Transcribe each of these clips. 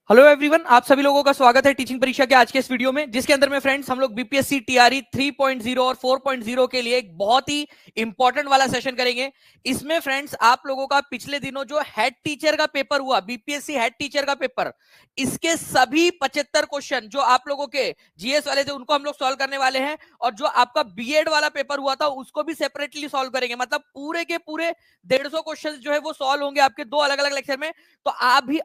Hello everyone, आप सभी लोगों का स्वागत है टीचिंग परीक्षा के आज के इस वीडियो में, जिसके अंदर में फ्रेंड्स हम लोग बीपीएससी टीआरई 3.0 और 4.0 के लिए एक बहुत ही इंपॉर्टेंट वाला सेशन करेंगे। इसमें फ्रेंड्स आप लोगों का पिछले दिनों जो हेड टीचर का पेपर हुआ, बीपीएससी हेड टीचर का पेपर, इसके सभी 75 क्वेश्चन जो आप लोगों के जीएस वाले थे उनको हम लोग सॉल्व करने वाले हैं, और जो आपका बीएड वाला पेपर हुआ था उसको भी सेपरेटली सॉल्व करेंगे। मतलब पूरे के पूरे 150 क्वेश्चन जो है वो सॉल्व होंगे आपके दो अलग अलग लेक्चर में। तो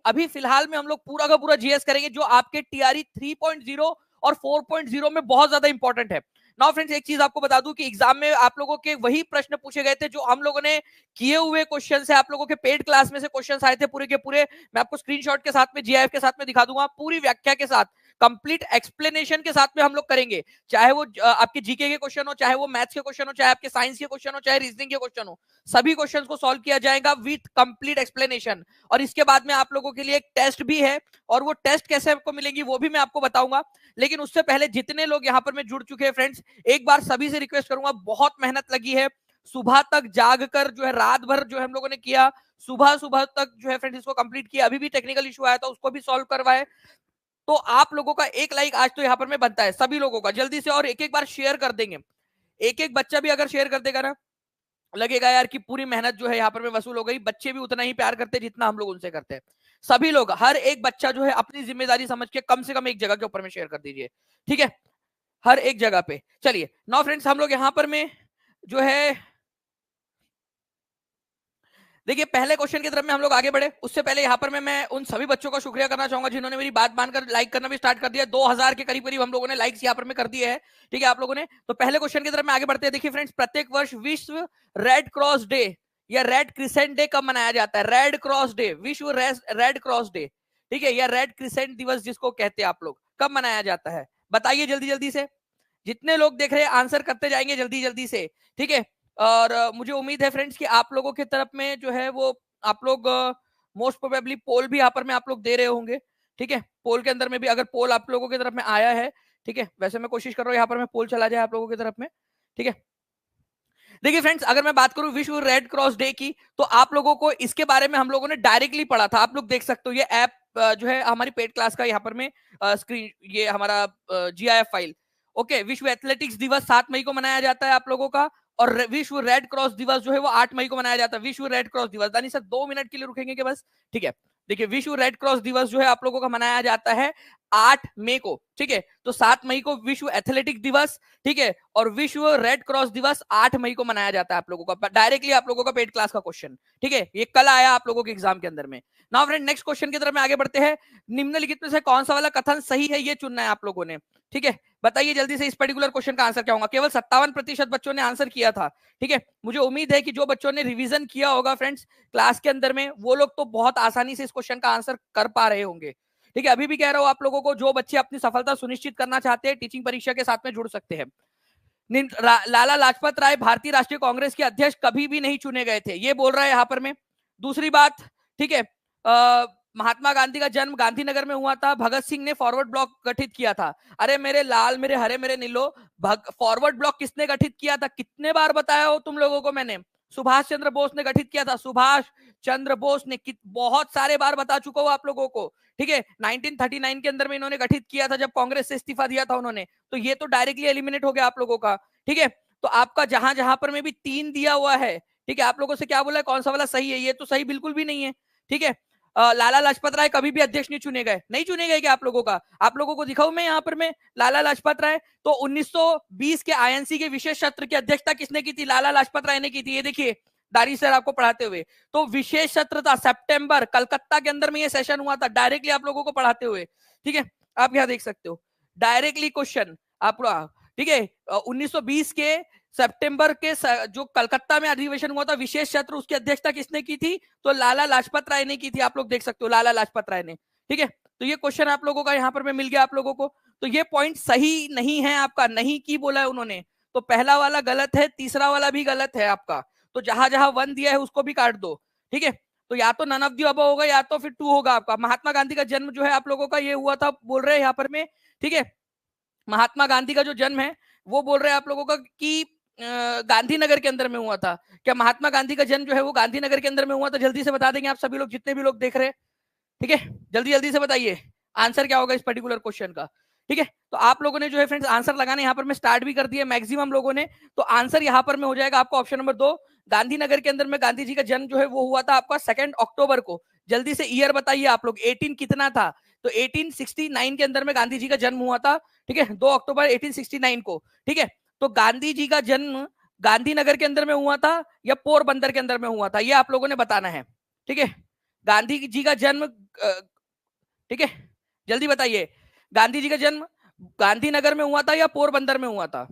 अभी फिलहाल में हम लोग पूरा का पूरा जीएस करेंगे जो आपके टीआरई 3.0 और 4.0 में बहुत ज्यादा इंपॉर्टेंट है। नाउ फ्रेंड्स, एक चीज आपको बता दूं कि एग्जाम में आप लोगों के वही प्रश्न पूछे गए थे जो हम लोगों ने किए हुए क्वेश्चन से, आप लोगों के पेड क्लास में से क्वेश्चन आए थे पूरे के पूरे। मैं आपको स्क्रीनशॉट के साथ में, जीआईएफ के साथ में दिखा दूंगा, पूरी व्याख्या के साथ, कंप्लीट एक्सप्लेनेशन के साथ में हम लोग करेंगे। चाहे वो आपके जीके के क्वेश्चन हो, चाहे वो मैथ्स के क्वेश्चन हो, चाहे आपके साइंस के क्वेश्चन हो, चाहे रीजनिंग के क्वेश्चन हो, सभी क्वेश्चंस को सॉल्व किया जाएगा विद कंप्लीट एक्सप्लेनेशन। और इसके बाद में आप लोगों के लिए एक टेस्ट भी है, और वो टेस्ट कैसे आपको मिलेंगी वो भी मैं आपको बताऊंगा। लेकिन उससे पहले जितने लोग यहाँ पर में जुड़ चुके हैं फ्रेंड्स, एक बार सभी से रिक्वेस्ट करूंगा, बहुत मेहनत लगी है, सुबह तक जाग कर जो है, रात भर जो है हम लोगों ने किया, सुबह सुबह तक जो है फ्रेंड्स इसको कंप्लीट किया। अभी भी टेक्निकल इशू आया था, उसको भी सॉल्व करवाए। तो आप लोगों का एक लाइक आज तो यहाँ पर में बनता है सभी लोगों का, जल्दी से, और एक एक बार शेयर कर देंगे। एक एक बच्चा भी अगर शेयर कर देगा ना, लगेगा यार कि पूरी मेहनत जो है यहाँ पर में वसूल हो गई। बच्चे भी उतना ही प्यार करते हैं जितना हम लोग उनसे करते हैं। सभी लोग, हर एक बच्चा जो है अपनी जिम्मेदारी समझ के कम से कम एक जगह के ऊपर में शेयर कर दीजिए, ठीक है, हर एक जगह पे। चलिए नाउ फ्रेंड्स, हम लोग यहाँ पर में जो है, देखिए पहले क्वेश्चन की तरफ में हम लोग आगे बढ़े उससे पहले यहाँ पर मैं उन सभी बच्चों का शुक्रिया करना चाहूंगा जिन्होंने मेरी बात मानकर लाइक करना भी स्टार्ट कर दिया। 2000 के करीब करीब हम लोगों ने लाइक्स यहाँ पर में कर दिए हैं, ठीक है आप लोगों ने। तो पहले क्वेश्चन की तरफ में आगे बढ़ते हैं। देखिए फ्रेंड्स, प्रत्येक वर्ष विश्व रेड क्रॉस डे या रेड क्रिसेंट डे कब मनाया जाता है? रेड क्रॉस डे, विश्व रेड क्रॉस डे, ठीक है, या रेड क्रिसेंट दिवस जिसको कहते हैं आप लोग, कब मनाया जाता है? बताइए जल्दी जल्दी से। जितने लोग देख रहे हैं आंसर करते जाएंगे जल्दी जल्दी से, ठीक है। और मुझे उम्मीद है फ्रेंड्स कि आप लोगों की तरफ में जो है वो, आप लोग मोस्ट प्रोबेबली पोल भी यहाँ पर में आप लोग दे रहे होंगे, ठीक है। पोल के अंदर में भी अगर पोल आप लोगों की तरफ में आया है, ठीक है, वैसे मैं कोशिश कर रहा हूँ यहाँ पर में पोल चला जाए आप लोगों की तरफ में, ठीक है। देखिए फ्रेंड्स, अगर मैं बात करूं विश्व रेड क्रॉस डे की, तो आप लोगों को इसके बारे में हम लोगों ने डायरेक्टली पढ़ा था। आप लोग देख सकते हो ये ऐप जो है हमारी पेड क्लास का यहाँ पर में स्क्रीन, ये हमारा जीआईएफ फाइल। ओके, विश्व एथलेटिक्स दिवस 7 मई को मनाया जाता है आप लोगों का, और विश्व रेड क्रॉस दिवस जो है वो 8 मई को मनाया जाता है। विश्व रेड क्रॉस दिवस, दानी सर 2 मिनट के लिए रुकेंगे क्या बस, ठीक है। देखिए विश्व रेड क्रॉस दिवस जो है आप लोगों का मनाया जाता है 8 मई को, ठीक है। तो 7 मई को विश्व एथलेटिक दिवस, ठीक है, और विश्व रेड क्रॉस दिवस 8 मई को मनाया जाता है आप लोगों का। डायरेक्टली आप लोगों का पेड क्लास का क्वेश्चन, ठीक है, ये कल आया आप लोगों के एग्जाम के अंदर में। नाउ फ्रेंड, नेक्स्ट क्वेश्चन की तरफ में आगे बढ़ते हैं। निम्नलिखित में से कौन सा वाला कथन सही है, ये चुनना है आप लोगों ने, ठीक है। बताइए जल्दी से इस पर्टिकुलर क्वेश्चन का आंसर क्या होगा। केवल 57% बच्चों ने आंसर किया था, ठीक है। मुझे उम्मीद है कि जो बच्चों ने रिवीजन किया होगा फ्रेंड्स क्लास के अंदर में, वो लोग तो बहुत आसानी से इस क्वेश्चन का आंसर कर पा रहे होंगे, ठीक है। अभी भी कह रहा हूं आप लोगों को, जो बच्चे अपनी सफलता सुनिश्चित करना चाहते हैं टीचिंग परीक्षा के साथ में जुड़ सकते हैं। लाला लाजपत राय भारतीय राष्ट्रीय कांग्रेस के अध्यक्ष कभी भी नहीं चुने गए थे, ये बोल रहा है यहाँ पर में। दूसरी बात, ठीक है, महात्मा गांधी का जन्म गांधीनगर में हुआ था, भगत सिंह ने फॉरवर्ड ब्लॉक गठित किया था। अरे मेरे लाल, मेरे हरे, मेरे नीलो, फॉरवर्ड ब्लॉक किसने गठित किया था? कितने बार बताया हो तुम लोगों को मैंने? सुभाष चंद्र बोस ने गठित किया था, सुभाष चंद्र बोस ने, बहुत सारे बार बता चुका हूं आप लोगों को, ठीक है। 1939 के अंदर में इन्होंने गठित किया था जब कांग्रेस से इस्तीफा दिया था उन्होंने। तो ये तो डायरेक्टली एलिमिनेट हो गया आप लोगों का, ठीक है। तो आपका जहां जहां पर में भी 3 दिया हुआ है, ठीक है, आप लोगों से क्या बोला है, कौन सा वाला सही है? ये तो सही बिल्कुल भी नहीं है, ठीक है। लाला लाजपत राय कभी भी अध्यक्ष नहीं चुने गए, नहीं चुने गए क्या आप लोगों का? आप लोगों को दिखाऊं मैं यहाँ पर में लाला लाजपत राय। तो 1920 के आईएनसी के विशेष सत्र की अध्यक्षता किसने की थी? लाला लाजपत राय ने की थी। ये देखिए दारी सर आपको पढ़ाते हुए, तो विशेष सत्र था सितंबर, कलकत्ता के अंदर में ये सेशन हुआ था, डायरेक्टली आप लोगों को पढ़ाते हुए, ठीक है। आप यहाँ देख सकते हो डायरेक्टली क्वेश्चन आप, ठीक है। 1920 के सितंबर के जो कलकत्ता में अधिवेशन हुआ था विशेष सत्र, उसकी अध्यक्षता किसने की थी? तो लाला लाजपत राय ने की थी। आप लोग देख सकते हो लाला लाजपत राय ने, ठीक है। तो ये क्वेश्चन आप लोगों का यहाँ पर मिल गया आप लोगों को। तो ये पॉइंट सही नहीं है आपका, नहीं की बोला है उन्होंने, तो पहला वाला गलत है, तीसरा वाला भी गलत है आपका। तो जहां जहां 1 दिया है उसको भी काट दो, ठीक है। तो या तो नन ऑफ दी अबव होगा, या तो फिर 2 होगा आपका। महात्मा गांधी का जन्म जो है आप लोगों का ये हुआ था, बोल रहे हैं यहाँ पर में, ठीक है। महात्मा गांधी का जो जन्म है वो बोल रहे हैं आप लोगों का कि गांधीनगर के अंदर में हुआ था। क्या महात्मा गांधी का जन्म जो है वो गांधीनगर के अंदर में हुआ था? जल्दी से बता देंगे आप सभी लोग, जितने भी लोग देख रहे हैं, ठीक है, जल्दी जल्दी से बताइए। आंसर क्या होगा इस पर्टिकुलर क्वेश्चन का? ठीक है, तो आप लोगों ने जो है फ्रेंड्स आंसर लगाने यहाँ पर मैं स्टार्ट भी कर दिया मैक्सिमम लोगों ने। तो आंसर यहाँ पर में हो जाएगा आपका ऑप्शन नंबर 2, गांधीनगर के अंदर में गांधी जी का जन्म जो है वो हुआ था आपका 2 अक्टूबर को। जल्दी से ईयर बताइए आप लोग, 18 कितना था? तो 1869 के अंदर में गांधी जी का जन्म हुआ था। ठीक है, 2 अक्टूबर 1869 को। ठीक है, तो गांधी जी का जन्म गांधीनगर के अंदर में हुआ था या पोरबंदर के अंदर में हुआ था, ये आप लोगों ने बताना है। ठीक है, गांधी जी का जन्म, ठीक है जल्दी बताइए, गांधी जी का जन्म गांधीनगर में हुआ था या पोरबंदर में हुआ था?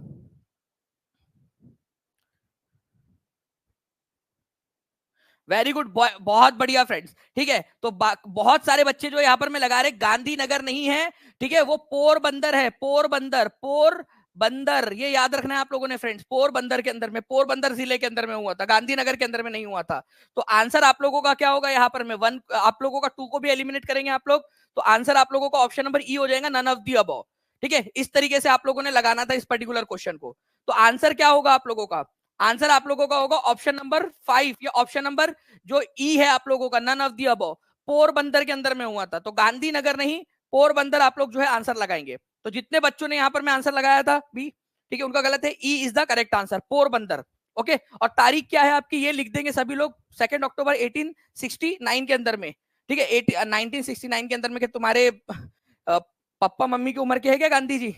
वेरी गुड, बहुत बढ़िया फ्रेंड्स। ठीक है, तो बहुत सारे बच्चे जो यहाँ पर मैं लगा रहे गांधीनगर नहीं है, ठीक है, वो पोरबंदर है, पोरबंदर, पोरबंदर, ये याद रखना है आप लोगों ने फ्रेंड्स, पोरबंदर के अंदर में, पोरबंदर जिले के अंदर में हुआ था, गांधीनगर के अंदर में नहीं हुआ था। तो आंसर आप लोगों का क्या होगा यहाँ पर में 1, आप लोगों का 2 को भी एलिमिनेट करेंगे आप लोग, तो आंसर आप लोगों का ऑप्शन नंबर ई हो जाएगा, नन ऑफ दी अबव। ठीक है, इस तरीके से आप लोगों ने लगाना था इस पर्टिकुलर क्वेश्चन को। तो आंसर क्या होगा आप लोगों का? आंसर आप लोगों का होगा ऑप्शन नंबर 5 या ऑप्शन नंबर जो ई है आप लोगों का, none of the above, Porbandar के अंदर में हुआ था। तो गांधीनगर नहीं, पोरबंदर आप लोग जो है आंसर लगाएंगे। तो जितने बच्चों ने यहां पर मैं आंसर लगाया था बी, ठीक है, उनका गलत है, E is the correct answer, Porbandar. Okay, और तारीख क्या है आपकी ये लिख देंगे सभी लोग, 2 अक्टूबर 1869 के अंदर में। ठीक है, 1969 के अंदर में, तुम्हारे पापा मम्मी की उम्र के है क्या गांधी जी?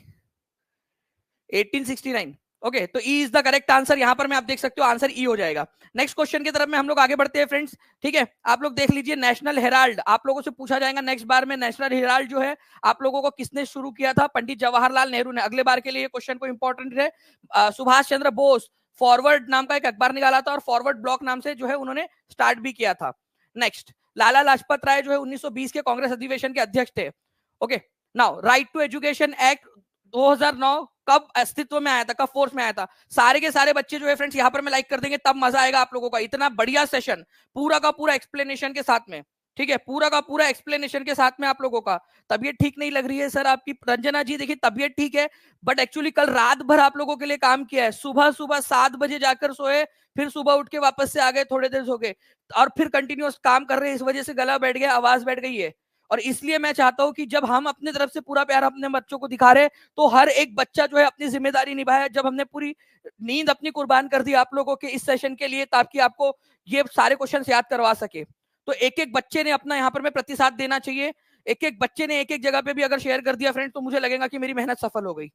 1869। ओके, तो E is the correct answer, यहां पर मैं आप देख सकते हो आंसर ई हो जाएगा। नेक्स्ट क्वेश्चन की तरफ में हम लोग आगे बढ़ते हैं फ्रेंड्स। ठीक है, आप लोग देख लीजिए, नेशनल हेराल्ड आप लोगों से पूछा जाएगा नेक्स्ट बार में, नेशनल हेराल्ड जो है आप लोगों को किसने शुरू किया था? पंडित जवाहरलाल नेहरू ने। अगले बार के लिए क्वेश्चन को इंपॉर्टेंट है, सुभाष चंद्र बोस फॉरवर्ड नाम का एक अखबार निकाला था और फॉरवर्ड ब्लॉक नाम से जो है उन्होंने स्टार्ट भी किया था। नेक्स्ट, लाला लाजपत राय जो है 1920 के कांग्रेस अधिवेशन के अध्यक्ष थे। Okay, now right to education act 2009 कब अस्तित्व में आया था, कब फोर्स में आया था? सारे के सारे बच्चे जो है फ्रेंड्स यहाँ पर मैं लाइक कर देंगे, तब मजा आएगा आप लोगों का। इतना बढ़िया सेशन, पूरा का पूरा एक्सप्लेनेशन के साथ में। ठीक है, पूरा का पूरा एक्सप्लेनेशन के साथ में आप लोगों का। तबीयत ठीक नहीं लग रही है सर आपकी, रंजना जी देखिए तबीयत ठीक है, बट एक्चुअली कल रात भर आप लोगों के लिए काम किया है, सुबह सुबह 7 बजे जाकर सोए, फिर सुबह उठ के वापस से आ गए, थोड़े देर सो गए, और फिर कंटिन्यूअस काम कर रहे हैं, इस वजह से गला बैठ गया, आवाज बैठ गई है। और इसलिए मैं चाहता हूं कि जब हम अपने तरफ से पूरा प्यार अपने बच्चों को दिखा रहे हैं, तो हर एक बच्चा जो है अपनी जिम्मेदारी निभाए। जब हमने पूरी नींद अपनी कुर्बान कर दी आप लोगों के इस सेशन के लिए, ताकि आपको ये सारे क्वेश्चन याद करवा सके, तो एक एक बच्चे ने अपना यहाँ पर में प्रतिसाद देना चाहिए। एक एक बच्चे ने एक एक जगह पे भी अगर शेयर कर दिया फ्रेंड, तो मुझे लगेगा कि मेरी मेहनत सफल हो गई।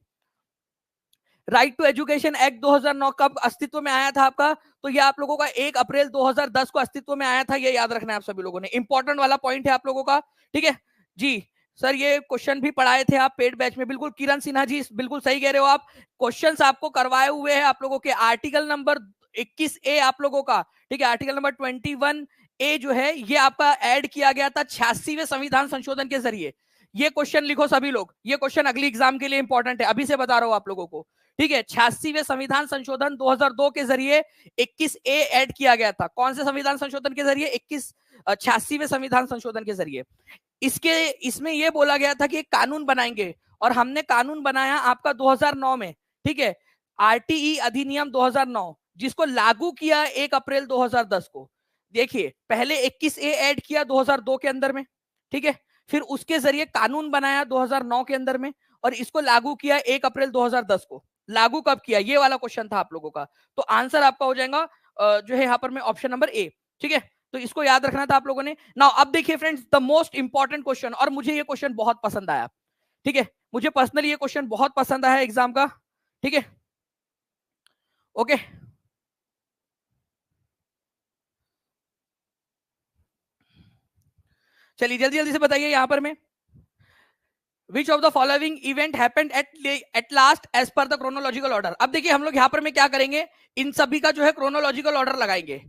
राइट टू एजुकेशन एक्ट 2009 कब अस्तित्व में आया था आपका? तो ये आप लोगों का 1 अप्रैल 2010 को अस्तित्व में आया था, ये याद रखना है आप सभी लोगों ने, इंपॉर्टेंट वाला पॉइंट है आप लोगों का। ठीक है जी, सर ये क्वेश्चन भी पढ़ाए थे आप पेड बैच में, बिल्कुल किरण सिन्हा जी बिल्कुल सही कह रहे हो आप, क्वेश्चंस आपको करवाए हुए हैं आप लोगों के। आर्टिकल नंबर 21A आप लोगों का, ठीक है, आर्टिकल नंबर 21A जो है ये आपका ऐड किया गया था 86वें संविधान संशोधन के जरिए। ये क्वेश्चन लिखो सभी लोग, ये क्वेश्चन अगली एग्जाम के लिए इंपॉर्टेंट है, अभी से बता रहा हूं आप लोगों को। ठीक है, 86वें संविधान संशोधन 2002 के जरिए 21A ऐड किया गया था। कौन से संविधान संशोधन के जरिए? 86वें संविधान संशोधन के जरिए। इसमें यह बोला गया था कि एक कानून बनाएंगे, और हमने कानून बनाया आपका 2009 में। ठीक है, आरटीई अधिनियम 2009, जिसको लागू किया 1 अप्रैल 2010 को। देखिए, पहले 21A ऐड किया 2002 के अंदर में, ठीक है, फिर उसके जरिए कानून बनाया 2009 के अंदर में, और इसको लागू किया 1 अप्रैल 2010 को। लागू कब किया, ये वाला क्वेश्चन था आप लोगों का। तो आंसर आपका हो जाएगा जो है यहाँ पर में ऑप्शन नंबर ए। ठीक है, तो इसको याद रखना था आप लोगों ने। नाउ अब देखिए friends, the most important question, और मुझे ये क्वेश्चन बहुत पसंद आया। ठीक है, मुझे पर्सनली ये क्वेश्चन बहुत पसंद आया एग्जाम का। ठीक है, ओके, चलिए जल्दी जल्दी से बताइए यहां पर में, Which of the following event happened at last as per the chronological order? अब देखिए हम लोग यहाँ पर में क्या करेंगे, इन सभी का जो है chronological order लगाएंगे।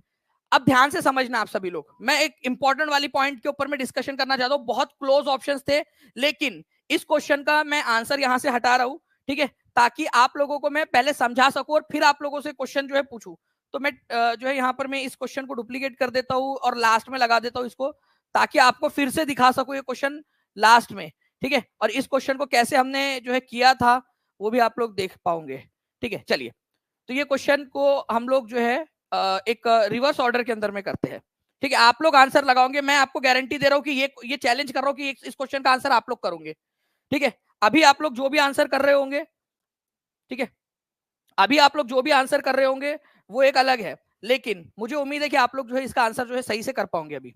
अब ध्यान से समझना आप सभी लोग, मैं एक इंपॉर्टेंट वाली पॉइंट के ऊपर में डिस्कशन करना चाहता हूँ। बहुत क्लोज ऑप्शंस थे, लेकिन इस क्वेश्चन का मैं आंसर यहां से हटा रहा हूं, ठीक है, ताकि आप लोगों को मैं पहले समझा सकूं और फिर आप लोगों से क्वेश्चन जो है पूछूं। तो मैं जो है यहाँ पर मैं इस क्वेश्चन को डुप्लीकेट कर देता हूँ और लास्ट में लगा देता हूँ इसको, ताकि आपको फिर से दिखा सकूं ये क्वेश्चन लास्ट में। ठीक है, और इस क्वेश्चन को कैसे हमने जो है किया था वो भी आप लोग देख पाओगे। ठीक है, चलिए, तो ये क्वेश्चन को हम लोग जो है एक रिवर्स ऑर्डर के अंदर में करते हैं। ठीक है, आप लोग आंसर लगाओगे, मैं आपको गारंटी दे रहा हूं कि ये चैलेंज कर रहा हूं कि इस क्वेश्चन का आंसर आप लोग करोगे। ठीक है, अभी आप लोग जो भी आंसर कर रहे होंगे, ठीक है, अभी आप लोग जो भी आंसर कर रहे होंगे वो एक अलग है, लेकिन मुझे उम्मीद है कि आप लोग जो है इसका आंसर जो है सही से कर पाओगे अभी।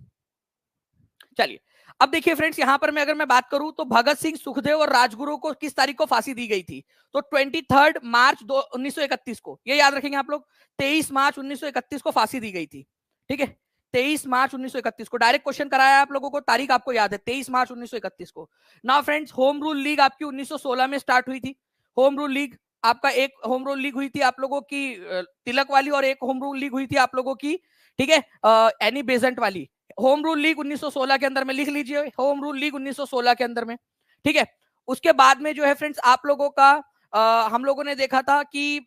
चलिए, अब देखिए फ्रेंड्स, यहां पर मैं अगर मैं बात करूं तो भगत सिंह, सुखदेव और राजगुरु को किस तारीख को फांसी दी गई थी? तो 23 मार्च 1931 को, ये याद रखेंगे आप लोग। 23 मार्च 1931 को फांसी दी गई थी। ठीक है, 23 मार्च 1931 को डायरेक्ट क्वेश्चन कराया आप लोगों को, तारीख आपको याद है 23 मार्च 1931 को। Now friends, home rule league आपकी 1916 में स्टार्ट हुई थी। होम रूल लीग आपका, एक होम रूल लीग हुई थी आप लोगों की तिलक वाली, और एक होम रूल लीग हुई थी आप लोगों की, ठीक है, एनी बेजेंट वाली। होम रूल लीग 1916 के अंदर में, लिख लीजिए, होम रूल लीग 1916 के अंदर में। ठीक है, उसके बाद में जो है फ्रेंड्स आप लोगों का हम लोगों ने देखा था कि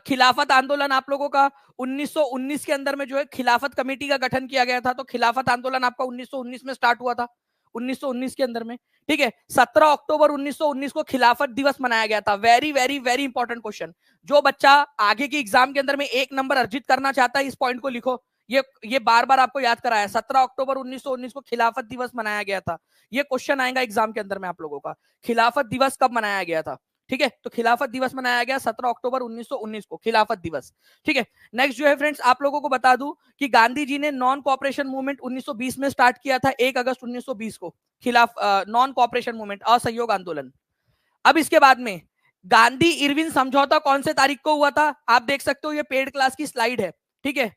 खिलाफत आंदोलन आप लोगों का 1919 के अंदर में जो है खिलाफत कमेटी का गठन किया गया था। तो खिलाफत आंदोलन आपका 1919 में स्टार्ट हुआ था, 1919 के अंदर में। ठीक है, 17 अक्टूबर 1919 को खिलाफत दिवस मनाया गया था। Very very very important question, जो बच्चा आगे की एग्जाम के अंदर में 1 नंबर अर्जित करना चाहता है, इस पॉइंट को लिखो। ये बार बार आपको याद कराया, 17 अक्टूबर 1919 को खिलाफत दिवस मनाया गया था। ये क्वेश्चन आएगा एग्जाम के अंदर में आप लोगों का, खिलाफत दिवस कब मनाया गया था? ठीक है, तो खिलाफत दिवस मनाया गया 17 अक्टूबर 1919 को, खिलाफत दिवस। ठीक है, नेक्स्ट जो है फ्रेंड्स आप लोगों को बता दूं कि गांधी जी ने नॉन कोऑपरेशन मूवमेंट 1920 में स्टार्ट किया था, 1 अगस्त 1920 को, खिलाफ नॉन कोऑपरेशन मूवमेंट, असहयोग आंदोलन। अब इसके बाद में गांधी इरविन समझौता कौन से तारीख को हुआ था? आप देख सकते हो, ये पेड क्लास की स्लाइड है। ठीक है,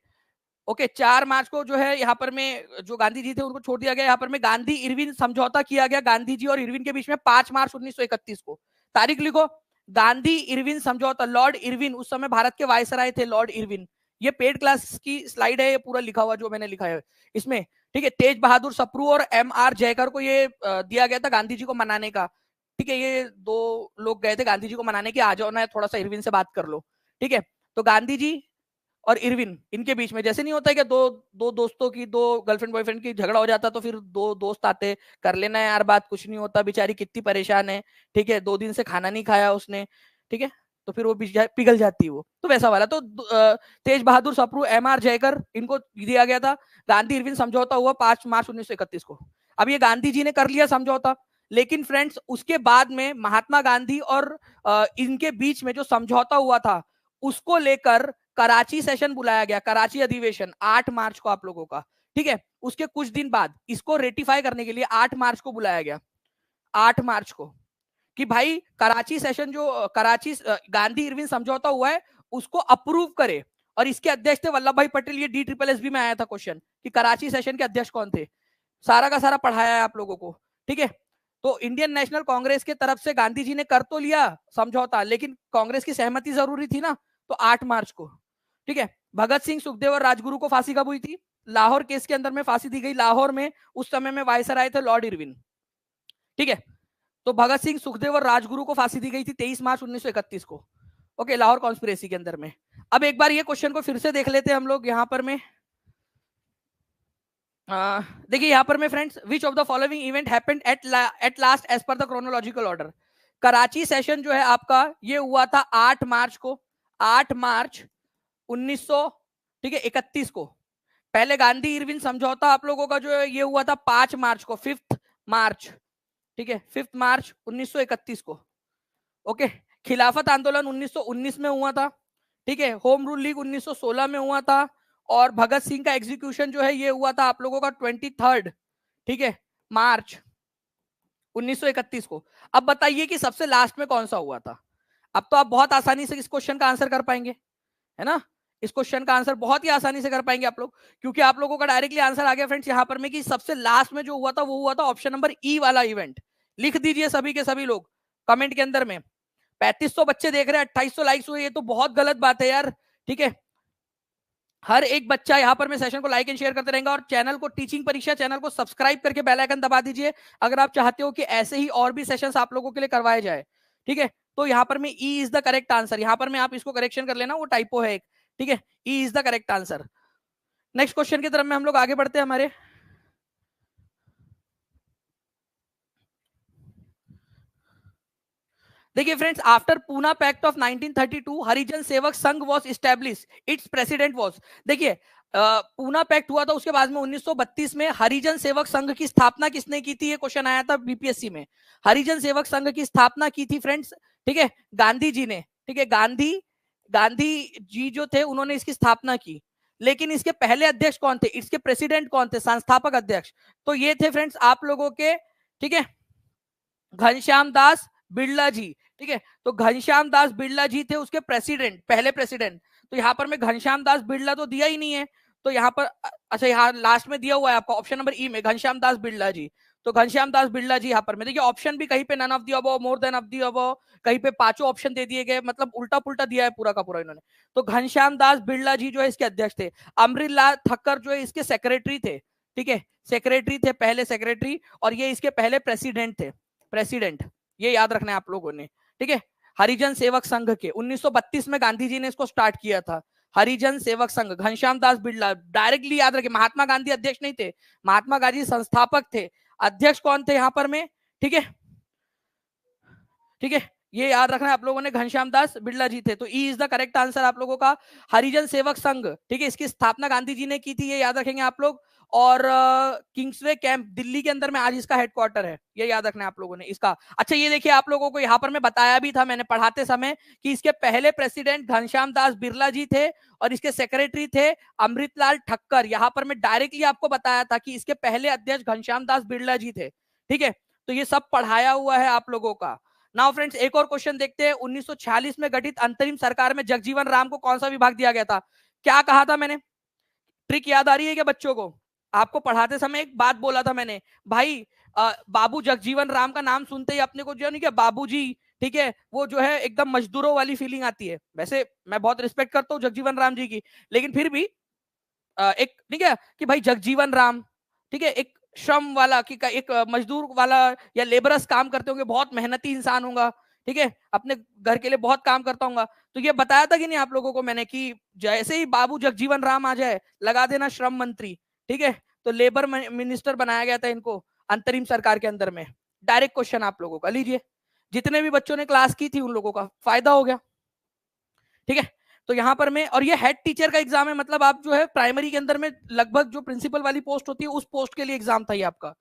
ओके, 4 मार्च को जो है यहाँ पर में जो गांधी जी थे उनको छोड़ दिया गया। यहाँ पर में गांधी इरविन समझौता किया गया गांधी जी और इरविन के बीच में 5 मार्च 1931 को। तारीख लिखो, गांधी इरविन समझौता। लॉर्ड इरविन उस समय भारत के वायसराय थे, लॉर्ड इरविन। ये पेड क्लास की स्लाइड है, ये पूरा लिखा हुआ जो मैंने लिखा है इसमें। ठीक है, तेज बहादुर सप्रू और MR जयकर को ये दिया गया था गांधी जी को मनाने का। ठीक है, ये 2 लोग गए थे गांधी जी को मनाने की, आ जाओ ना थोड़ा सा इरविन से बात कर लो। ठीक है, तो गांधी जी और इरविन, इनके बीच में जैसे नहीं होता है कि दो दोस्तों की, 2 गर्लफ्रेंड बॉयफ्रेंड की झगड़ा हो जाता तो फिर 2 दोस्त आते, कर लेना यार बात, कुछ नहीं होता, बेचारी कितनी परेशान है, ठीक है, 2 दिन से खाना नहीं खाया उसने, ठीक है, तो फिर वो पिघल जाती है वो, तो वैसा वाला। तो तेज बहादुर सप्रू, MR जयकर, इनको दिया गया था। गांधी इरविन समझौता हुआ 5 मार्च 1931 को। अब ये गांधी जी ने कर लिया समझौता, लेकिन फ्रेंड्स उसके बाद में महात्मा गांधी और इनके बीच में जो समझौता हुआ था उसको लेकर कराची सेशन बुलाया गया, कराची अधिवेशन 8 मार्च को आप लोगों का। ठीक है, उसके कुछ दिन बाद इसको रेटिफाई करने के लिए 8 मार्च को बुलाया गया, 8 मार्च को, कि भाई कराची सेशन जो कराची गांधी इरविन समझौता हुआ है उसको अप्रूव करे। और इसके अध्यक्ष थे वल्लभ भाई पटेल। ये DSSB में आया था क्वेश्चन कि कराची सेशन के अध्यक्ष कौन थे, सारा का सारा पढ़ाया है आप लोगों को। ठीक है, तो इंडियन नेशनल कांग्रेस के तरफ से गांधी जी ने कर तो लिया समझौता, लेकिन कांग्रेस की सहमति जरूरी थी ना, तो 8 मार्च को। ठीक है, भगत सिंह, सुखदेव और राजगुरु को फांसी कब हुई थी? लाहौर केस के अंदर में फांसी दी गई, लाहौर में उस समय में वायसराय थे लॉर्ड इरविन। ठीक है, तो भगत सिंह, सुखदेव और राजगुरु को फांसी दी गई थी 23 मार्च 1931 को। ओके, लाहौर कॉन्स्पिरेसी के अंदर में। अब एक बार ये क्वेश्चन को फिर से देख लेते हैं हम लोग यहां पर में। देखिए यहां पर में friends, which of the following event happened at last as per the chronological order. Karachi session जो है आपका ये हुआ था 8 मार्च को, 8 मार्च 1900, ठीक है, 31 को। पहले गांधी इरविन समझौता आप लोगों का जो है ये हुआ था 5 मार्च को, 5 मार्च, ठीक है, 5 मार्च 1931 को। ओके, खिलाफत आंदोलन 1919 में हुआ था। ठीक है, होम रूल लीग 1916 में हुआ था। और भगत सिंह का एग्जीक्यूशन जो है ये हुआ था आप लोगों का 23, ठीक है, मार्च 1931 को। अब बताइए कि सबसे लास्ट में कौन सा हुआ था? अब तो आप बहुत आसानी से इस क्वेश्चन का आंसर कर पाएंगे, है ना? इस क्वेश्चन का आंसर बहुत ही आसानी से कर पाएंगे आप लोग, क्योंकि आप लोगों का डायरेक्टली आंसर आ गया फ्रेंड्स यहां पर में कि सबसे लास्ट में जो हुआ था वो हुआ था ऑप्शन नंबर ई वाला इवेंट। लिख दीजिए सभी के सभी लोग कमेंट के अंदर में। 3500 बच्चे देख रहे हैं, 2800 लाइक्स हुए, ये तो बहुत गलत बात है यार। ठीक है, हर एक बच्चा यहाँ पर मैं सेशन को लाइक एंड शेयर करते रहेंगे, और चैनल को, टीचिंग परीक्षा चैनल को सब्सक्राइब करके बेल आइकन दबा दीजिए अगर आप चाहते हो कि ऐसे ही और भी सेशंस आप लोगों के लिए करवाए जाए। ठीक है, तो यहाँ पर में E is the correct answer, यहाँ पर में आप इसको करेक्शन कर लेना, वो टाइपो है एक। ठीक है, E is the correct answer. Next question की तरफ में हम लोग आगे बढ़ते हैं हमारे। देखिए friends, after Poona pact of 1932 Harijan Sevak Sangh was establish, its president was, देखिए पूना पैक्ट हुआ था, उसके बाद में 1932 में हरिजन सेवक संघ की स्थापना किसने की थी, ये क्वेश्चन आया था बीपीएससी में। हरिजन सेवक संघ की स्थापना की थी फ्रेंड्स, ठीक है, गांधी जी ने, ठीक है, गांधी जी जो थे उन्होंने इसकी स्थापना की। लेकिन इसके पहले अध्यक्ष कौन थे, इसके प्रेसिडेंट कौन थे, संस्थापक अध्यक्ष, तो ये थे फ्रेंड्स आप लोगों के, ठीक है, घनश्याम दास बिड़ला जी, ठीक है, तो घनश्याम दास बिड़ला जी थे उसके प्रेसिडेंट, पहले प्रेसिडेंट। तो यहाँ पर मैं घनश्याम दास बिड़ला तो दिया ही नहीं है, तो यहाँ पर अच्छा यहाँ लास्ट में दिया हुआ है आपका ऑप्शन नंबर ई में घनश्याम दास बिड़ला जी। तो घनश्याम दास बिड़ला जी यहाँ पर में देखिए ऑप्शन भी कहीं पे none of the above, more than of the above, कहीं पे पांचों ऑप्शन दे दिए गए, मतलब उल्टा पुल्टा दिया है पूरा का पूरा इन्होंने। तो घनश्याम दास बिड़ला जी जो है इसके अध्यक्ष थे। अमृतलाल ठक्कर जो है इसके सेक्रेटरी थे, ठीक है, सेक्रेटरी थे, पहले सेक्रेटरी, और ये इसके पहले प्रेसिडेंट थे, प्रेसिडेंट, ये याद रखना है आप लोगों ने, ठीक है। हरिजन सेवक संघ के 1932 में गांधी जी ने इसको स्टार्ट किया था, हरिजन सेवक संघ, घनश्याम दास बिड़ला, डायरेक्टली याद रखिए, महात्मा गांधी अध्यक्ष नहीं थे, महात्मा गांधी संस्थापक थे, अध्यक्ष कौन थे यहाँ पर में, ठीक है, ठीक है, ये याद रखना है आप लोगों ने, घनश्याम दास बिड़ला जी थे। तो E is the correct answer आप लोगों का, हरिजन सेवक संघ, ठीक है, इसकी स्थापना गांधी जी ने की थी, ये याद रखेंगे आप लोग। और किंग्सवे कैंप दिल्ली के अंदर में आज इसका हेडक्वार्टर है, ये याद रखना है आप लोगों ने इसका। अच्छा ये देखिए आप लोगों को यहाँ पर मैं बताया भी था मैंने पढ़ाते समय कि इसके पहले प्रेसिडेंट घनश्याम दास बिड़ला जी थे और इसके सेक्रेटरी थे अमृतलाल ठक्कर। यहाँ पर मैं डायरेक्टली आपको बताया था कि इसके पहले अध्यक्ष घनश्याम दास बिड़ला जी थे, ठीक है, तो ये सब पढ़ाया हुआ है आप लोगों का। नाउ फ्रेंड्स एक और क्वेश्चन देखते हैं, 1946 में गठित अंतरिम सरकार में जगजीवन राम को कौन सा विभाग दिया गया था, क्या कहा था मैंने, ट्रिक याद आ रही है क्या बच्चों को, आपको पढ़ाते समय एक बात बोला था मैंने, भाई बाबू जगजीवन राम का नाम सुनते ही अपने को जो नहीं क्या बाबूजी, ठीक है, वो जो है एकदम मजदूरों वाली फीलिंग आती है। वैसे मैं बहुत रिस्पेक्ट करता हूँ जगजीवन राम जी की, लेकिन फिर भी एक ठीक है कि भाई जगजीवन राम, ठीक है, एक श्रम वाला कि एक मजदूर वाला या लेबरस काम करते होंगे, बहुत मेहनती इंसान होगा, ठीक है, अपने घर के लिए बहुत काम करता हूँ, तो ये बताया था कि नहीं आप लोगों को मैंने कि जैसे ही बाबू जगजीवन राम आ जाए लगा देना श्रम मंत्री, ठीक है, तो लेबर मिनिस्टर बनाया गया था इनको अंतरिम सरकार के अंदर में। डायरेक्ट क्वेश्चन आप लोगों का, लीजिए, जितने भी बच्चों ने क्लास की थी उन लोगों का फायदा हो गया, ठीक है। तो यहाँ पर मैं, और ये हेड टीचर का एग्जाम है, मतलब आप जो है प्राइमरी के अंदर में लगभग जो प्रिंसिपल वाली पोस्ट होती है उस पोस्ट के लिए एग्जाम था ये आपका।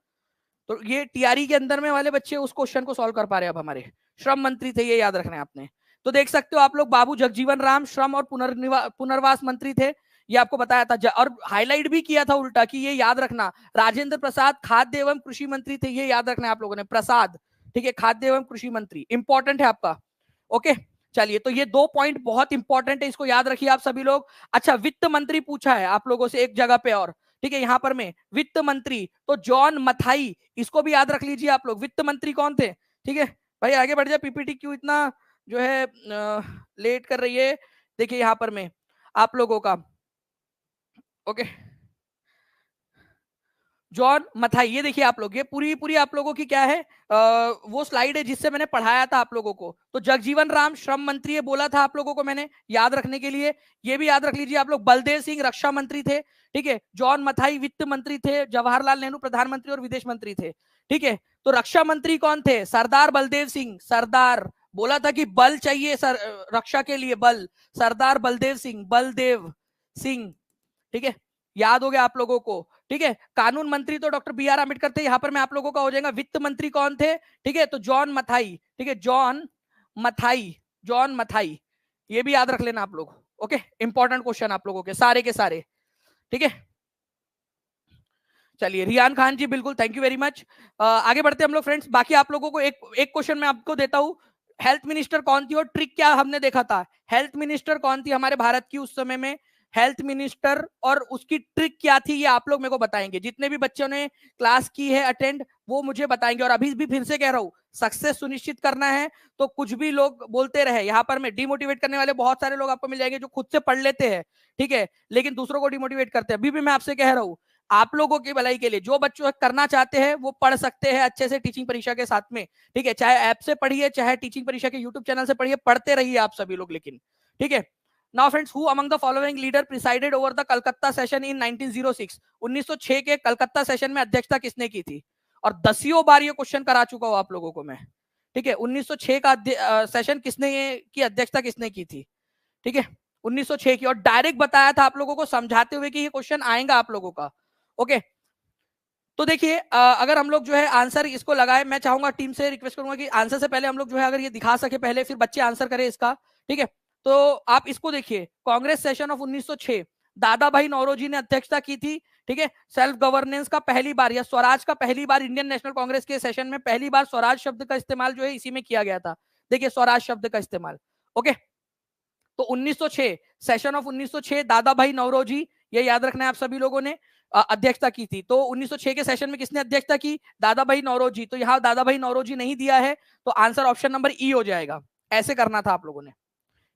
तो ये टीआरई के अंदर में वाले बच्चे उस क्वेश्चन को सॉल्व कर पा रहे हैं अब हमारे, श्रम मंत्री थे, ये याद रखना है आपने। तो देख सकते हो आप लोग, बाबू जगजीवन राम श्रम और पुनर्वास मंत्री थे, ये आपको बताया था, और हाईलाइट भी किया था उल्टा कि ये याद रखना, राजेंद्र प्रसाद खाद्य एवं कृषि मंत्री थे, ये याद रखना है आप लोगों ने, प्रसाद, ठीक है, खाद्य एवं कृषि मंत्री, इंपॉर्टेंट है आपका, ओके। चलिए, तो ये 2 पॉइंट बहुत इंपॉर्टेंट है, इसको याद रखिए आप सभी लोग। अच्छा, वित्त मंत्री पूछा है आप लोगों से एक जगह पे, और ठीक है, यहां पर में वित्त मंत्री तो जॉन मथाई, इसको भी याद रख लीजिए आप लोग, वित्त मंत्री कौन थे, ठीक है। भाई आगे बढ़ जाए, पीपीटी क्यों इतना जो है लेट कर रही है, देखिए यहां पर में आप लोगों का, ओके, जॉन मथाई, ये देखिए आप लोग, ये पूरी पूरी आप लोगों की क्या है, वो स्लाइड है जिससे मैंने पढ़ाया था आप लोगों को। तो जगजीवन राम श्रम मंत्री ये बोला था आप लोगों को मैंने, याद रखने के लिए ये भी याद रख लीजिए आप लोग। बलदेव सिंह रक्षा मंत्री थे, ठीक है, जॉन मथाई वित्त मंत्री थे, जवाहरलाल नेहरू प्रधानमंत्री और विदेश मंत्री थे, ठीक है। तो रक्षा मंत्री कौन थे, सरदार बलदेव सिंह, सरदार बोला था कि बल चाहिए रक्षा के लिए बल, सरदार बलदेव सिंह, बलदेव सिंह, ठीक है, याद हो गया आप लोगों को, ठीक है। कानून मंत्री तो डॉक्टर बी आर अम्बेडकर थे, यहां पर मैं आप लोगों का हो जाएगा। वित्त मंत्री कौन थे, ठीक है, तो जॉन मथाई, ठीक है, जॉन मथाई, जॉन मथाई, ये भी याद रख लेना आप लोग, ओके, इंपॉर्टेंट क्वेश्चन आप लोगों के सारे, ठीक है। चलिए, रियान खान जी बिल्कुल, थैंक यू वेरी मच। आगे बढ़ते हम लोग फ्रेंड्स, बाकी आप लोगों को एक एक क्वेश्चन मैं आपको देता हूं, हेल्थ मिनिस्टर कौन थी और ट्रिक क्या हमने देखा था, हेल्थ मिनिस्टर कौन थी हमारे भारत की उस समय में, हेल्थ मिनिस्टर, और उसकी ट्रिक क्या थी ये आप लोग मेरे को बताएंगे, जितने भी बच्चों ने क्लास की है अटेंड वो मुझे बताएंगे। और अभी भी फिर से कह रहा हूं, सक्सेस सुनिश्चित करना है तो कुछ भी लोग बोलते रहे, यहाँ पर मैं डिमोटिवेट करने वाले बहुत सारे लोग आपको मिल जाएंगे जो खुद से पढ़ लेते हैं, ठीक है, लेकिन दूसरों को डिमोटिवेट करते हैं। अभी भी मैं आपसे कह रहा हूं, आप लोगों की भलाई के लिए जो बच्चों करना चाहते हैं वो पढ़ सकते हैं अच्छे से टीचिंग परीक्षा के साथ में, ठीक है, चाहे ऐप से पढ़िए चाहे टीचिंग परीक्षा के यूट्यूब चैनल से पढ़िए, पढ़ते रहिए आप सभी लोग, लेकिन ठीक है। Now friends, who among the following leader presided over the Calcutta session in 1906, 1906 के कलकत्ता सेशन में अध्यक्षता किसने की थी, और 10 बार ये क्वेश्चन करा चुका हूं आप लोगों को मैं, ठीक है, 1906 का सेशन किसने की अध्यक्षता किसने की थी? ठीक है, 1906 की, और डायरेक्ट बताया था आप लोगों को समझाते हुए कि ये क्वेश्चन आएगा आप लोगों का। ओके, तो देखिए अगर हम लोग जो है आंसर इसको लगाए, मैं चाहूंगा टीम से रिक्वेस्ट करूंगा कि आंसर से पहले हम लोग जो है अगर ये दिखा सके पहले, फिर बच्चे आंसर करें इसका। ठीक है, तो आप इसको देखिए, कांग्रेस सेशन ऑफ 1906, दादा भाई नौरोजी ने अध्यक्षता की थी। ठीक है, सेल्फ गवर्नेंस का पहली बार या स्वराज का पहली बार इंडियन नेशनल कांग्रेस के सेशन में पहली बार स्वराज शब्द का इस्तेमाल जो है इसी में किया गया था। देखिए स्वराज शब्द का इस्तेमाल। ओके, तो 1906 सेशन ऑफ 1906 दादा भाई नौरोजी, ये याद रखना है आप सभी लोगों ने, अध्यक्षता की थी। तो 1906 के सेशन में किसने अध्यक्षता की? दादा भाई नौरोजी। तो यहाँ दादा भाई नौरोजी नहीं दिया है, तो आंसर ऑप्शन नंबर ई हो जाएगा। ऐसे करना था आप लोगों ने।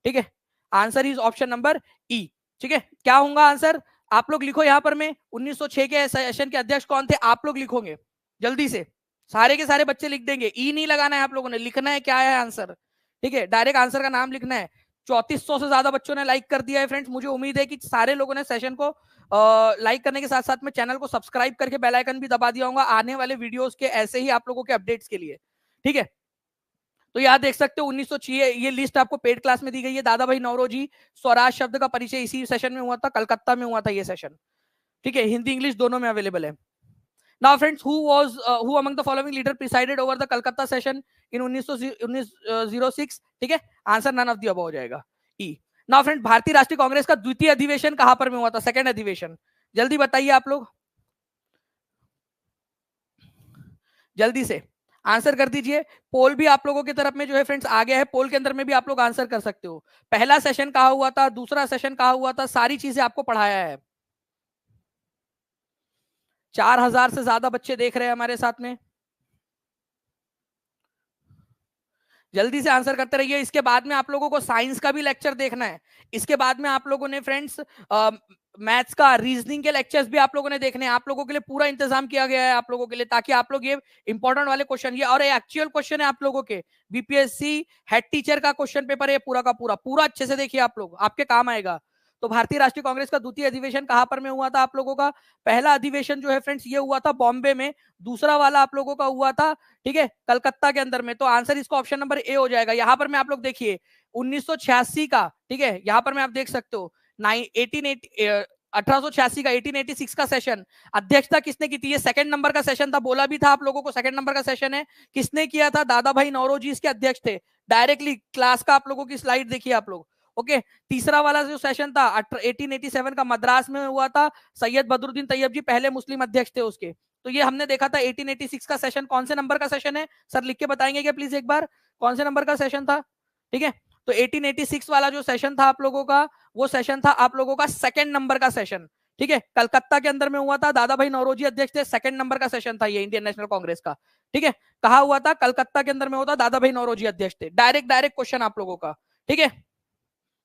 ठीक है, आंसर इज ऑप्शन नंबर ई। ठीक है, क्या होगा आंसर? आप लोग लिखो यहाँ पर, में 1906 के सेशन के अध्यक्ष कौन थे, आप लोग लिखोगे जल्दी से, सारे के सारे बच्चे लिख देंगे। ई नहीं लगाना है आप लोगों ने, लिखना है क्या है आंसर। ठीक है, डायरेक्ट आंसर का नाम लिखना है। 3400 से ज्यादा बच्चों ने लाइक कर दिया है फ्रेंड्स। मुझे उम्मीद है कि सारे लोगों ने सेशन को लाइक करने के साथ साथ में चैनल को सब्सक्राइब करके बेल आइकन भी दबा दिया होगा आने वाले वीडियोस के ऐसे ही आप लोगों के अपडेट्स के लिए। ठीक है, तो यहाँ देख सकते हो 1906, ये लिस्ट आपको पेड क्लास में दी गई है। दादा भाई नौरोजी, स्वराज शब्द का परिचय इसी सेशन में हुआ था, कलकत्ता में हुआ था ये सेशन। ठीक है, हिंदी इंग्लिश दोनों में अवेलेबल है। Now friends, who among the following leader presided over the Calcutta session in 1906? ठीक है, answer none of the above हो जाएगा, ई। नाउ फ्रेंड, भारतीय राष्ट्रीय कांग्रेस का द्वितीय अधिवेशन कहां पर में हुआ था, सेकंड अधिवेशन? जल्दी बताइए आप लोग, जल्दी से आंसर कर दीजिए। पोल भी आप लोगों की तरफ में जो है फ्रेंड्स आ गया है, पोल के अंदर में भी आप लोग आंसर कर सकते हो। पहला सेशन कहाँ हुआ था, दूसरा सेशन कहाँ हुआ था, सारी चीजें आपको पढ़ाया है। 4000 से ज्यादा बच्चे देख रहे हैं हमारे साथ में, जल्दी से आंसर करते रहिए। इसके बाद में आप लोगों को साइंस का भी लेक्चर देखना है। इसके बाद में आप लोगों ने फ्रेंड्स मैथ्स का, रीजनिंग के लेक्चर्स भी आप लोगों ने देखने हैं। आप लोगों के लिए पूरा इंतजाम किया गया है आप लोगों के लिए, ताकि आप लोग ये इंपॉर्टेंट वाले क्वेश्चन, ये और एक्चुअल क्वेश्चन है आप लोगों के, बीपीएससी हेड टीचर का क्वेश्चन पेपर है पूरा का पूरा, पूरा अच्छे से देखिए आप लोग, आपके काम आएगा। तो भारतीय राष्ट्रीय कांग्रेस का द्वितीय अधिवेशन कहां पर में हुआ था आप लोगों का? पहला अधिवेशन जो है फ्रेंड्स ये हुआ था बॉम्बे में, दूसरा वाला आप लोगों का हुआ था, ठीक है, कलकत्ता के अंदर में। तो आंसर इसका ऑप्शन नंबर ए हो जाएगा। यहां पर मैं आप लोग देखिए 1986 का, ठीक है, यहां पर मैं आप देख सकते हो 1886 का 1886 का सेशन, अध्यक्षता किसने की थी? ये सेकंड नंबर का सेशन था, बोला भी था आप लोगों को सेकंड नंबर का सेशन है। किसने किया था? दादा भाई नौरोजी इसके अध्यक्ष थे। डायरेक्टली क्लास का आप लोगों की स्लाइड देखिए आप लोग। ओके, तीसरा वाला जो सेशन था 1887 का मद्रास में हुआ था, सैयद बदरुद्दीन तैयब जी पहले मुस्लिम अध्यक्ष थे उसके। तो ये हमने देखा था 1886 का सेशन कौन से नंबर का सेशन है, सर लिख के बताएंगे क्या प्लीज एक बार, कौन से नंबर का सेशन था? ठीक है, तो 1886 वाला जो सेशन था आप लोगों का, वो सेशन था आप लोगों का सेकंड नंबर का सेशन। ठीक है, कलकत्ता के अंदर में हुआ था, दादा भाई नौरोजी अध्यक्ष थे, सेकंड नंबर का सेशन था ये इंडियन नेशनल कांग्रेस का। ठीक है, कहा हुआ था? कलकत्ता के अंदर में होता, दादा भाई नौरोजी अध्यक्ष थे। डायरेक्ट डायरेक्ट क्वेश्चन आप लोगों का। ठीक है,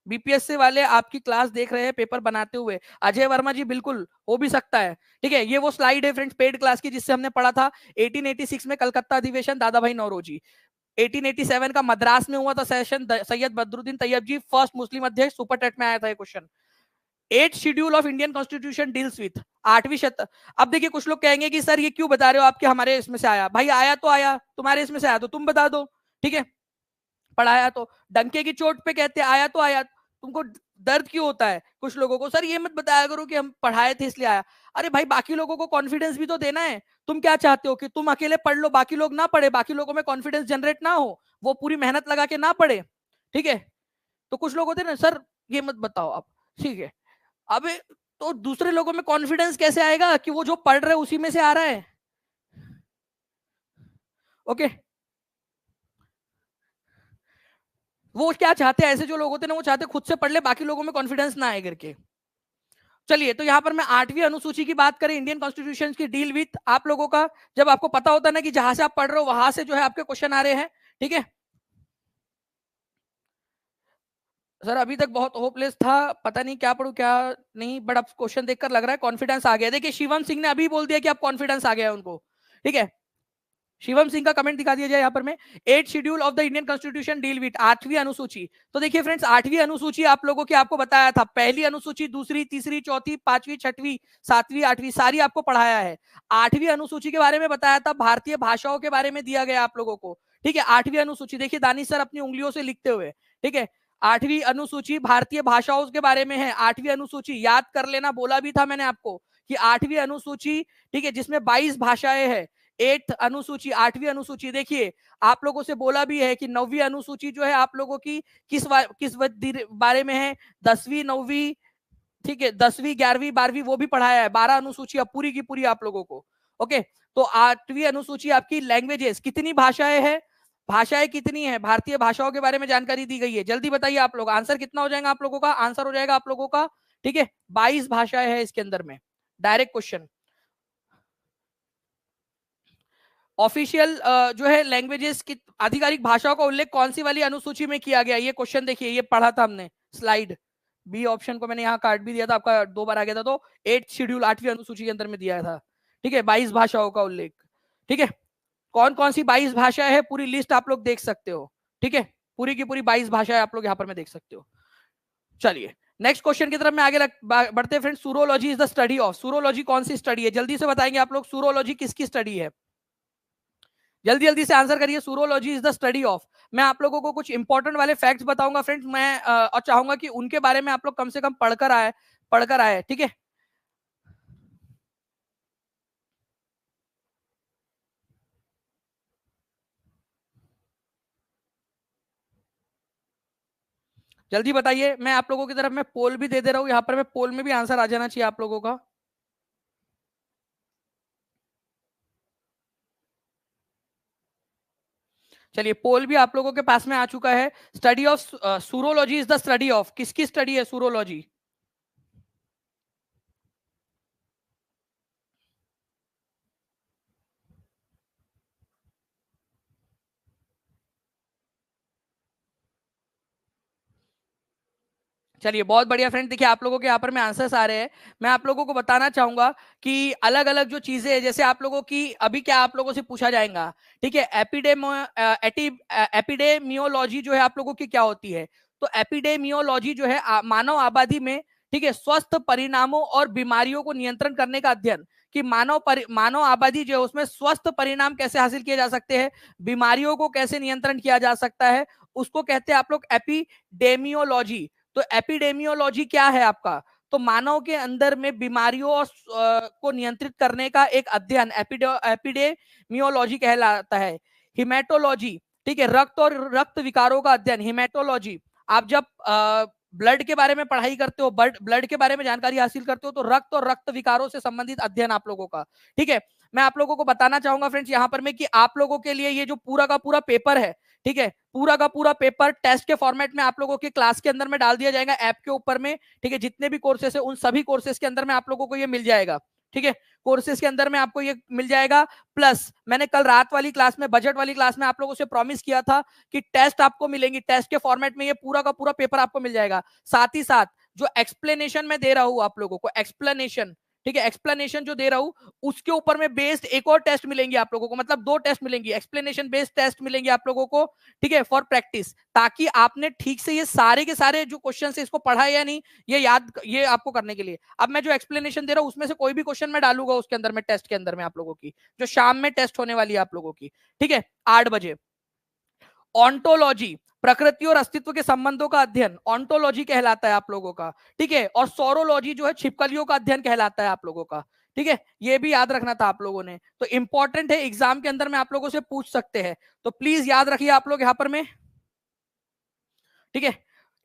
बीपीएससी वाले आपकी क्लास देख रहे हैं पेपर बनाते हुए, अजय वर्मा जी बिल्कुल हो भी सकता है। ठीक है, ये वो स्लाइड है फ्रेंड्स पेड क्लास की जिससे हमने पढ़ा था 1886 में कलकत्ता अधिवेशन, दादा भाई नौरोजी। 1887 का मद्रास में हुआ था session, Syed Badruddin Tyab ji first Muslim अध्यक्ष, सुपर टेट में आया था ये question. 8 schedule of Indian constitution deals with, 8वीं शत। अब देखिए कुछ लोग कहेंगे कि सर ये क्यों बता रहे हो आपके हमारे इसमें से आया, भाई आया तो आया, तुम्हारे इसमें से आया तो तुम बता दो। ठीक है, पढ़ाया तो डंके की चोट पे कहते आया तो आया, तुमको दर्द क्यों होता है कुछ लोगों को, सर ये मत बताया करो कि हम पढ़ाए थे इसलिए आया। अरे भाई बाकी लोगों को कॉन्फिडेंस भी तो देना है। तुम क्या चाहते हो कि तुम अकेले पढ़ लो, बाकी लोग ना पढ़े, बाकी लोगों में कॉन्फिडेंस जनरेट ना हो, वो पूरी मेहनत लगा के ना पढ़े? ठीक है, तो कुछ लोग होते हैं ना, सर ये मत बताओ आप। ठीक है, अब तो दूसरे लोगों में कॉन्फिडेंस कैसे आएगा कि वो जो पढ़ रहे उसी में से आ रहा है? ओके, वो क्या चाहते हैं, ऐसे जो लोग होते हैं ना, वो चाहते खुद से पढ़ ले, बाकी लोगों में कॉन्फिडेंस ना आए करके। चलिए, तो यहां पर मैं 8वीं अनुसूची की बात करें, इंडियन कॉन्स्टिट्यूशन की डील विथ, आप लोगों का जब आपको पता होता है ना कि जहां से आप पढ़ रहे हो वहां से जो है आपके क्वेश्चन आ रहे हैं। ठीक है सर, अभी तक बहुत होपलेस था, पता नहीं क्या पढ़ूं क्या नहीं, बट अब क्वेश्चन देखकर लग रहा है कॉन्फिडेंस आ गया। देखिए शिवम सिंह ने अभी बोल दिया कि अब कॉन्फिडेंस आ गया उनको। ठीक है, शिवम सिंह का कमेंट दिखा दिया जाए यहाँ पर में। 8th schedule of the Indian constitution deal with, 8वीं अनुसूची। तो देखिए फ्रेंड्स, 8वीं अनुसूची आप लोगों की आपको बताया था, पहली अनुसूची, दूसरी, तीसरी, चौथी, पांचवी, छठवीं, सातवीं, आठवीं, सारी आपको पढ़ाया है। 8वीं अनुसूची के बारे में बताया था, भारतीय भाषाओं के बारे में दिया गया आप लोगों को। ठीक है, 8वीं अनुसूची देखिए दानिश सर अपनी उंगलियों से लिखते हुए। ठीक है, 8वीं अनुसूची भारतीय भाषाओं के बारे में है। 8वीं अनुसूची याद कर लेना, बोला भी था मैंने आपको कि 8वीं अनुसूची, ठीक है, जिसमें 22 भाषाएं हैं। 8th अनुसूची, 8वीं अनुसूची, देखिए आप लोगों से बोला भी है कि 9वीं अनुसूची जो है आप लोगों की किस बारे में है, 10वीं, 9वीं, ठीक है, 10वीं, 11वीं, 12वीं वो भी पढ़ाया है। 12 अनुसूची अब पूरी की पूरी आप लोगों को। ओके, तो 8वीं अनुसूची आपकी लैंग्वेजेस, कितनी भाषाएं हैं, भाषाएं कितनी है, भारतीय भाषाओं के बारे में जानकारी दी गई है। जल्दी बताइए आप लोग, आंसर कितना हो जाएगा आप लोगों का? आंसर हो जाएगा आप लोगों का, ठीक है, 22 भाषाएं हैं इसके अंदर में। Direct question. ऑफिशियल जो है लैंग्वेजेस की आधिकारिक भाषाओं का उल्लेख कौन सी वाली अनुसूची में किया गया? ये क्वेश्चन देखिए, ये पढ़ा था हमने स्लाइड। बी ऑप्शन को मैंने यहाँ काट भी दिया था, आपका 2 बार आ गया था। तो 8th शेड्यूल, 8वीं अनुसूची के अंदर में दिया था। ठीक है, 22 भाषाओं का उल्लेख। ठीक है, कौन कौन सी 22 भाषाएं है पूरी लिस्ट आप लोग देख सकते हो। ठीक है, पूरी की पूरी 22 भाषाएं आप लोग यहाँ पर में देख सकते हो। चलिए नेक्स्ट क्वेश्चन की तरफ में आगे बढ़ते हैं friends. Saurology is the study of, saurology कौन सी स्टडी है? जल्दी से बताएंगे आप लोग, सूरोलॉजी किसकी स्टडी है? जल्दी जल्दी से आंसर करिए। सूरोलॉजी इज द स्टडी ऑफ। मैं आप लोगों को कुछ इंपॉर्टेंट वाले फैक्ट्स बताऊंगा फ्रेंड्स, मैं और चाहूंगा कि उनके बारे में आप लोग कम से कम पढ़कर आए। ठीक है, जल्दी बताइए। मैं आप लोगों की तरफ में पोल भी दे रहा हूं यहाँ पर, मैं पोल में भी आंसर आ जाना चाहिए आप लोगों का। चलिए, पोल भी आप लोगों के पास में आ चुका है। Study of, saurology is the study of, किसकी स्टडी है सूरोलॉजी? चलिए बहुत बढ़िया फ्रेंड, देखिए आप लोगों के यहाँ पर में आंसर्स आ रहे हैं। मैं आप लोगों को बताना चाहूंगा कि अलग अलग जो चीजें हैं, जैसे आप लोगों की अभी क्या आप लोगों से पूछा जाएगा, ठीक है, एपिडेमियोलॉजी जो है आप लोगों की क्या होती है? तो एपिडेमियोलॉजी जो है मानव आबादी में, ठीक है, स्वस्थ परिणामों और बीमारियों को नियंत्रण करने का अध्ययन, कि मानव आबादी जो है उसमें स्वस्थ परिणाम कैसे हासिल किए जा सकते हैं, बीमारियों को कैसे नियंत्रण किया जा सकता है, उसको कहते हैं आप लोग एपिडेमियोलॉजी। तो एपिडेमियोलॉजी क्या है आपका? तो मानव के अंदर में बीमारियों को नियंत्रित करने का एक अध्ययन एपिडेमियोलॉजी कहलाता है। हिमेटोलॉजी, ठीक है, रक्त और रक्त विकारों का अध्ययन, हिमेटोलॉजी। आप जब ब्लड के बारे में पढ़ाई करते हो, ब्लड के बारे में जानकारी हासिल करते हो, तो रक्त और रक्त विकारों से संबंधित अध्ययन आप लोगों का। ठीक है, मैं आप लोगों को बताना चाहूंगा फ्रेंड्स यहाँ पर में कि आप लोगों के लिए ये जो पूरा का पूरा पेपर है, ठीक है, पूरा का पूरा पेपर टेस्ट के फॉर्मेट में आप लोगों के क्लास के अंदर में डाल दिया जाएगा ऐप के ऊपर में। ठीक है, जितने भी कोर्सेस है उन सभी कोर्सेस के अंदर में आप लोगों को ये मिल जाएगा। ठीक है, कोर्सेज के अंदर में आपको ये मिल जाएगा। प्लस मैंने कल रात वाली क्लास में, बजट वाली क्लास में आप लोगों से प्रॉमिस किया था कि टेस्ट आपको मिलेंगी, टेस्ट के फॉर्मेट में ये पूरा का पूरा पेपर आपको मिल जाएगा। साथ ही साथ जो एक्सप्लेनेशन में दे रहा हूं आप लोगों को, एक्सप्लेनेशन, ठीक है, एक्सप्लेनेशन जो दे रहा हूं उसके ऊपर में बेस्ड एक और टेस्ट मिलेंगी आप लोगों को, मतलब 2 टेस्ट मिलेंगी, एक्सप्लेनेशन बेस्ड टेस्ट मिलेंगे आप लोगों को। ठीक है, फॉर प्रैक्टिस, ताकि आपने ठीक से ये सारे के सारे जो क्वेश्चन है इसको पढ़ा या नहीं ये याद, ये आपको करने के लिए अब मैं जो एक्सप्लेनेशन दे रहा हूं उसमें से कोई भी क्वेश्चन मैं डालूंगा उसके अंदर में, टेस्ट के अंदर में आप लोगों की, जो शाम में टेस्ट होने वाली है आप लोगों की। ठीक है, 8 बजे। ऑन्टोलॉजी, प्रकृति और अस्तित्व के संबंधों का अध्ययन, ऑन्टोलॉजी कहलाता है आप लोगों का। ठीक है, और सौरोलॉजी जो है छिपकलियों का अध्ययन कहलाता है आप लोगों का। ठीक है, ये भी याद रखना था आप लोगों ने, तो इंपॉर्टेंट है, एग्जाम के अंदर में आप लोगों से पूछ सकते हैं, तो प्लीज याद रखिए आप लोग यहां पर में। ठीक है,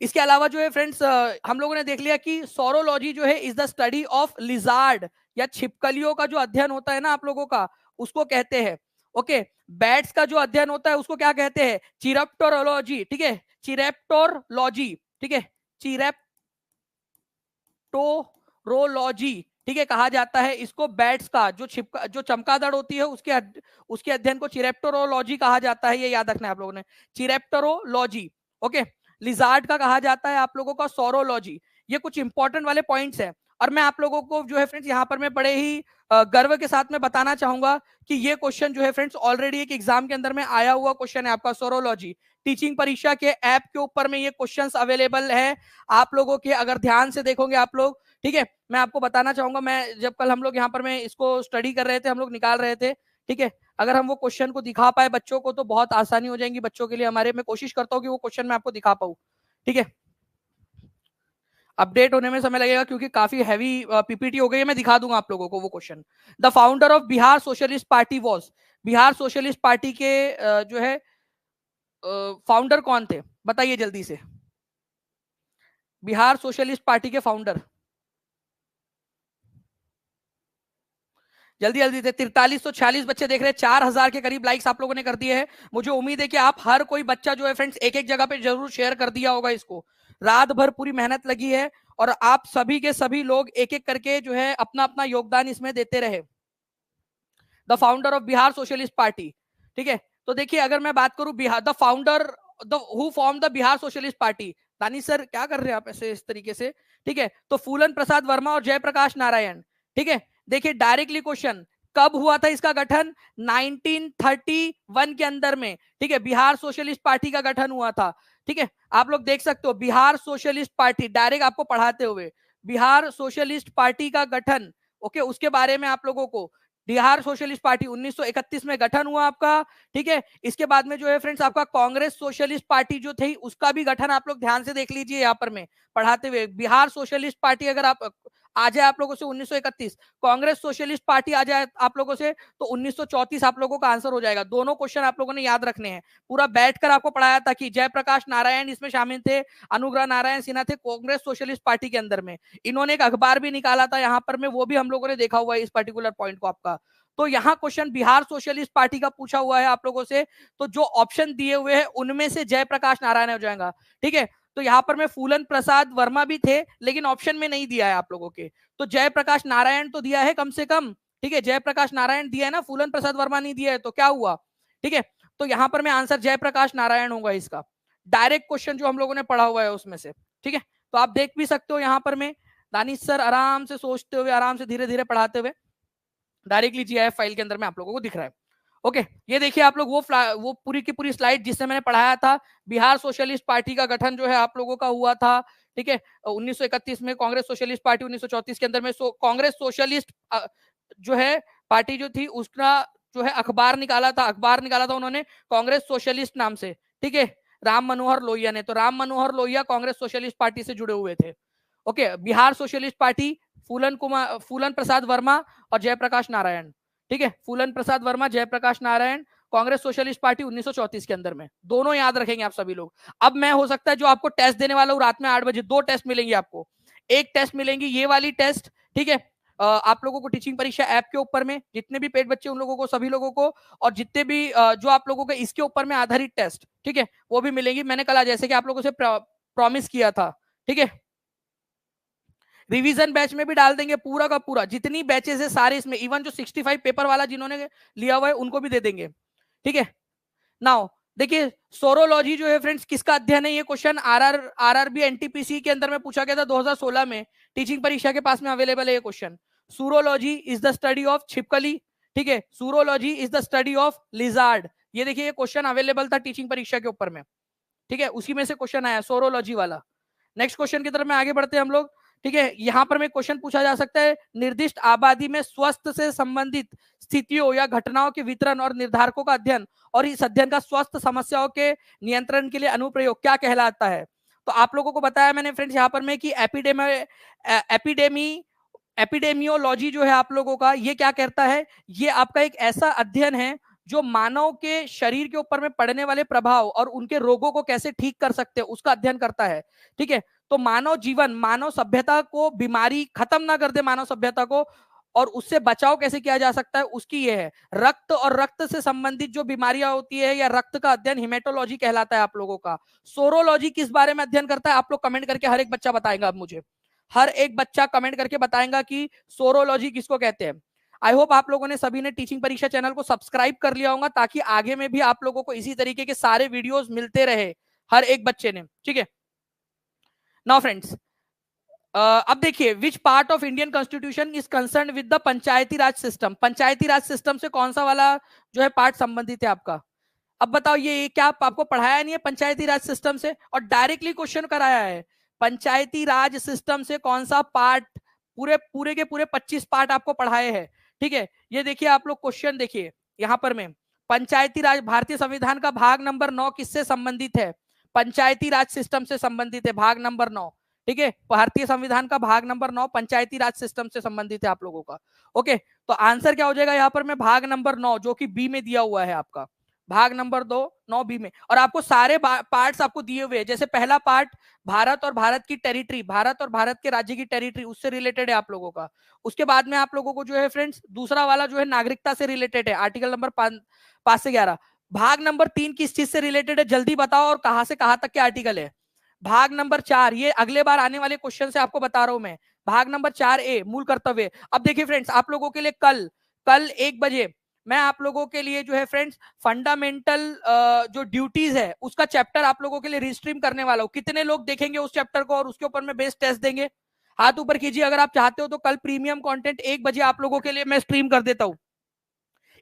इसके अलावा जो है फ्रेंड्स हम लोगों ने देख लिया कि सौरोलॉजी जो है is the study of lizard, या छिपकलियों का जो अध्ययन होता है ना आप लोगों का, उसको कहते हैं। ओके, बैट्स का जो अध्ययन होता है उसको क्या कहते हैं? चिरप्टोरोलॉजी। ठीक है, चिरेप्टोरोलॉजी, ठीक है, चिरेप्टोरोलॉजी, ठीक है, कहा जाता है इसको। बैट्स का जो चमगादड़ होती है उसके अध्ययन को चिरेप्टोरोलॉजी कहा जाता है, ये याद रखना है आप लोगों ने, चिरेप्टोरोलॉजी। ओके, लिजार्ड का कहा जाता है आप लोगों का सौरोलॉजी। ये कुछ इंपॉर्टेंट वाले पॉइंट्स हैं। और मैं आप लोगों को जो है फ्रेंड्स यहाँ पर मैं बड़े ही गर्व के साथ में बताना चाहूंगा कि ये क्वेश्चन जो है फ्रेंड्स ऑलरेडी एक एग्जाम के अंदर में आया हुआ क्वेश्चन है आपका सोरोलॉजी टीचिंग परीक्षा के ऐप के ऊपर में ये क्वेश्चंस अवेलेबल है आप लोगों के, अगर ध्यान से देखोगे आप लोग, ठीक है। मैं आपको बताना चाहूंगा, मैं जब कल हम लोग यहाँ पर मैं इसको स्टडी कर रहे थे, हम लोग निकाल रहे थे, ठीक है, अगर हम वो क्वेश्चन को दिखा पाए बच्चों को तो बहुत आसानी हो जाएगी बच्चों के लिए हमारे। मैं कोशिश करता हूँ कि वो क्वेश्चन मैं आपको दिखा पाऊँ, ठीक है। अपडेट होने में समय लगेगा क्योंकि काफी हैवी पीपीटी हो गई है, मैं दिखा दूंगा आप लोगों को वो question. The founder of Bihar socialist party was, Bihar socialist party के जो है फाउंडर कौन थे बताइए जल्दी से, बिहार सोशलिस्ट पार्टी के फाउंडर जल्दी जल्दी से। 4346 बच्चे देख रहे हैं, 4000 के करीब लाइक्स आप लोगों ने कर दिए हैं। मुझे उम्मीद है कि आप हर कोई बच्चा जो है फ्रेंड्स एक एक जगह पे जरूर शेयर कर दिया होगा इसको। रात भर पूरी मेहनत लगी है और आप सभी के सभी लोग एक एक करके जो है अपना अपना योगदान इसमें देते रहे। The founder of Bihar socialist party, ठीक है। तो देखिए अगर मैं बात करूं Bihar, the founder the who form the Bihar socialist party, Danish sir क्या कर रहे हैं आप ऐसे इस तरीके से, ठीक है। तो फूलन प्रसाद वर्मा और जयप्रकाश नारायण, ठीक है। देखिए डायरेक्टली क्वेश्चन, कब हुआ था इसका गठन? 1931 के अंदर में, ठीक है, बिहार सोशलिस्ट पार्टी का गठन हुआ था, ठीक है। आप लोग देख सकते हो बिहार सोशलिस्ट पार्टी, डायरेक्ट आपको पढ़ाते हुए बिहार सोशलिस्ट पार्टी का गठन, ओके, उसके बारे में आप लोगों को, बिहार सोशलिस्ट पार्टी 1931 में गठन हुआ आपका, ठीक है। इसके बाद में जो है फ्रेंड्स आपका कांग्रेस सोशलिस्ट पार्टी जो थी उसका भी गठन आप लोग ध्यान से देख लीजिए यहाँ पर मैं पढ़ाते हुए। बिहार सोशलिस्ट पार्टी अगर आप आ जाए आप लोगों से 1931, कांग्रेस सोशलिस्ट पार्टी आ जाए आप लोगों से तो 1934 आप लोगों का आंसर हो जाएगा। दोनों क्वेश्चन आप लोगों ने याद रखने हैं, पूरा बैठकर आपको पढ़ाया था कि जयप्रकाश नारायण इसमें शामिल थे, अनुग्रह नारायण सिन्हा थे कांग्रेस सोशलिस्ट पार्टी के अंदर में। इन्होंने एक अखबार भी निकाला था यहाँ पर में, वो भी हम लोगों ने देखा हुआ है इस पर्टिकुलर पॉइंट को आपका। तो यहाँ क्वेश्चन बिहार सोशलिस्ट पार्टी का पूछा हुआ है आप लोगों से, तो जो ऑप्शन दिए हुए हैं उनमें से जयप्रकाश नारायण हो जाएगा, ठीक है। तो यहाँ पर में फूलन प्रसाद वर्मा भी थे लेकिन ऑप्शन में नहीं दिया है आप लोगों के, तो जयप्रकाश नारायण तो दिया है कम से कम, ठीक है, जयप्रकाश नारायण दिया है ना, फूलन प्रसाद वर्मा नहीं दिया है, तो क्या हुआ, ठीक है। तो यहाँ पर में आंसर जयप्रकाश नारायण होगा इसका, डायरेक्ट क्वेश्चन जो हम लोगों ने पढ़ा हुआ है उसमें से, ठीक है। तो आप देख भी सकते हो यहाँ पर में दानिश सर आराम से सोचते हुए, आराम से धीरे धीरे पढ़ाते हुए डायरेक्टली जीआईएफ फाइल के अंदर में आप लोगों को दिख रहा है। ओके, ये देखिए आप लोग वो पूरी की पूरी स्लाइड जिससे मैंने पढ़ाया था, बिहार सोशलिस्ट पार्टी का गठन जो है आप लोगों का हुआ था, ठीक है, 1931 में, कांग्रेस सोशलिस्ट पार्टी 1934 के अंदर में। कांग्रेस सोशलिस्ट जो है पार्टी जो थी उसका जो है अखबार निकाला था उन्होंने कांग्रेस सोशलिस्ट नाम से, ठीक है, राम मनोहर लोहिया ने। तो राम मनोहर लोहिया कांग्रेस सोशलिस्ट पार्टी से जुड़े हुए थे। ओके, बिहार सोशलिस्ट पार्टी फूलन प्रसाद वर्मा और जयप्रकाश नारायण, ठीक है, फूलन प्रसाद वर्मा जयप्रकाश नारायण, कांग्रेस सोशलिस्ट पार्टी 1934 के अंदर में। दोनों याद रखेंगे आप सभी लोग। अब मैं हो सकता है जो आपको टेस्ट देने वाला हूँ रात में 8 बजे, 2 टेस्ट मिलेंगे आपको। एक टेस्ट मिलेंगी ये वाली टेस्ट, ठीक है, आप लोगों को टीचिंग परीक्षा ऐप के ऊपर में जितने भी पेड बच्चे उन लोगों को, सभी लोगों को, और जितने भी जो आप लोगों के इसके ऊपर में आधारित टेस्ट, ठीक है, वो भी मिलेंगी। मैंने कल जैसे कि आप लोगों से प्रॉमिस किया था, ठीक है। रिवीजन बैच में भी डाल देंगे पूरा का पूरा, जितनी बैचेस है सारे इसमें, इवन जो 65 पेपर वाला जिन्होंने लिया हुआ है उनको भी दे देंगे, ठीक है। नाउ देखिए सोरोलॉजी जो है फ्रेंड्स किसका अध्ययन है, ये क्वेश्चन आरआरबी एनटीपीसी के अंदर में पूछा गया था 2016 में, टीचिंग परीक्षा के पास में अवेलेबल है ये question. Saurology is the study of छिपकली, ठीक है, saurology is the study of lizard. ये देखिए ये क्वेश्चन अवेलेबल था टीचिंग परीक्षा के ऊपर में, ठीक है, उसी में से क्वेश्चन आया सोरोलॉजी वाला। नेक्स्ट क्वेश्चन की तरफ में आगे बढ़ते हैं हम लोग, ठीक है। यहां पर में क्वेश्चन पूछा जा सकता है, निर्दिष्ट आबादी में स्वास्थ्य से संबंधित स्थितियों या घटनाओं के वितरण और निर्धारकों का अध्ययन और इस अध्ययन का स्वास्थ्य समस्याओं के नियंत्रण के लिए अनुप्रयोग क्या कहलाता है। तो आप लोगों को बताया मैंने फ्रेंड्स यहाँ पर में कि एपिडेमियोलॉजी जो है आप लोगों का ये क्या कहता है, ये आपका एक ऐसा अध्ययन है जो मानव के शरीर के ऊपर में पड़ने वाले प्रभाव और उनके रोगों को कैसे ठीक कर सकते हैं उसका अध्ययन करता है, ठीक है। तो मानव जीवन, मानव सभ्यता को बीमारी खत्म ना कर दे मानव सभ्यता को, और उससे बचाव कैसे किया जा सकता है उसकी ये है। रक्त और रक्त से संबंधित जो बीमारियां होती है या रक्त का अध्ययन हिमेटोलॉजी कहलाता है आप लोगों का। सोरोलॉजी किस बारे में अध्ययन करता है आप लोग कमेंट करके हर एक बच्चा बताएगा, अब मुझे हर एक बच्चा कमेंट करके बताएगा कि सोरोलॉजी किसको कहते हैं। आई होप आप लोगों ने सभी ने टीचिंग परीक्षा चैनल को सब्सक्राइब कर लिया होगा ताकि आगे में भी आप लोगों को इसी तरीके के सारे वीडियोस मिलते रहे हर एक बच्चे ने, ठीक है। नाउ फ्रेंड्स अब देखिए, which part of Indian constitution is concern with the Panchayati Raj system? Panchayati Raj system से कौन सा वाला जो है पार्ट संबंधित है आपका? अब बताओ, ये क्या आपको पढ़ाया नहीं है पंचायती राज सिस्टम से, और डायरेक्टली क्वेश्चन कराया है पंचायती राज सिस्टम से कौन सा पार्ट? पूरे पूरे के पूरे 25 पार्ट आपको पढ़ाए हैं। ठीक है, ये देखिए आप लोग क्वेश्चन देखिए यहां पर में, पंचायती राज भारतीय संविधान का भाग नंबर 9 किससे संबंधित है? पंचायती राज सिस्टम से संबंधित है, भाग नंबर 9। ठीक है, भारतीय संविधान का भाग नंबर 9 पंचायती राज सिस्टम से संबंधित है आप लोगों का। ओके, तो आंसर क्या हो जाएगा यहाँ पर में? भाग नंबर 9, जो कि बी में दिया हुआ है आपका, भाग नंबर 2 9 बी में। और आपको सारे पार्ट्स आपको दिए हुए हैं। जैसे पहला पार्ट भारत और भारत की टेरिटरी, भारत और भारत के राज्य की टेरिटरी, उससे रिलेटेड है आप लोगों का। उसके बाद में आप लोगों को जो है फ्रेंड्स दूसरा वाला जो है नागरिकता से रिलेटेड है, आर्टिकल नंबर 5 से 11। भाग नंबर 3 किस चीज से रिलेटेड है जल्दी बताओ, और कहां से कहां तक के आर्टिकल है? भाग नंबर 4, ये अगले बार आने वाले क्वेश्चन से आपको बता रहा हूं मैं। भाग नंबर 4A मूल कर्तव्य। अब देखिए फ्रेंड्स, आप लोगों के लिए कल कल 1 बजे मैं आप लोगों के लिए जो है फ्रेंड्स फंडामेंटल जो ड्यूटीज है उसका चैप्टर आप लोगों के लिए रिस्ट्रीम करने वाला हूं। कितने लोग देखेंगे उस चैप्टर को और उसके ऊपर में बेस्ड टेस्ट देंगे? हाथ ऊपर कीजिए अगर आप चाहते हो तो। कल प्रीमियम कंटेंट 1 बजे आप लोगों के लिए मैं स्ट्रीम कर देता हूं।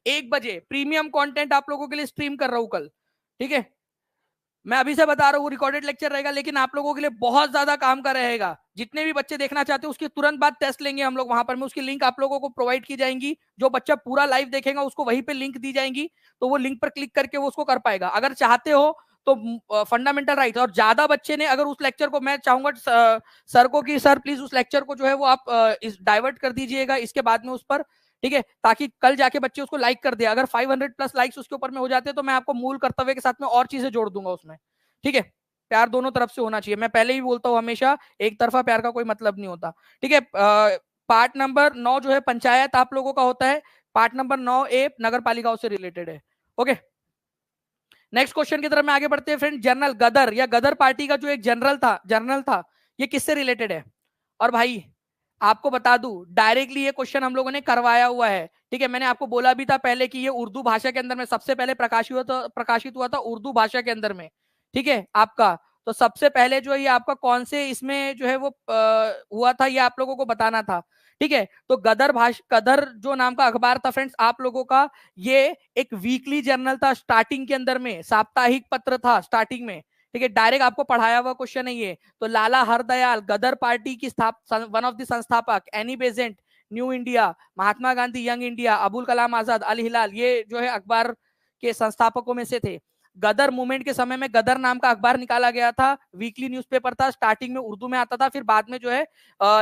1 बजे प्रीमियम कंटेंट आप लोगों के लिए स्ट्रीम कर रहा हूं कल। ठीक है, मैं अभी से बता रहा हूँ रिकॉर्डेड लेक्चर रहेगा, लेकिन आप लोगों के लिए बहुत ज्यादा काम का रहेगा। जितने भी बच्चे देखना चाहते हैं उसके तुरंत बाद टेस्ट लेंगे हम लोग वहां पर में, उसकी लिंक आप लोगों को प्रोवाइड की जाएंगी। जो बच्चा पूरा लाइव देखेगा उसको वहीं पे लिंक दी जाएंगी, तो वो लिंक पर क्लिक करके वो उसको कर पाएगा। अगर चाहते हो तो फंडामेंटल राइट, और ज्यादा बच्चे ने अगर उस लेक्चर को, मैं चाहूंगा सर को कि सर प्लीज उस लेक्चर को जो है वो आप डाइवर्ट कर दीजिएगा इसके बाद में उस पर। ठीक है, ताकि कल जाके बच्चे उसको लाइक कर दे। अगर 500 प्लस लाइक्स उसके ऊपर में हो जाते हैं तो मैं आपको मूल कर्तव्य के साथ में और चीजें जोड़ दूंगा उसमें। ठीक है, प्यार दोनों तरफ से होना चाहिए। मैं पहले ही बोलता हूं हमेशा, एक तरफा प्यार का कोई मतलब नहीं होता। ठीक है, पार्ट नंबर 9 जो है पंचायत आप लोगों का होता है। पार्ट नंबर 9A नगर पालिकाओं से रिलेटेड है। ओके, नेक्स्ट क्वेश्चन की तरफ में आगे बढ़ते हैं फ्रेंड। जनरल गदर या गदर पार्टी का जो एक जनरल था ये किससे रिलेटेड है? और भाई आपको बता दूं, डायरेक्टली ये क्वेश्चन हम लोगों ने करवाया हुआ है। ठीक है, मैंने आपको बोला भी था पहले कि ये उर्दू भाषा के अंदर में सबसे पहले प्रकाशित हुआ था उर्दू भाषा के अंदर में। ठीक है आपका, तो सबसे पहले जो है ये आपका कौन से इसमें जो है वो हुआ था, ये आप लोगों को बताना था। ठीक है, तो गदर जो नाम का अखबार था फ्रेंड्स आप लोगों का, ये एक वीकली जर्नल था। स्टार्टिंग के अंदर में साप्ताहिक पत्र था स्टार्टिंग में। ठीक है, डायरेक्ट आपको पढ़ाया हुआ क्वेश्चन है ये। तो लाला हरदयाल गदर पार्टी की वन ऑफ द संस्थापक, any Besant new India, Mahatma Gandhi young India, Abul Kalam आजाद अल हिलाल, ये जो है अखबार के संस्थापकों में से थे। गदर मूवमेंट के समय में गदर नाम का अखबार निकाला गया था, वीकली न्यूज़पेपर था। स्टार्टिंग में उर्दू में आता था, फिर बाद में जो है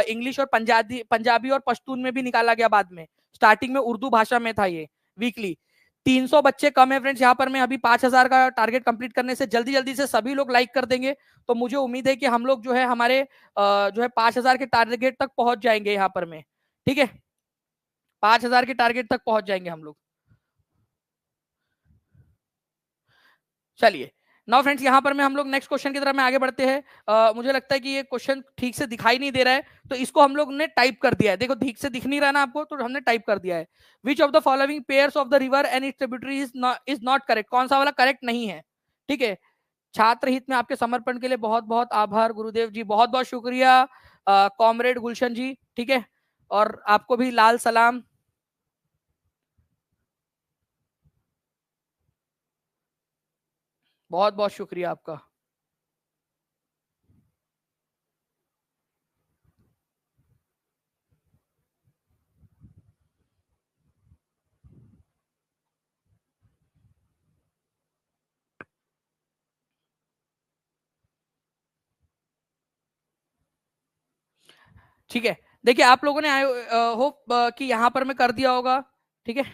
इंग्लिश और पंजाबी और पश्तून में भी निकाला गया बाद में। स्टार्टिंग में उर्दू भाषा में था ये वीकली। 300 बच्चे कम है फ्रेंड्स यहाँ पर। मैं अभी 5000 का टारगेट कंप्लीट करने से जल्दी जल्दी से सभी लोग लाइक कर देंगे, तो मुझे उम्मीद है कि हम लोग जो है हमारे जो है 5000 के टारगेट तक पहुंच जाएंगे यहाँ पर में। ठीक है, 5000 के टारगेट तक पहुंच जाएंगे हम लोग। चलिए नाउ फ्रेंड्स, यहाँ पर में हम लोग नेक्स्ट क्वेश्चन की तरफ में आगे बढ़ते हैं। मुझे लगता है कि ये क्वेश्चन ठीक से दिखाई नहीं दे रहा है, तो इसको हम लोग ने टाइप कर दिया है। देखो ठीक से दिख नहीं रहा ना आपको, तो हमने टाइप कर दिया है। विच of the following pairs of the river and it's tributary is not correct? कौन सा वाला करेक्ट नहीं है? ठीक है, छात्र हित में आपके समर्पण के लिए बहुत बहुत आभार गुरुदेव जी, बहुत बहुत शुक्रिया कॉमरेड गुलशन जी। ठीक है, और आपको भी लाल सलाम, बहुत बहुत शुक्रिया आपका। ठीक है, देखिए आप लोगों ने आई होप कि यहां पर मैं कर दिया होगा। ठीक है,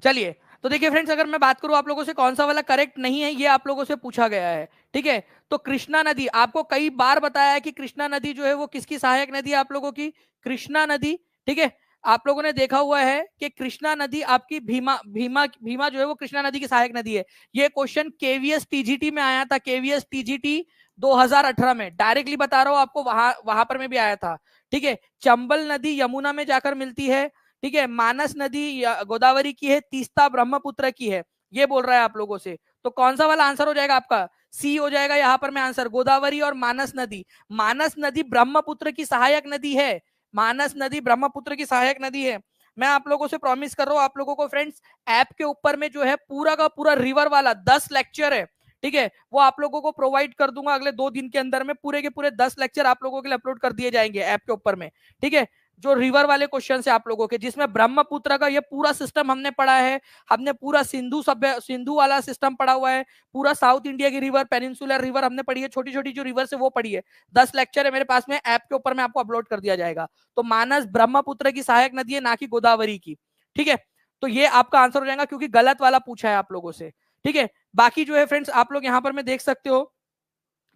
चलिए। तो देखिए फ्रेंड्स, अगर मैं बात करूं आप लोगों से कौन सा वाला करेक्ट नहीं है, ये आप लोगों से पूछा गया है। ठीक है, तो कृष्णा नदी, आपको कई बार बताया है कि कृष्णा नदी जो है वो किसकी सहायक नदी है आप लोगों की? कृष्णा नदी। ठीक है, आप लोगों ने देखा हुआ है कि कृष्णा नदी आपकी भीमा भीमा भीमा जो है वो कृष्णा नदी की सहायक नदी है। ये क्वेश्चन केवीएस टीजीटी में आया था, केवीएस टीजीटी 2018 में, डायरेक्टली बता रहा हूं आपको, वहां पर में भी आया था। ठीक है, चंबल नदी यमुना में जाकर मिलती है। ठीक है, मानस नदी गोदावरी की है, तीस्ता ब्रह्मपुत्र की है, ये बोल रहा है आप लोगों से। तो कौन सा वाला आंसर हो जाएगा आपका? सी हो जाएगा यहाँ पर में आंसर, गोदावरी और मानस नदी। मानस नदी ब्रह्मपुत्र की सहायक नदी है, मानस नदी ब्रह्मपुत्र की सहायक नदी है। मैं आप लोगों से प्रॉमिस कर रहा हूं, आप लोगों को फ्रेंड्स ऐप के ऊपर में जो है पूरा का पूरा रिवर वाला 10 लेक्चर है, ठीक है, वो आप लोगों को प्रोवाइड कर दूंगा अगले 2 दिन के अंदर में। पूरे के पूरे 10 लेक्चर आप लोगों के लिए अपलोड कर दिए जाएंगे ऐप के ऊपर में। ठीक है, जो रिवर वाले क्वेश्चन है आप लोगों के, जिसमें ब्रह्मपुत्र का ये पूरा सिस्टम हमने पढ़ा है, हमने पूरा सिंधु वाला सिस्टम पढ़ा हुआ है, पूरा साउथ इंडिया की रिवर, पेनिनसुलर रिवर हमने पढ़ी है, छोटी छोटी जो रिवर है वो पढ़ी है। 10 लेक्चर है मेरे पास में, ऐप के ऊपर में आपको अपलोड कर दिया जाएगा। तो मानस ब्रह्मपुत्र की सहायक नदी है, ना कि गोदावरी की। ठीक है, तो ये आपका आंसर हो जाएगा, क्योंकि गलत वाला पूछा है आप लोगों से। ठीक है, बाकी जो है फ्रेंड्स आप लोग यहाँ पर में देख सकते हो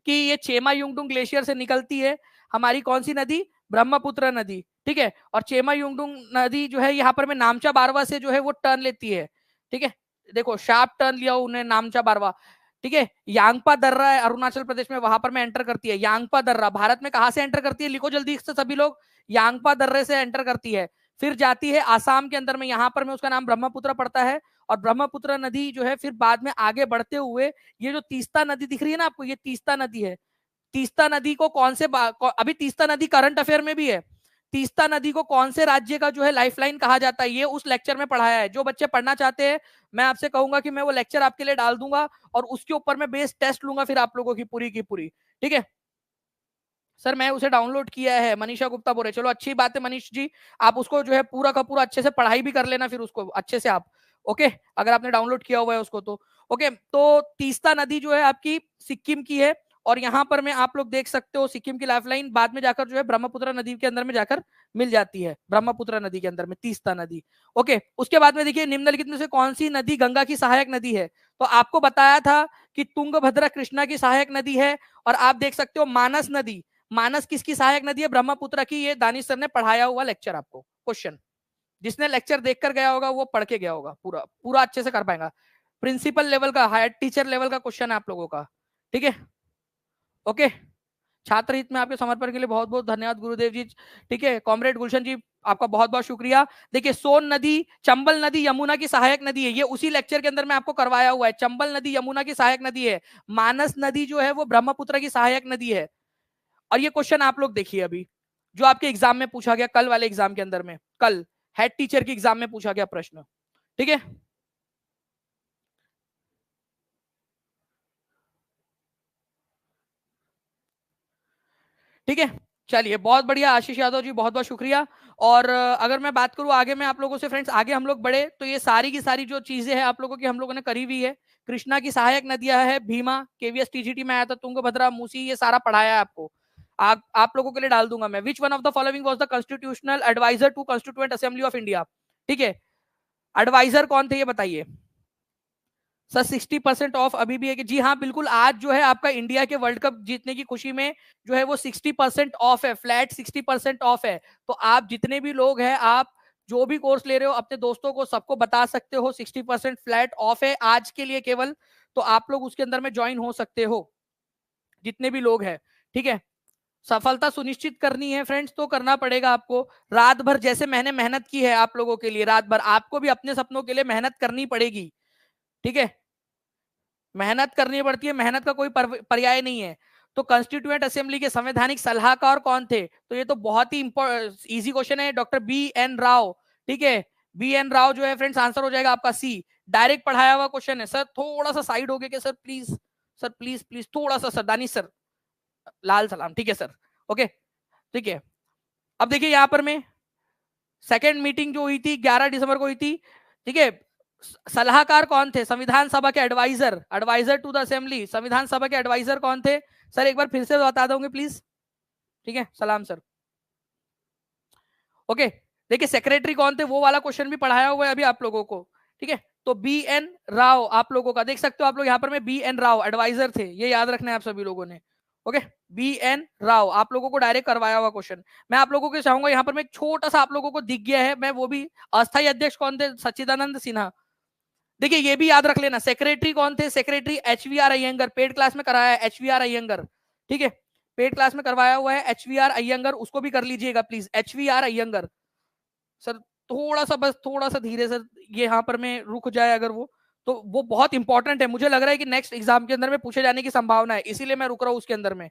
कि ये चेमा युंगडुंग ग्लेशियर से निकलती है हमारी कौन सी नदी? ब्रह्मपुत्र नदी। ठीक है, और चेमा युंगडुंग नदी जो है यहाँ पर में नामचा बारवा से जो है वो टर्न लेती है। ठीक है, देखो शार्प टर्न लिया उन्हें नामचा बारवा। ठीक है, यांगपा दर्रा है अरुणाचल प्रदेश में, वहां पर में एंटर करती है। यांगपा दर्रा भारत में कहां से एंटर करती है? लिखो जल्दी से सभी लोग, यांगपा दर्रे से एंटर करती है, फिर जाती है आसाम के अंदर में, यहाँ पर में उसका नाम ब्रह्मपुत्र पड़ता है। और ब्रह्मपुत्र नदी जो है फिर बाद में आगे बढ़ते हुए, ये जो तीस्ता नदी दिख रही है ना आपको, ये तीस्ता नदी है। तीस्ता नदी को कौन से अभी तीस्ता नदी करंट अफेयर में भी है। तीस्ता नदी को कौन से राज्य का जो है लाइफलाइन कहा जाता है, ये उस लेक्चर में पढ़ाया है। जो बच्चे पढ़ना चाहते हैं, मैं आपसे कहूंगा कि मैं वो लेक्चर आपके लिए डाल दूंगा और उसके ऊपर मैं बेस टेस्ट लूंगा फिर आप लोगों की पूरी की पूरी। ठीक है सर, मैं उसे डाउनलोड किया है, मनीषा गुप्ता बोल रहे। चलो अच्छी बात है मनीष जी, आप उसको जो है पूरा का पूरा अच्छे से पढ़ाई भी कर लेना फिर उसको अच्छे से आप। ओके, अगर आपने डाउनलोड किया हुआ है उसको तो ओके। तो तीस्ता नदी जो है आपकी सिक्किम की है, और यहाँ पर में आप लोग देख सकते हो सिक्किम की लाइफलाइन बाद में जाकर जो है ब्रह्मपुत्र नदी के अंदर में जाकर मिल जाती है, ब्रह्मपुत्र नदी के अंदर में तीस्ता नदी। ओके, उसके बाद में देखिए निम्नलिखित में से कौन सी नदी गंगा की सहायक नदी है? तो आपको बताया था कि तुंगभद्रा कृष्णा की सहायक नदी है, और आप देख सकते हो मानस नदी, मानस किसकी सहायक नदी है? ब्रह्मपुत्र की। ये दानिश सर ने पढ़ाया हुआ लेक्चर आपको, क्वेश्चन जिसने लेक्चर देखकर गया होगा वो पढ़ के गया होगा, पूरा पूरा अच्छे से कर पाएगा। प्रिंसिपल लेवल का, हायर टीचर लेवल का क्वेश्चन है आप लोगों का। ठीक है ओके, छात्र हित में आपके समर्पण के लिए बहुत बहुत धन्यवाद गुरुदेव जी। ठीक है, कॉमरेड गुलशन जी आपका बहुत बहुत शुक्रिया। देखिए सोन नदी, चंबल नदी यमुना की सहायक नदी है, ये उसी लेक्चर के अंदर में आपको करवाया हुआ है। चंबल नदी यमुना की सहायक नदी है, मानस नदी जो है वो ब्रह्मपुत्र की सहायक नदी है। और ये क्वेश्चन आप लोग देखिए अभी जो आपके एग्जाम में पूछा गया, कल वाले एग्जाम के अंदर में, कल हेड टीचर के एग्जाम में पूछा गया प्रश्न। ठीक है, ठीक है, चलिए बहुत बढ़िया आशीष यादव जी, बहुत बहुत शुक्रिया। और अगर मैं बात करूं आगे में आप लोगों से फ्रेंड्स, आगे हम लोग बढ़े तो ये सारी की सारी जो चीजें हैं आप लोगों की हम लोगों ने करी हुई है। कृष्णा की सहायक नदियां है भीमा, केवीएस टीजीटी में आया था, तुंगभद्रा, मूसी, ये सारा पढ़ाया है आपको। आप लोगों के लिए डाल दूंगा मैं। Which one of the following was the constitutional adviser to constituent assembly of India? ठीक है, एडवाइजर कौन थे ये बताइए सर। 60% ऑफ अभी भी है कि जी हाँ बिल्कुल, आज जो है आपका इंडिया के वर्ल्ड कप जीतने की खुशी में जो है वो 60% ऑफ है, फ्लैट 60% ऑफ है। तो आप जितने भी लोग हैं, आप जो भी कोर्स ले रहे हो अपने दोस्तों को सबको बता सकते हो 60% फ्लैट ऑफ है आज के लिए केवल। तो आप लोग उसके अंदर में ज्वाइन हो सकते हो जितने भी लोग हैं। ठीक है, सफलता सुनिश्चित करनी है फ्रेंड्स तो करना पड़ेगा आपको। रात भर जैसे मैंने मेहनत की है आप लोगों के लिए, रात भर आपको भी अपने सपनों के लिए मेहनत करनी पड़ेगी। ठीक है, मेहनत करनी पड़ती है, मेहनत का कोई पर्याय नहीं है। तो कॉन्स्टिट्यूएंट असेंबली के संवैधानिक सलाहकार कौन थे? तो ये तो बहुत ही इजी क्वेश्चन है, डॉक्टर बी एन राव। ठीक है, बी एन राव जो है फ्रेंड्स आंसर हो जाएगा आपका सी। डायरेक्ट पढ़ाया हुआ क्वेश्चन है सर, थोड़ा सा साइड हो गया क्या sir? Please sir, please please थोड़ा सा सर, दानिश सर, लाल सलाम। ठीक है सर, ओके ठीक है। अब देखिए यहाँ पर में सेकेंड मीटिंग जो हुई थी 11 दिसंबर को हुई थी। ठीक है, सलाहकार कौन थे? संविधान सभा के adviser, adviser to the assembly, संविधान सभा के एडवाइजर कौन थे सर? एक बार फिर से बता दोगे प्लीज? ठीक है, सलाम सर। ओके, देखिए सेक्रेटरी कौन थे वो वाला क्वेश्चन भी पढ़ाया हुआ है अभी आप लोगों को। ठीक है, तो बी एन राव आप लोगों का देख सकते हो, आप लोग यहाँ पर में बी एन राव एडवाइजर थे, ये याद रखना है आप सभी लोगों ने। ओके, बी एन राव, आप लोगों को डायरेक्ट करवाया हुआ क्वेश्चन। मैं आप लोगों को चाहूंगा यहाँ पर मैं एक छोटा सा आप लोगों को दिख गया है, मैं वो भी अस्थायी अध्यक्ष कौन थे, सच्चिदानंद सिन्हा। देखिए ये भी याद रख लेना, सेक्रेटरी कौन थे, secretary HVR Iyengar, paid class में कराया है एचवीआर अयंगर, ठीक है, पेड क्लास में करवाया हुआ है एचवीआर अयंगर, उसको भी कर लीजिएगा प्लीज, एचवीआर अयंगर। सर थोड़ा सा, बस थोड़ा सा धीरे सर, ये यहाँ पर मैं रुक जाए अगर वो, तो वो बहुत इंपॉर्टेंट है, मुझे लग रहा है कि नेक्स्ट एग्जाम के अंदर में पूछे जाने की संभावना है, इसीलिए मैं रुक रहा हूँ उसके अंदर में।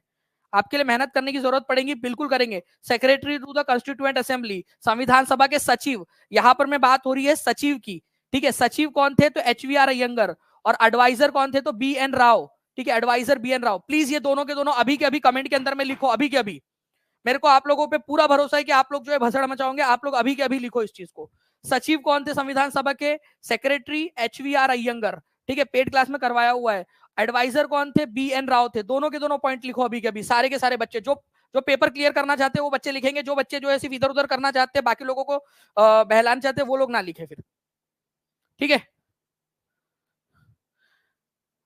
आपके लिए मेहनत करने की जरूरत पड़ेगी, बिल्कुल करेंगे। Secretary to the constituent assembly, संविधान सभा के सचिव, यहां पर मैं बात हो रही है सचिव की, ठीक है, सचिव कौन थे तो एचवीआर अयंगर, और एडवाइजर कौन थे तो बी एन राव, ठीक है, adviser B N Rao. Please ये दोनों के दोनों अभी के अभी कमेंट के अंदर में लिखो, अभी के अभी, मेरे को आप लोगों पे पूरा भरोसा है कि आप लोग जो है भसड़ मचाओगे, आप लोग अभी के अभी लिखो इस चीज को। सचिव कौन थे संविधान सभा के, सेक्रेटरी एचवीआर अयंगर, ठीक है, पेड क्लास में करवाया हुआ है। एडवाइजर कौन थे, बी एन राव थे, दोनों के दोनों पॉइंट लिखो अभी के अभी, सारे के सारे बच्चे जो जो पेपर क्लियर करना चाहते हैं वो बच्चे लिखेंगे, जो बच्चे जो है सिर्फ इधर उधर करना चाहते हैं, बाकी लोगों को बहलाना चाहते हैं, वो लोग ना लिखे फिर, ठीक है।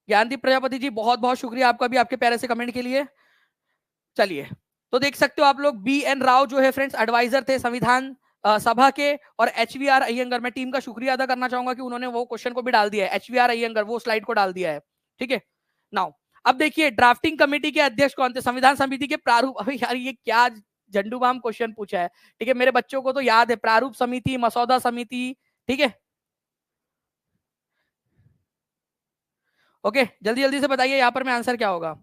ज्ञानदीप प्रजापति जी बहुत बहुत शुक्रिया आपका भी, आपके प्यारे से कमेंट के लिए। चलिए, तो देख सकते हो आप लोग, बी एन राव जो है फ्रेंड्स एडवाइजर थे संविधान सभा के, और एचवीआर अयंगर, मैं टीम का शुक्रिया अदा करना चाहूंगा कि उन्होंने वो क्वेश्चन को भी डाल दिया है, एचवीआर अयंगर वो स्लाइड को डाल दिया है, ठीक है। नाउ अब देखिए ड्राफ्टिंग कमेटी के अध्यक्ष कौन थे, संविधान समिति के प्रारूप, अभी यार ये क्या झंडू बाम क्वेश्चन पूछा है, ठीक है, मेरे बच्चों को तो याद है, प्रारूप समिति, मसौदा समिति, ठीक है। ओके, जल्दी जल्दी से बताइए यहाँ पर मैं आंसर क्या होगा।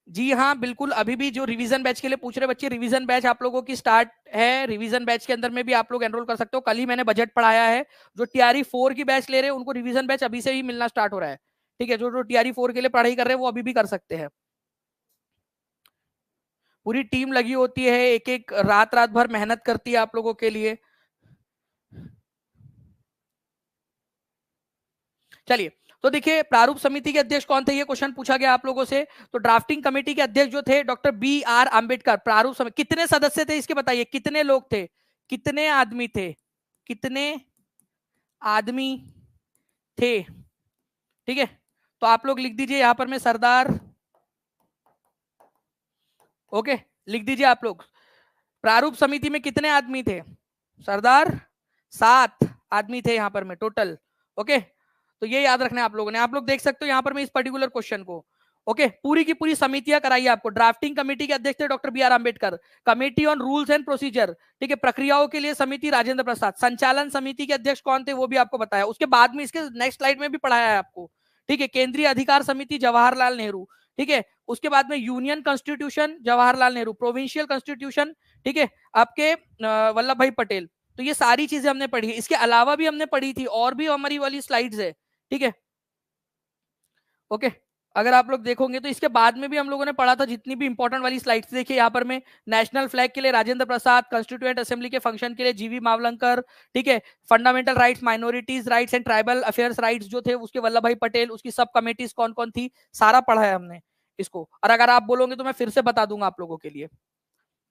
जी हाँ बिल्कुल, अभी भी जो रिवीजन बैच के लिए पूछ रहे बच्चे, रिवीजन बैच आप लोगों की स्टार्ट है, रिवीजन बैच के अंदर में भी आप लोग एनरोल कर सकते हो, कल ही मैंने बजट पढ़ाया है। जो टीआरई 4 की बैच ले रहे हैं उनको रिवीजन बैच अभी से ही मिलना स्टार्ट हो रहा है, ठीक है, जो जो टीआरई 4 के लिए पढ़ाई कर रहे हैं वो अभी भी कर सकते हैं। पूरी टीम लगी होती है, एक एक रात रात भर मेहनत करती है आप लोगों के लिए। चलिए, तो देखिए प्रारूप समिति के अध्यक्ष कौन थे, ये क्वेश्चन पूछा गया आप लोगों से। तो ड्राफ्टिंग कमेटी के अध्यक्ष जो थे डॉक्टर बी आर आंबेडकर। प्रारूप समिति कितने सदस्य थे इसके बताइए, कितने लोग थे, कितने आदमी थे, कितने आदमी थे, ठीक है। तो आप लोग लिख दीजिए यहां पर में सरदार, ओके, लिख दीजिए आप लोग, प्रारूप समिति में कितने आदमी थे, सरदार 7 आदमी थे यहां पर में टोटल, ओके। तो ये याद रखना है आप लोगों ने, आप लोग देख सकते हो यहाँ पर मैं इस पर्टिकुलर क्वेश्चन को, ओके, पूरी की पूरी समितियां कराई आपको। ड्राफ्टिंग कमेटी के अध्यक्ष थे doctor B R Ambedkar, committee on rules and procedure, ठीक है, प्रक्रियाओं के लिए समिति राजेंद्र प्रसाद, संचालन समिति के अध्यक्ष कौन थे वो भी आपको बताया, उसके बाद में इसके नेक्स्ट स्लाइड में भी पढ़ाया है आपको, ठीक है, केंद्रीय अधिकार समिति जवाहरलाल नेहरू, ठीक है, उसके बाद में union constitution Jawaharlal Nehru, provincial constitution, ठीक है, आपके वल्लभ भाई पटेल। तो ये सारी चीजें हमने पढ़ी है, इसके अलावा भी हमने पढ़ी थी, और भी हमारी वाली स्लाइड्स है, ठीक है, ओके। अगर आप लोग देखोगे तो इसके बाद में भी हम लोगों ने पढ़ा था जितनी भी इंपॉर्टेंट वाली स्लाइड्स, देखिए यहाँ पर में नेशनल फ्लैग के लिए राजेंद्र प्रसाद, कॉन्स्टिट्यूएंट असेंबली के फंक्शन के लिए जीवी मावलंकर, ठीक है, fundamental rights, minorities rights and tribal affairs rights जो थे उसके वल्लभ भाई पटेल, उसकी सब कमेटीज कौन कौन थी, सारा पढ़ा है हमने इसको। और अगर आप बोलोगे तो मैं फिर से बता दूंगा आप लोगों के लिए,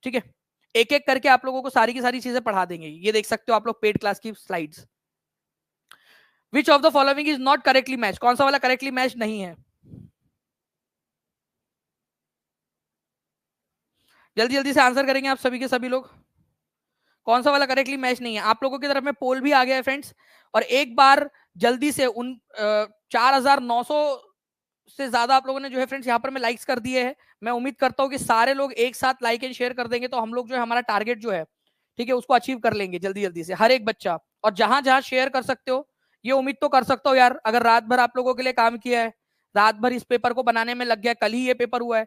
ठीक है, एक एक करके आप लोगों को सारी की सारी चीजें पढ़ा देंगे। ये देख सकते हो आप लोग पेड क्लास की slides. Which of the following is not correctly match, कौन सा वाला करेक्टली मैच नहीं है, जल्दी जल्दी से आंसर करेंगे आप सभी के सभी लोग, कौन सा वाला करेक्टली मैच नहीं है। आप लोगों की तरफ में पोल भी आ गया है फ्रेंड्स, और एक बार जल्दी से उन 4900 से ज्यादा आप लोगों ने जो है फ्रेंड्स यहाँ पर में लाइक्स कर दिए हैं। मैं उम्मीद करता हूँ कि सारे लोग एक साथ लाइक एंड शेयर कर देंगे तो हम लोग जो है हमारा टारगेट जो है, ठीक है, उसको अचीव कर लेंगे जल्दी जल्दी से हर एक बच्चा। और जहां जहां शेयर कर सकते हो, ये उम्मीद तो कर सकता हो यार, अगर रात भर आप लोगों के लिए काम किया है, रात भर इस पेपर को बनाने में लग गया, कल ही ये पेपर हुआ है,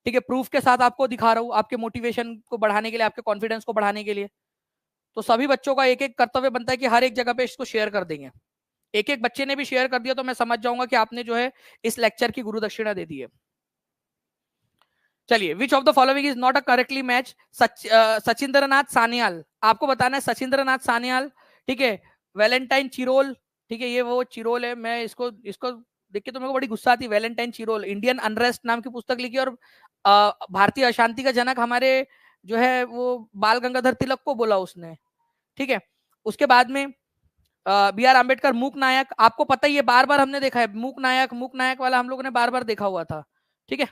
ठीक है, प्रूफ के साथ आपको दिखा रहा हूँ, आपके मोटिवेशन को बढ़ाने के लिए, आपके कॉन्फिडेंस को बढ़ाने के लिए। तो सभी बच्चों का एक एक कर्तव्य बनता है कि हर एक जगह पे इसको शेयर कर देंगे। एक एक बच्चे ने भी शेयर कर दिया तो मैं समझ जाऊंगा कि आपने जो है इस लेक्चर की गुरु दक्षिणा दे दी है। चलिए, which of the following is not a correctly match, Sachindra Nath Sanyal, आपको बताना है सचिंद्र नाथ सान्याल, ठीक है, वैलेंटाइन चिरोल, ठीक है, ये वो चिरोल है, मैं इसको इसको देख के तो मेरे को बड़ी गुस्सा आती है। वैलेंटाइन चिरोल इंडियन अनरेस्ट नाम की पुस्तक लिखी, और भारतीय अशांति का जनक हमारे जो है वो बाल गंगाधर तिलक को बोला उसने, ठीक है। उसके बाद में बी आर आंबेडकर, मूक नायक, आपको पता ही है, बार बार हमने देखा है मूक नायक, मूक नायक वाला हम लोगों ने बार बार देखा हुआ था, ठीक है।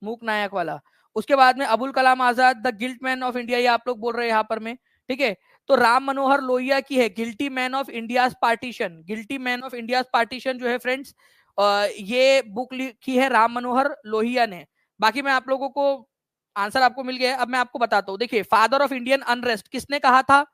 मूक नायक वाला। उसके बाद में Abul Kalam Azad, the guilt man of India, ये आप लोग बोल रहे हैं यहाँ पर में, ठीक है। तो राम मनोहर लोहिया की है guilty man of India partition. Guilty man of India partition जो है फ्रेंड्स, ये बुक लिखी है राम मनोहर लोहिया ने। बाकी मैं आप लोगों को आंसर आपको मिल गया है। अब मैं आपको बताता हूँ, देखिए फादर ऑफ इंडियन अनरेस्ट किसने कहा था?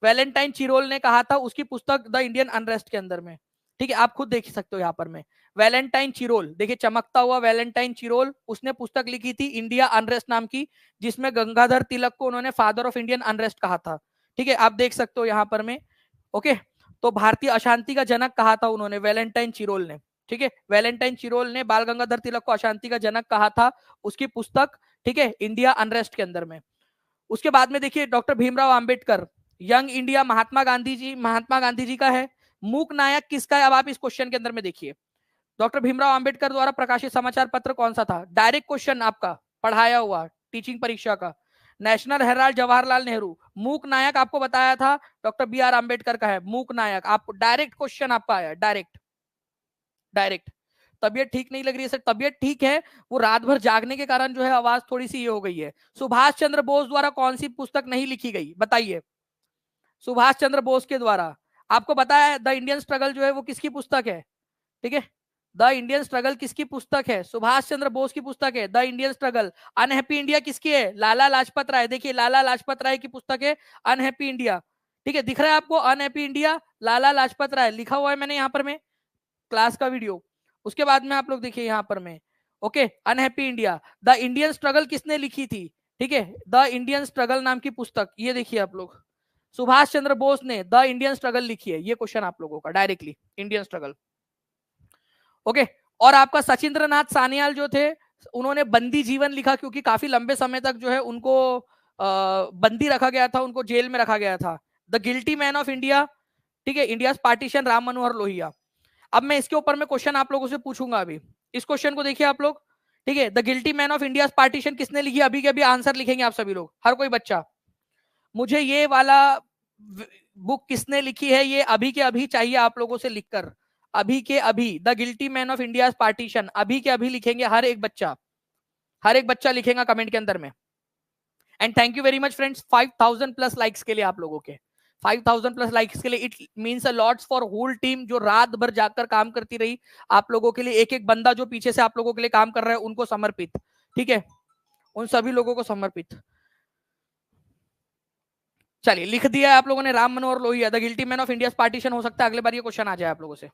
वैलेंटाइन चिरोल ने कहा था उसकी पुस्तक द इंडियन अनरेस्ट के अंदर में, ठीक है। आप खुद देख सकते हो यहाँ पर में वैलेंटाइन चिरोल, देखिए चमकता हुआ वैलेंटाइन चिरोल, उसने पुस्तक लिखी थी इंडिया अनरेस्ट नाम की, जिसमें गंगाधर तिलक को उन्होंने फादर ऑफ इंडियन अनरेस्ट कहा था, ठीक है। आप देख सकते हो यहाँ पर में, ओके। तो भारतीय अशांति का जनक कहा था उन्होंने वैलेंटाइन चिरोल ने, ठीक है। वैलेंटाइन चिरोल ने बाल गंगाधर तिलक को अशांति का जनक कहा था उसकी पुस्तक, ठीक है, इंडिया अनरेस्ट के अंदर में। उसके बाद में देखिए doctor Bhimrao Ambedkar, young India Mahatma Gandhi ji का है। मूक नायक किसका है? अब आप इस क्वेश्चन के अंदर में देखिए, डॉक्टर भीमराव अंबेडकर द्वारा प्रकाशित समाचार पत्र कौन सा था? डायरेक्ट क्वेश्चन आपका पढ़ाया हुआ टीचिंग परीक्षा का, नेशनल हेराल्ड जवाहरलाल नेहरू। मूक नायक आपको बताया था डॉक्टर बी आर अम्बेडकर का है मूक नायक। आप डायरेक्ट क्वेश्चन आपका आया, डायरेक्ट डायरेक्ट। तबियत ठीक नहीं लग रही है सर? तबियत ठीक है, वो रात भर जागने के कारण जो है आवाज थोड़ी सी ये हो गई है। सुभाष चंद्र बोस द्वारा कौन सी पुस्तक नहीं लिखी गई बताइए? सुभाष चंद्र बोस के द्वारा, आपको बताया द इंडियन स्ट्रगल जो है वो किसकी पुस्तक है, ठीक है। द इंडियन स्ट्रगल किसकी पुस्तक है? सुभाष चंद्र बोस की पुस्तक है the Indian struggle. Unhappy India किसकी है? लाला लाजपत राय। देखिए लाला लाजपत राय की पुस्तक है अनहैप्पी इंडिया, ठीक है। दिख रहा है आपको अनहैप्पी इंडिया, लाला लाजपत राय लिखा हुआ है मैंने यहाँ पर में क्लास का वीडियो। उसके बाद में आप लोग देखिए यहाँ पर में, okay, unhappy India. The Indian struggle किसने लिखी थी, ठीक है, द इंडियन स्ट्रगल नाम की पुस्तक, ये देखिए आप लोग, सुभाष चंद्र बोस ने द इंडियन स्ट्रगल लिखी है। ये क्वेश्चन आप लोगों का डायरेक्टली इंडियन स्ट्रगल, ओके। और आपका सचिंद्र नाथ सान्याल जो थे, उन्होंने बंदी जीवन लिखा, क्योंकि काफी लंबे समय तक जो है उनको बंदी रखा गया था, उनको जेल में रखा गया था। The guilty man of India, ठीक है, इंडिया पार्टीशन, राम मनोहर लोहिया। अब मैं इसके ऊपर में क्वेश्चन आप लोगों से पूछूंगा अभी। इस क्वेश्चन को देखिए आप लोग, ठीक है। The guilty man of India partition किसने लिखी? अभी के अभी आंसर लिखेंगे आप सभी लोग, हर कोई बच्चा। मुझे ये वाला बुक किसने लिखी है ये अभी के अभी चाहिए आप लोगों से लिखकर, अभी के अभी। The guilty man of India partition अभी के अभी लिखेंगे हर एक बच्चा, हर एक बच्चा लिखेगा कमेंट के अंदर में। And thank you very much friends 5000 plus likes के लिए, आप लोगों के 5000 प्लस लाइक्स के लिए। It means a lots for whole team जो रात भर जाकर काम करती रही आप लोगों के लिए। एक एक बंदा जो पीछे से आप लोगों के लिए काम कर रहा है उनको समर्पित, ठीक है, उन सभी लोगों को समर्पित। चलिए लिख दिया है आप लोगों ने Ram Manohar Lohia the guilty man of India partition. हो सकता है अगले बार ये क्वेश्चन आ जाए आप लोगों से,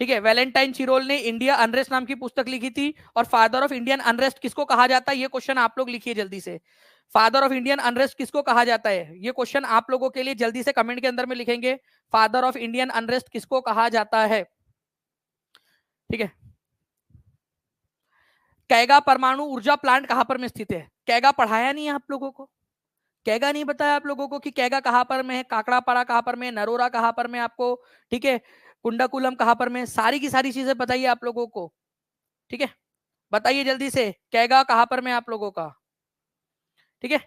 ठीक है। वैलेंटाइन चिरोल ने इंडिया अनरेस्ट नाम की पुस्तक लिखी थी। और फादर ऑफ इंडियन अनरेस्ट किसको कहा जाता है? ये क्वेश्चन आप लोग लिखिए जल्दी से। फादर ऑफ इंडियन अनरेस्ट किसको कहा जाता है? ये क्वेश्चन आप लोगों के लिए जल्दी से कमेंट के अंदर में लिखेंगे। फादर ऑफ इंडियन अनरेस्ट किसको कहा जाता है, ठीक है। कैगा परमाणु ऊर्जा प्लांट कहां पर में स्थित है? कैगा पढ़ाया नहीं है आप लोगों को? कैगा नहीं बताया आप लोगों को कि कैगा कहां पर में है, काकड़ापाड़ा कहां पर में, नरोरा कहां पर में आपको, ठीक है, कुंडाकुलम कहां पर में, सारी की सारी चीजें बताइए आप लोगों को, ठीक है। बताइए जल्दी से कैगा कहां पर में आप लोगों का, ठीक है।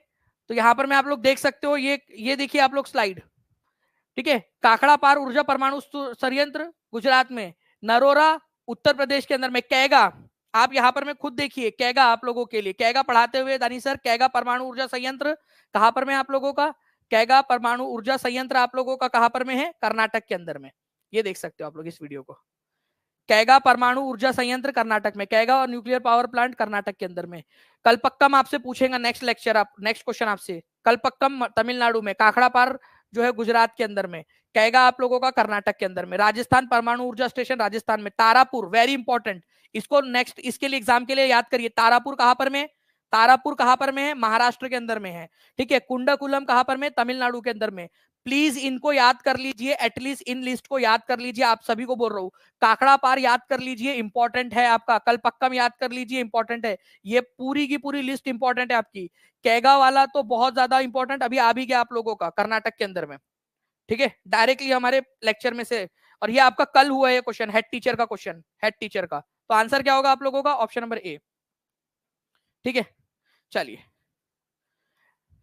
तो यहां पर में आप लोग देख सकते हो, ये देखिए आप लोग स्लाइड, ठीक है। काकड़ा पार ऊर्जा परमाणु संयंत्र गुजरात में, नरोरा उत्तर प्रदेश के अंदर में, कैगा आप यहां पर में खुद देखिए, कैगा आप लोगों के लिए, कैगा पढ़ाते हुए दानी सर, कैगा परमाणु ऊर्जा संयंत्र कहां पर में आप लोगों का? कैगा परमाणु ऊर्जा संयंत्र आप लोगों का कहां पर में है? कर्नाटक के अंदर में। ये देख सकते हो आप लोग इस वीडियो को, कैगा परमाणु ऊर्जा संयंत्र कर्नाटक में, कैगा और न्यूक्लियर पावर प्लांट कर्नाटक के अंदर में। कलपक्कम आपसे पूछेगा नेक्स्ट लेक्चर, आप नेक्स्ट क्वेश्चन आपसे, कलपक्कम तमिलनाडु में, काकड़ा पार जो है गुजरात के अंदर में, कैगा आप लोगों का कर्नाटक के अंदर में। राजस्थान परमाणु ऊर्जा स्टेशन राजस्थान में, तारापुर वेरी इंपॉर्टेंट, इसको नेक्स्ट इसके लिए एग्जाम के लिए याद करिए। तारापुर कहां पर में? तारापुर कहां पर में है? महाराष्ट्र के अंदर में है, ठीक है। कुंडाकुलम कहां पर में? तमिलनाडु के अंदर में। प्लीज इनको याद कर लीजिए, एटलीस्ट इन लिस्ट को याद कर लीजिए, आप सभी को बोल रहा हूं। काकड़ा पार याद कर लीजिए, इंपॉर्टेंट है आपका। कलपक्कम याद कर लीजिए, इंपॉर्टेंट है। ये पूरी की पूरी लिस्ट इंपॉर्टेंट है आपकी। कैगा वाला तो बहुत ज्यादा इंपॉर्टेंट अभी आ भी गया आप लोगों का कर्नाटक के अंदर में, ठीक है, डायरेक्टली हमारे लेक्चर में से। और ये आपका कल हुआ है क्वेश्चन, हेड टीचर का क्वेश्चन, हेड टीचर का। तो आंसर क्या होगा आप लोगों का? ऑप्शन नंबर ए, ठीक है। चलिए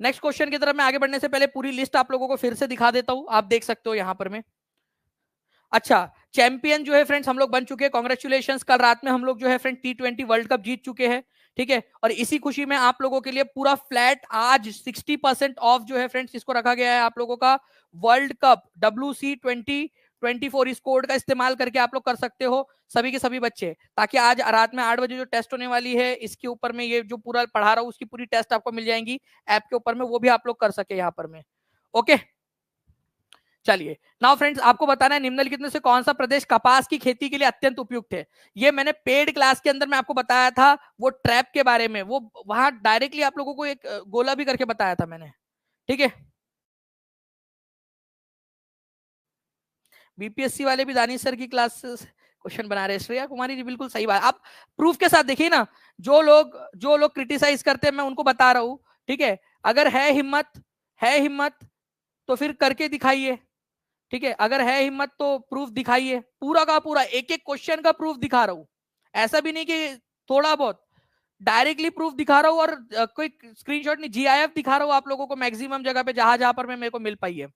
नेक्स्ट क्वेश्चन की तरफ मैं आगे बढ़ने से पहले पूरी लिस्ट आप लोगों को फिर से दिखा देता हूं, आप देख सकते हो यहां पर में। अच्छा, चैंपियन जो है फ्रेंड्स हम लोग बन चुके हैं, कॉन्ग्रेचुलेशन। कल रात में हम लोग जो है फ्रेंड T20 वर्ल्ड कप जीत चुके हैं, ठीक है। और इसी खुशी में आप लोगों के लिए पूरा फ्लैट आज 60% ऑफ जो है फ्रेंड्स इसको रखा गया है आप लोगों का। वर्ल्ड कप WC2024 इस कोड का इस्तेमाल करके आप लोग कर सकते हो सभी के सभी बच्चे, ताकि आज रात में 8 बजे जो टेस्ट होने वाली है इसके ऊपर में ये जो पूरा पढ़ा रहा हूँ उसकी पूरी टेस्ट आपको मिल जाएंगी ऐप के ऊपर में, वो भी आप लोग कर सके यहाँ पर में। ओके, चलिए नाउ फ्रेंड्स, आपको बताना है निम्नलिखित में से कौन सा प्रदेश कपास की खेती के लिए अत्यंत उपयुक्त है। ये मैंने पेड क्लास के अंदर में आपको बताया था, वो ट्रैप के बारे में, वो वहां डायरेक्टली आप लोगों को एक गोला भी करके बताया था मैंने, ठीक है। बीपीएससी वाले भी दानिश सर की क्लास क्वेश्चन बना रहे हैं। श्रेया कुमारी जी बिल्कुल सही बात, आप प्रूफ के साथ देखिए ना। जो लोग क्रिटिसाइज करते हैं मैं उनको बता रहा हूं, ठीक है। अगर है हिम्मत तो फिर करके दिखाइए, ठीक है। अगर है हिम्मत तो प्रूफ दिखाइए, पूरा का पूरा एक एक क्वेश्चन का प्रूफ दिखा रहा हूं। ऐसा भी नहीं कि थोड़ा बहुत, डायरेक्टली प्रूफ दिखा रहा हूं। और कोई स्क्रीनशॉट नहीं, GIF दिखा रहा हूं आप लोगों को मैक्सिमम जगह पे जहां जहां पर मेरे को मिल पाई है।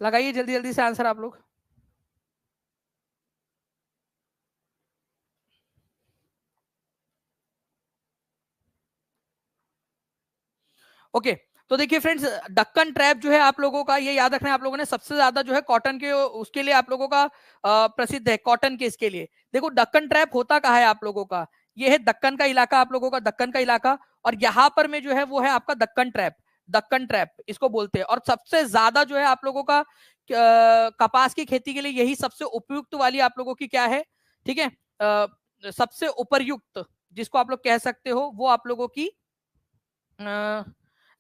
लगाइए जल्दी जल्दी से आंसर आप लोग। ओके, तो देखिए फ्रेंड्स, दक्कन ट्रैप जो है आप लोगों का, ये याद रखना है आप लोगों ने, सबसे ज्यादा जो है कॉटन के उसके लिए आप लोगों का प्रसिद्ध है, कॉटन के इसके लिए। देखो दक्कन ट्रैप होता कहाँ है आप लोगों का, ये है दक्कन का इलाका आप लोगों का, दक्कन का इलाका। और यहाँ पर में जो है वो है आपका दक्कन ट्रैप, दक्कन ट्रैप इसको बोलते हैं। और सबसे ज्यादा जो है आप लोगों का कपास की खेती के लिए यही सबसे उपयुक्त वाली आप लोगों की क्या है, ठीक है। सबसे उपरयुक्त जिसको आप लोग कह सकते हो वो आप लोगों की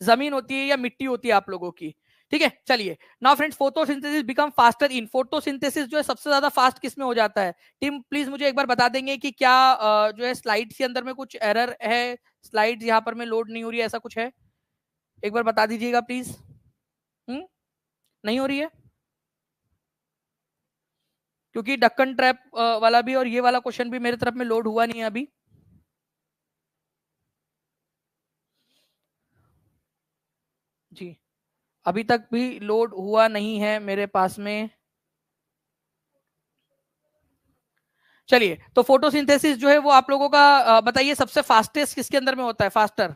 जमीन होती है या मिट्टी होती है आप लोगों की, ठीक है। चलिए now friends, photosynthesis become faster in, photosynthesis जो है सबसे ज्यादा फास्ट किस में हो जाता है। टीम प्लीज मुझे एक बार बता देंगे कि क्या जो है स्लाइड्स के अंदर में कुछ एरर है, स्लाइड्स यहाँ पर में लोड नहीं हो रही है, ऐसा कुछ है, एक बार बता दीजिएगा प्लीज। नहीं हो रही है, क्योंकि डक्कन ट्रैप वाला भी और ये वाला क्वेश्चन भी मेरे तरफ में लोड हुआ नहीं है अभी। जी, अभी तक भी लोड हुआ नहीं है मेरे पास में। चलिए, तो फोटोसिंथेसिस जो है वो आप लोगों का बताइए सबसे फास्टेस्ट किसके अंदर में होता है, फास्टर।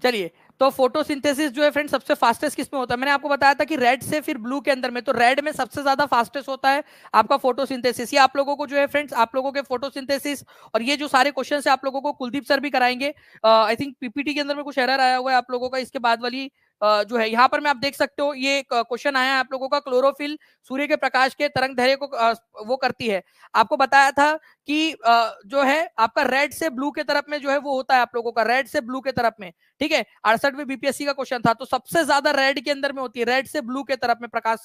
चलिए, तो फोटोसिंथेसिस जो है फ्रेंड सबसे फास्टेस्ट किस में होता है, मैंने आपको बताया था कि रेड से फिर ब्लू के अंदर में, तो रेड में सबसे ज्यादा फास्टेस्ट होता है आपका फोटोसिंथेसिस। ये आप लोगों को जो है फ्रेंड्स, आप लोगों के फोटोसिंथेसिस और ये जो सारे क्वेश्चन है आप लोगों को कुलदीप सर भी कराएंगे। आई थिंक पीपीटी के अंदर में कुछ एरर आया हुआ है आप लोगों का, इसके बाद वाली जो है यहाँ पर मैं आप देख सकते हो ये क्वेश्चन आया है आप लोगों का, क्लोरोफिल सूर्य के प्रकाश के तरंग दैर्घ्य को वो करती है। आपको बताया था कि जो है आपका रेड से ब्लू के तरफ में जो है वो होता है आप लोगों का, रेड से ब्लू के तरफ में, ठीक है। 68वें बीपीएससी का क्वेश्चन था, तो सबसे ज्यादा रेड के अंदर में होती है, रेड से ब्लू के तरफ में प्रकाश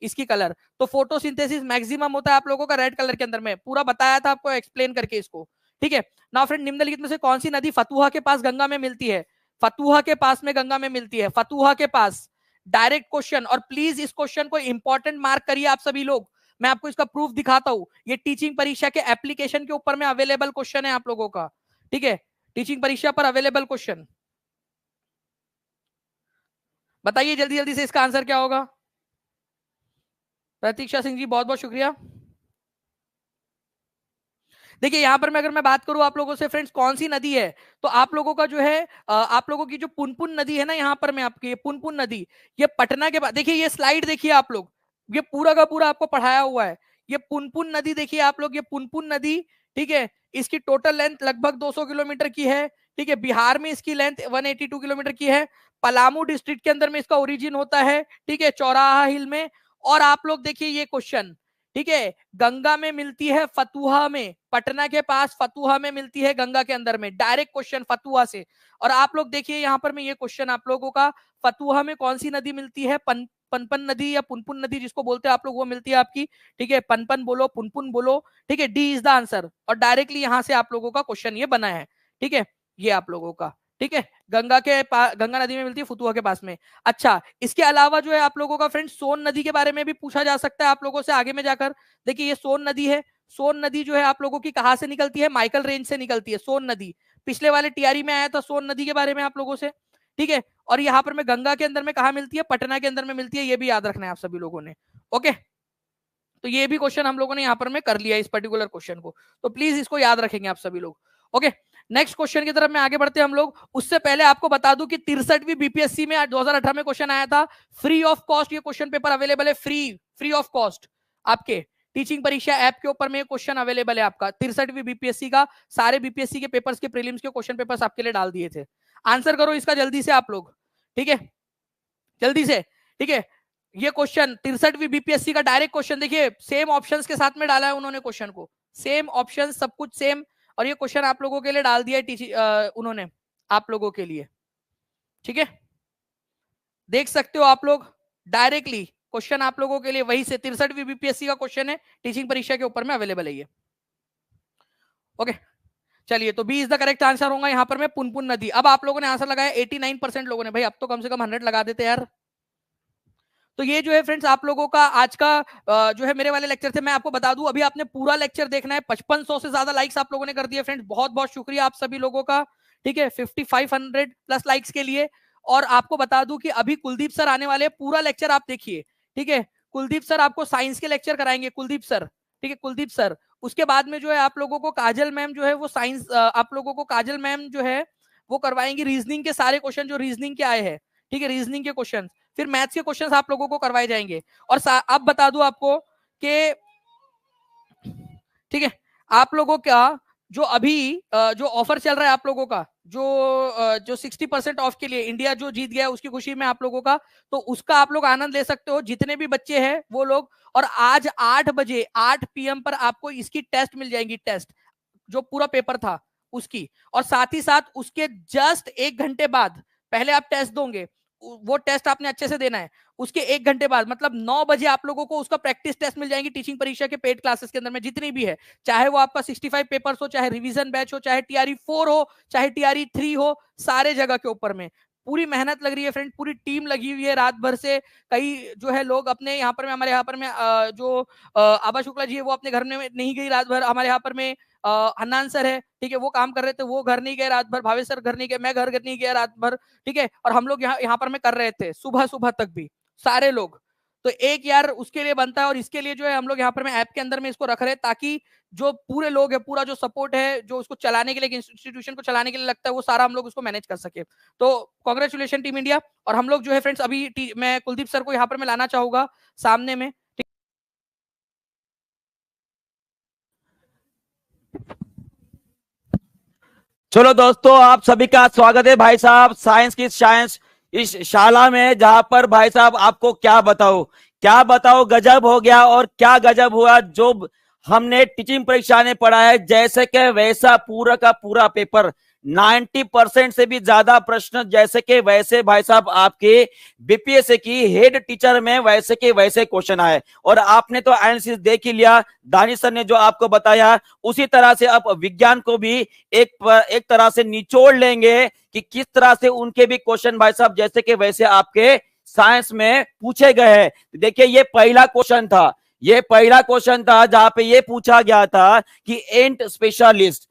इसकी कलर, तो फोटोसिंथेसिस मैक्सिमम होता है आप लोगों का रेड कलर के अंदर में, पूरा बताया था आपको एक्सप्लेन करके इसको, ठीक है। नाउ फ्रेंड, निम्नलिखित में से कौन सी नदी फतुहा के पास गंगा में मिलती है, फतुहा के पास में गंगा में मिलती है, फतुहा के पास, डायरेक्ट क्वेश्चन। और प्लीज इस क्वेश्चन को इंपॉर्टेंट मार्क करिए आप सभी लोग, मैं आपको इसका प्रूफ दिखाता हूं, ये टीचिंग परीक्षा के एप्लीकेशन के ऊपर में अवेलेबल क्वेश्चन है आप लोगों का, ठीक है। टीचिंग परीक्षा पर अवेलेबल क्वेश्चन, बताइए जल्दी जल्दी से इसका आंसर क्या होगा। प्रतीक्षा सिंह जी बहुत बहुत शुक्रिया। देखिए यहाँ पर मैं अगर मैं बात करूं आप लोगों से फ्रेंड्स कौन सी नदी है, तो आप लोगों का जो है आप लोगों की जो पुनपुन नदी है ना, यहाँ पर मैं आपकी पुनपुन नदी, ये पटना के बाद, देखिए ये स्लाइड देखिए आप लोग, ये पूरा का पूरा आपको पढ़ाया हुआ है, ये पुनपुन नदी देखिए आप लोग, ये पुनपुन नदी, ठीक है। इसकी टोटल लेंथ लगभग 200 किलोमीटर की है, ठीक है। बिहार में इसकी लेंथ 182 किलोमीटर की है, पलामू डिस्ट्रिक्ट के अंदर में इसका ओरिजिन होता है, ठीक है, चौराहा हिल में। और आप लोग देखिए ये क्वेश्चन, ठीक है, गंगा में मिलती है फतुहा में, पटना के पास फतुहा में मिलती है गंगा के अंदर में, डायरेक्ट क्वेश्चन फतुहा से। और आप लोग देखिए यहाँ पर मैं ये क्वेश्चन आप लोगों का, फतुहा में कौन सी नदी मिलती है, पनपन नदी या पुनपुन नदी जिसको बोलते हैं आप लोग, वो मिलती है आपकी, ठीक है। पनपन बोलो, पुनपुन बोलो, ठीक है, डी इज द आंसर। और डायरेक्टली यहां से आप लोगों का क्वेश्चन ये बना है, ठीक है, ये आप लोगों का, ठीक है, गंगा नदी में मिलती है, फुतुआ के पास में। अच्छा, इसके अलावा जो है आप लोगों का फ्रेंड सोन नदी के बारे में भी पूछा जा सकता है आप लोगों से आगे में जाकर। देखिए ये सोन नदी है, सोन नदी जो है आप लोगों की कहां से निकलती है, माइकल रेंज से निकलती है सोन नदी। पिछले वाले टीआरई में आया था सोन नदी के बारे में आप लोगों से, ठीक है। और यहाँ पर में गंगा के अंदर में कहा मिलती है, पटना के अंदर में मिलती है, ये भी याद रखना है आप सभी लोगों ने। ओके, तो ये भी क्वेश्चन हम लोगों ने यहाँ पर में कर लिया इस पर्टिकुलर क्वेश्चन को, तो प्लीज इसको याद रखेंगे आप सभी लोग। ओके, नेक्स्ट क्वेश्चन की तरफ में आगे बढ़ते हैं हम लोग। उससे पहले आपको बता दूं कि 63वीं बीपीएससी में 2018 में क्वेश्चन आया था, फ्री ऑफ कॉस्ट ये क्वेश्चन पेपर अवेलेबल है, फ्री ऑफ कॉस्ट आपके टीचिंग परीक्षा ऐप के ऊपर में क्वेश्चन अवेलेबल है आपका। 63वीं बीपीएससी का सारे बीपीएससी के पेपर्स के प्रीलिम्स के क्वेश्चन पेपर्स आपके लिए डाल दिए थे। आंसर करो इसका जल्दी से आप लोग, ठीक है, जल्दी से, ठीक है। ये क्वेश्चन 63वीं बीपीएससी का डायरेक्ट क्वेश्चन, देखिए सेम ऑप्शंस के साथ में डाला है उन्होंने क्वेश्चन को, सेम ऑप्शन सब कुछ सेम, और ये क्वेश्चन आप लोगों के लिए डाल दिया है उन्होंने आप लोगों के लिए, ठीक है। देख सकते हो आप लोग डायरेक्टली क्वेश्चन आप लोगों के लिए वही से 63वीं बीपीएससी का क्वेश्चन है, टीचिंग परीक्षा के ऊपर में अवेलेबल है ये। ओके, चलिए, तो B is the correct answer होगा यहाँ पर में पुनपुन नदी। अब आप लोगों ने आंसर लगाया 89% लोगों ने, भाई अब तो कम से कम 100 लगा देते यार। तो ये जो है फ्रेंड्स आप लोगों का आज का जो है मेरे वाले लेक्चर थे। मैं आपको बता दूं अभी आपने पूरा लेक्चर देखना है, 5500 से ज्यादा लाइक्स आप लोगों ने कर दिए फ्रेंड्स, बहुत बहुत शुक्रिया आप सभी लोगों का, ठीक है, 5500 प्लस लाइक्स के लिए। और आपको बता दूं कि अभी कुलदीप सर आने वाले हैं, पूरा लेक्चर आप देखिए, ठीक है। कुलदीप सर आपको साइंस के लेक्चर कराएंगे, कुलदीप सर, ठीक है, कुलदीप सर। उसके बाद में जो है आप लोगों को काजल मैम जो है वो साइंस, आप लोगों को काजल मैम जो है वो करवाएंगी रीजनिंग के सारे क्वेश्चन जो रीजनिंग के आए हैं, ठीक है, रीजनिंग के क्वेश्चन, फिर मैथ्स के क्वेश्चंस आप लोगों को करवाए जाएंगे। और अब बता दूं आपको कि, ठीक है, आप लोगों का जो अभी जो ऑफर चल रहा है आप लोगों का, जो 60% ऑफ के लिए इंडिया जो जीत गया है उसकी खुशी में आप लोगों का, तो उसका आप लोग आनंद ले सकते हो जितने भी बच्चे हैं वो लोग। और आज 8 बजे 8 PM पर आपको इसकी टेस्ट मिल जाएंगी, टेस्ट जो पूरा पेपर था उसकी। और साथ ही साथ उसके जस्ट 1 घंटे बाद, पहले आप टेस्ट दोगे, वो टेस्ट आपने अच्छे से देना है, उसके 1 घंटे बाद मतलब 9 बजे आप लोगों को उसका प्रैक्टिस टेस्ट मिल जाएंगी टीचिंग परीक्षा के पेड क्लासेस के अंदर में जितनी भी है, चाहे वो आपका 65 पेपर्स हो, चाहे रिवीजन बैच हो, चाहे टीआरई 4 हो, चाहे टीआरई 3 हो, सारे जगह के ऊपर में पूरी मेहनत लग रही है फ्रेंड, पूरी टीम लगी हुई है रात भर से। कई जो है लोग अपने यहाँ पर में, हमारे यहाँ पर में जो आभा शुक्ला जी है वो अपने घर में नहीं गई रात भर, हमारे यहाँ पर में हन्नान सर है, ठीक है, वो काम कर रहे थे, वो घर नहीं गए रात भर, भावेश सर घर नहीं गए, मैं घर नहीं गया रात भर, ठीक है। और हम लोग यहाँ पर में कर रहे थे सुबह सुबह तक भी सारे लोग। तो एक यार उसके लिए बनता है, और इसके लिए जो है हम लोग यहाँ पर में ऐप के अंदर में इसको रख रहे हैं ताकि जो पूरे लोग है, पूरा जो सपोर्ट है जो उसको चलाने के लिए, इंस्टीट्यूशन को चलाने के लिए लगता है, वो सारा हम लोग उसको मैनेज कर सके। तो कांग्रेचुलेशन टीम इंडिया। और हम लोग जो है फ्रेंड्स अभी मैं कुलदीप सर को यहाँ पर मैं लाना चाहूंगा सामने में। चलो दोस्तों, आप सभी का स्वागत है भाई साहब साइंस की साइंस इस शाला में, जहां पर भाई साहब आपको क्या बताओ गजब हो गया। और क्या गजब हुआ, जो हमने टीचिंग परीक्षा ने पढ़ा है जैसे कि वैसा पूरा का पूरा पेपर 90% से भी ज्यादा प्रश्न जैसे कि वैसे भाई साहब आपके बीपीएससी की हेड टीचर में वैसे के वैसे क्वेश्चन आए। और आपने तो एनालिसिस देख ही लिया, दानिश सर ने जो आपको बताया उसी तरह से अब विज्ञान को भी एक तरह से निचोड़ लेंगे कि किस तरह से उनके भी क्वेश्चन भाई साहब जैसे कि वैसे आपके साइंस में पूछे गए हैं। देखिए ये पहला क्वेश्चन था जहां पे ये पूछा गया था कि एंट स्पेशलिस्ट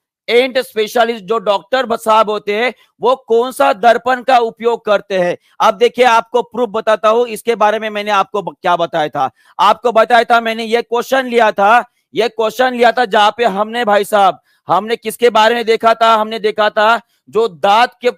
जो डॉक्टर साहब होते हैं वो कौन सा दर्पण का उपयोग करते हैं। अब देखिए आपको प्रूफ बताता हूं, इसके बारे में मैंने आपको क्या बताया था। आपको बताया था मैंने ये क्वेश्चन लिया था जहां पे हमने भाई साहब हमने किसके बारे में देखा था, हमने देखा था जो दांत के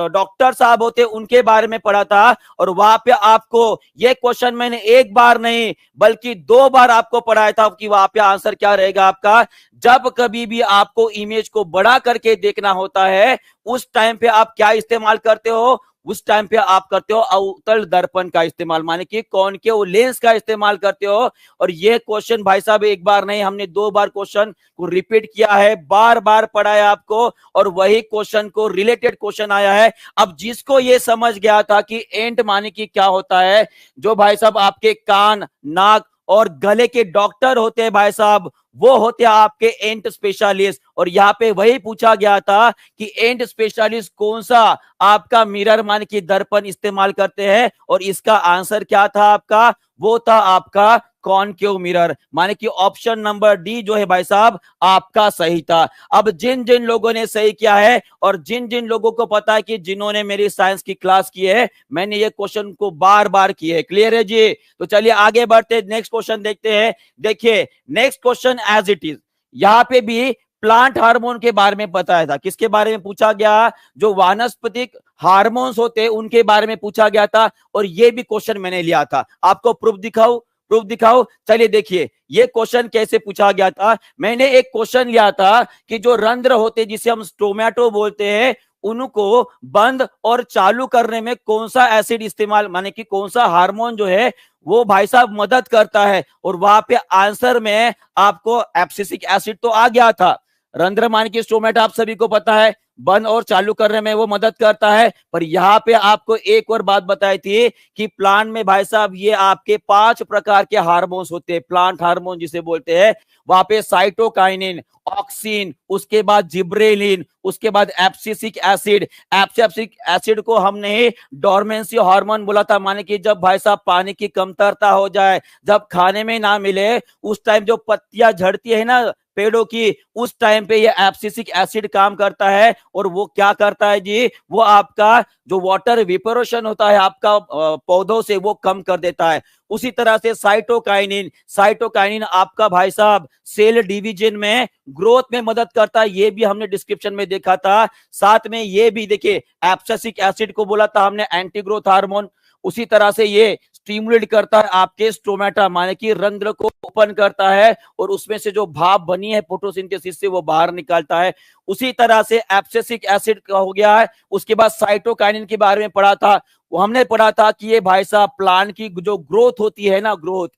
डॉक्टर साहब होते उनके बारे में पढ़ा था। और वहां पे आपको ये क्वेश्चन मैंने एक बार नहीं बल्कि 2 बार आपको पढ़ाया था कि वहां पे आंसर क्या रहेगा आपका। जब कभी भी आपको इमेज को बड़ा करके देखना होता है उस टाइम पे आप क्या इस्तेमाल करते हो, उस टाइम पे आप करते हो अवतल दर्पण का इस्तेमाल, माने कि कॉनकेव लेंस का इस्तेमाल करते हो। और ये क्वेश्चन भाई साहब एक बार नहीं हमने 2 बार क्वेश्चन को रिपीट किया है, बार बार पढ़ाया आपको, और वही क्वेश्चन को रिलेटेड क्वेश्चन आया है। अब जिसको ये समझ गया था कि एंट माने कि क्या होता है, जो भाई साहब आपके कान, नाक और गले के डॉक्टर होते हैं भाई साहब, वो होते हैं आपके एंट स्पेशलिस्ट। और यहाँ पे वही पूछा गया था कि एंट स्पेशलिस्ट कौन सा आपका मिरर मान की दर्पण इस्तेमाल करते हैं, और इसका आंसर क्या था आपका, वो था आपका कॉनकेव मिरर, माने कि ऑप्शन नंबर डी जो है भाई साहब आपका सही था। अब जिन जिन लोगों ने सही किया है और जिन जिन लोगों को पता है कि जिन्होंने मेरी साइंस की क्लास की है, मैंने ये क्वेश्चन को बार बार किए, क्लियर है जी। तो चलिए आगे बढ़ते, नेक्स्ट क्वेश्चन देखते हैं। देखिए next question as it is, यहां पे भी प्लांट हार्मोन के बारे में बताया था। किसके बारे में पूछा गया, जो वानस्पतिक हार्मोन्स होते हैं उनके बारे में पूछा गया था, और ये भी क्वेश्चन मैंने लिया था। आपको प्रूफ दिखाऊं, प्रूफ दिखाओ। चलिए देखिए ये क्वेश्चन कैसे पूछा गया था। मैंने एक क्वेश्चन लिया था कि जो रंध्र होते जिसे हम स्टोमेटो बोलते हैं, उनको बंद और चालू करने में कौन सा एसिड इस्तेमाल, माने कि कौन सा हार्मोन जो है वो भाई साहब मदद करता है। और वहां पे आंसर में आपको एब्सिसिक एसिड तो आ गया था। रंध्र मान की स्टोमेटा आप सभी को पता है बंद और चालू करने में वो मदद करता है। पर यहाँ पे आपको एक और बात बताई थी कि प्लांट में भाई साहब ये आपके 5 प्रकार के हार्मोन्स होते हैं, प्लांट हार्मोन जिसे बोलते हैं। वहां पे साइटोकाइनिन, ऑक्सिन, उसके बाद जिब्रेलिन, उसके बाद एब्सिसिक एसिड। एब्सिसिक एसिड को हमने डोरमेंसी हार्मोन बोला था, माने कि जब भाई साहब पानी की कमतरता हो जाए, जब खाने में ना मिले, उस टाइम जो पत्तियां झड़ती है ना पेड़ों की, उस टाइम पे ये एब्सिसिक एसिड काम करता है। और वो क्या करता है जी, वो आपका जो वाटर वेपोरेशन होता है आपका पौधों से, वो कम कर देता है। उसी तरह से साइटोकाइनिन, साइटोकाइनिन आपका भाई साहब सेल डिवीजन में, ग्रोथ में मदद करता है, ये भी हमने डिस्क्रिप्शन में देखा था। साथ में ये भी देखिए एब्सिसिक एसिड को बोला था हमने एंटी ग्रोथ हार्मोन। उसी तरह से ये स्टिमुलेट करता है आपके स्टोमेटा, माने कि रंध्र को ओपन करता है और उसमें से जो भाप बनी है फोटोसिंथेसिस से वो बाहर निकालता है। उसी तरह से एब्सिसिक एसिड का हो गया है। उसके बाद साइटोकाइनिन के बारे में पढ़ा था, वो हमने पढ़ा था कि ये भाई साहब प्लांट की जो ग्रोथ होती है ना, ग्रोथ,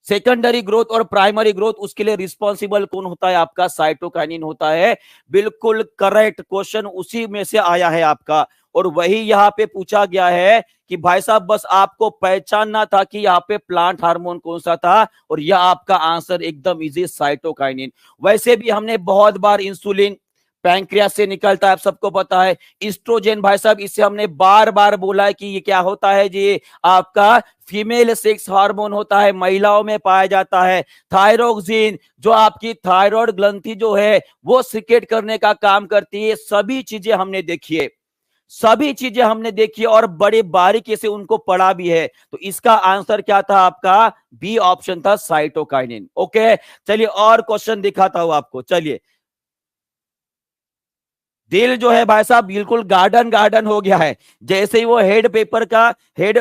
सेकेंडरी ग्रोथ और प्राइमरी ग्रोथ, उसके लिए रिस्पॉन्सिबल कौन होता है, आपका साइटोकाइनिन होता है। बिल्कुल करेक्ट क्वेश्चन उसी में से आया है आपका। और वही यहाँ पे पूछा गया है कि भाई साहब बस आपको पहचानना था कि यहाँ पे प्लांट हार्मोन कौन सा था, और यह आपका आंसर एकदम इजी, साइटोकाइनिन। वैसे भी हमने बहुत बार इंसुलिन पैंक्रियास से निकलता है, आप सबको पता है। ईस्ट्रोजेन भाई साहब इसे हमने बार बार बोला है कि ये क्या होता है जी, आपका फीमेल सेक्स हार्मोन होता है, महिलाओं में पाया जाता है। थायरोक्सिन जो आपकी थायराइड ग्रंथि जो है वो सिक्रेट करने का काम करती है। सभी चीजें हमने देखी है, सभी चीजें हमने देखी और बड़े बारीकी से उनको पढ़ा भी है। तो इसका आंसर क्या था आपका, बी ऑप्शन था, साइटोकाइनिन। ओके चलिए और क्वेश्चन दिखाता हूं आपको। चलिए दिल जो है भाई साहब बिल्कुल गार्डन गार्डन हो गया है। जैसे ही वो हेड पेपर का हेड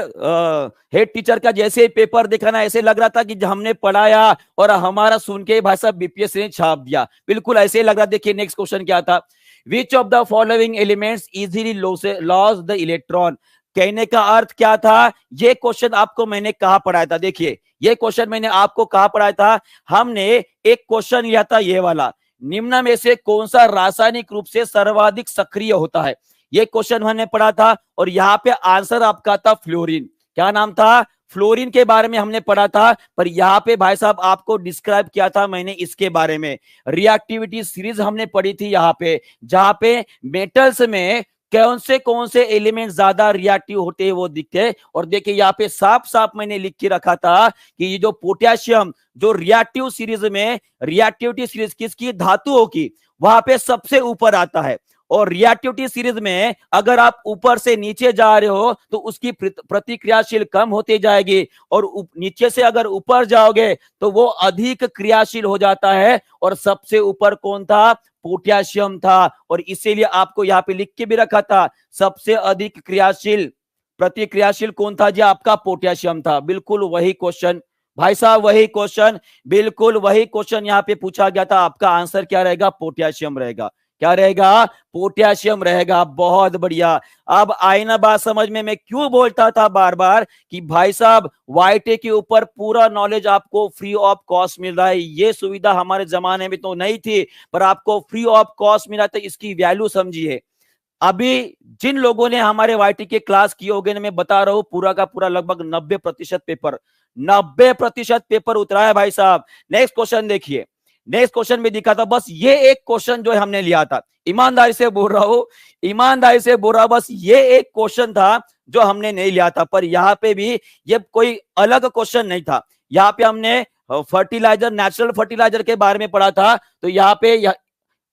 टीचर का जैसे ही पेपर देखा ना, ऐसे लग रहा था कि हमने पढ़ाया और हमारा सुन के भाई साहब बीपीएससी ने छाप दिया, बिल्कुल ऐसे ही लग रहा। देखिए नेक्स्ट क्वेश्चन क्या था, विच of the following elements easily loss the electron. कहने का अर्थ क्या था, ये क्वेश्चन आपको मैंने कहा पढ़ाया था। देखिए ये क्वेश्चन मैंने आपको कहा पढ़ाया था, हमने एक क्वेश्चन लिया था ये वाला, निम्न में से कौन सा रासायनिक रूप से सर्वाधिक सक्रिय होता है, ये क्वेश्चन हमने पढ़ा था। और यहाँ पे आंसर आपका था फ्लोरीन। क्या नाम था, फ्लोरीन के बारे में हमने पढ़ा था। पर यहाँ पे भाई साहब आपको डिस्क्राइब किया था मैंने इसके बारे में, रिएक्टिविटी सीरीज हमने पढ़ी थी यहाँ पे, जहां पे मेटल्स में कौन से एलिमेंट ज्यादा रिएक्टिव होते हैं वो दिखते हैं। और देखिए यहाँ पे साफ साफ मैंने लिख के रखा था कि ये जो पोटेशियम जो रिएक्टिव सीरीज में, रिएक्टिविटी सीरीज किसकी, धातुओं की, वहां पे सबसे ऊपर आता है। और रिएक्टिविटी सीरीज में अगर आप ऊपर से नीचे जा रहे हो तो उसकी प्रतिक्रियाशील कम होती जाएगी, और नीचे से अगर ऊपर जाओगे तो वो अधिक क्रियाशील हो जाता है। और सबसे ऊपर कौन था, पोटेशियम था। और इसीलिए आपको यहाँ पे लिख के भी रखा था, सबसे अधिक क्रियाशील प्रतिक्रियाशील कौन था जी, आपका पोटेशियम था। बिल्कुल वही क्वेश्चन भाई साहब, वही क्वेश्चन, बिल्कुल वही क्वेश्चन यहाँ पे पूछा गया था। आपका आंसर क्या रहेगा, पोटेशियम रहेगा। क्या रहेगा, पोटेशियम रहेगा। बहुत बढ़िया। अब आई ना बात समझ में, मैं क्यों बोलता था बार बार कि भाई साहब वाईटी के ऊपर पूरा नॉलेज आपको फ्री ऑफ कॉस्ट मिल रहा है। ये सुविधा हमारे जमाने में तो नहीं थी, पर आपको फ्री ऑफ कॉस्ट मिला, तो इसकी वैल्यू समझिए। अभी जिन लोगों ने हमारे वाईटी के क्लास किए होंगे, मैं बता रहा हूं पूरा का पूरा लगभग 90% पेपर 90% पेपर उतरा है भाई साहब। नेक्स्ट क्वेश्चन देखिए, नेक्स्ट क्वेश्चन में दिखा था बस ये एक क्वेश्चन जो हमने लिया था, ईमानदारी से बोल रहा हूं, ईमानदारी से बोल रहा, बस ये एक क्वेश्चन था जो हमने नहीं लिया था। पर यहाँ पे भी ये कोई अलग क्वेश्चन नहीं था, यहाँ पे हमने फर्टिलाइजर, नेचुरल फर्टिलाइजर के बारे में पढ़ा था, तो यहाँ पे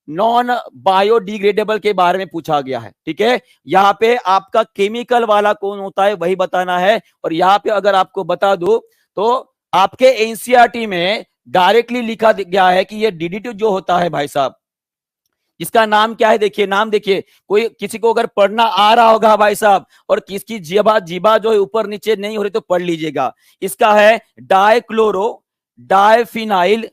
नॉन बायोडिग्रेडेबल के बारे में पूछा गया है। ठीक है, यहाँ पे आपका केमिकल वाला कौन होता है वही बताना है। और यहाँ पे अगर आपको बता दूं तो आपके एनसीईआरटी में डायरेक्टली लिखा गया है कि ये डीडीटी जो होता है भाई साहब, इसका नाम क्या है, देखिए नाम देखिए, कोई किसी को अगर पढ़ना आ रहा होगा भाई साहब और किसकी जीभा जो है ऊपर नीचे नहीं हो रही तो पढ़ लीजिएगा। इसका है डाइक्लोरो डाइफिनाइल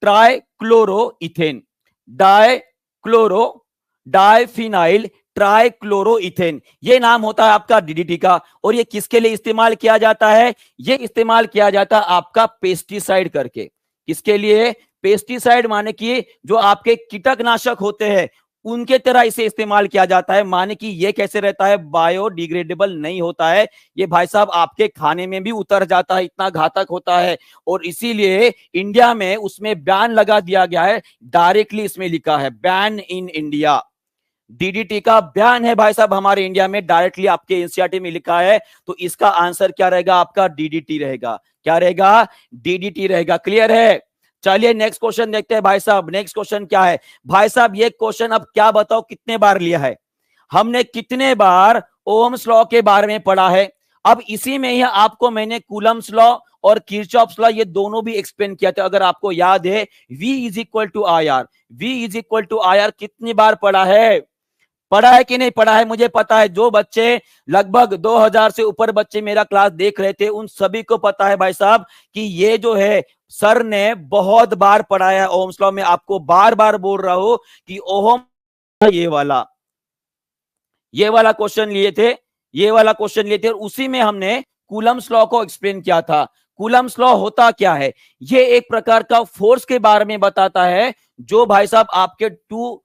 ट्राइक्लोरोइथेन, डाइक्लोरो डाइफिनाइल ट्राइक्लोरोइथेन, ये नाम होता है आपका डीडीटी का। और ये किसके लिए इस्तेमाल किया जाता है, ये इस्तेमाल किया जाता है आपका पेस्टिसाइड करके। किसके लिए, पेस्टिसाइड माने कि जो आपके कीटकनाशक होते हैं उनके तरह इसे इस्तेमाल किया जाता है। माने कि ये कैसे रहता है, बायोडिग्रेडेबल नहीं होता है, ये भाई साहब आपके खाने में भी उतर जाता है, इतना घातक होता है। और इसीलिए इंडिया में उसमें बैन लगा दिया गया है, डायरेक्टली इसमें लिखा है बैन इन इंडिया, डीडीटी का बैन है भाई साहब हमारे इंडिया में, डायरेक्टली आपके एनसीईआरटी में लिखा है। तो इसका आंसर क्या रहेगा आपका, डीडीटी रहेगा। क्या रहेगा, डीडीटी रहेगा। क्लियर है, चलिए नेक्स्ट क्वेश्चन देखते हैं भाई साहब। नेक्स्ट क्वेश्चन क्या है भाई साहब, ये क्वेश्चन अब क्या बताओ कितने बार लिया है हमने, कितने बार ओम्स लॉ के बारे में पढ़ा है। अब इसी में ही आपको मैंने कूलम्स लॉ और किरचॉफ्स लॉ ये दोनों भी एक्सप्लेन किया था। अगर आपको याद है, V is equal to I R, V is equal to I R कितनी बार पढ़ा है, पढ़ा है कि नहीं पढ़ा है, मुझे पता है। जो बच्चे लगभग 2000 से ऊपर बच्चे मेरा क्लास देख रहे थे उन सभी को पता है भाई साहब कि ये जो है सर ने बहुत बार पढ़ाया है ओम्स लॉ में। आपको बार बार बोल रहा हूं कि ओहम ये वाला क्वेश्चन लिए थे, ये वाला क्वेश्चन लिए थे, और उसी में हमने कूलम्स लॉ को एक्सप्लेन किया था। कूलम्स लॉ होता क्या है, ये एक प्रकार का फोर्स के बारे में बताता है जो भाई साहब आपके 2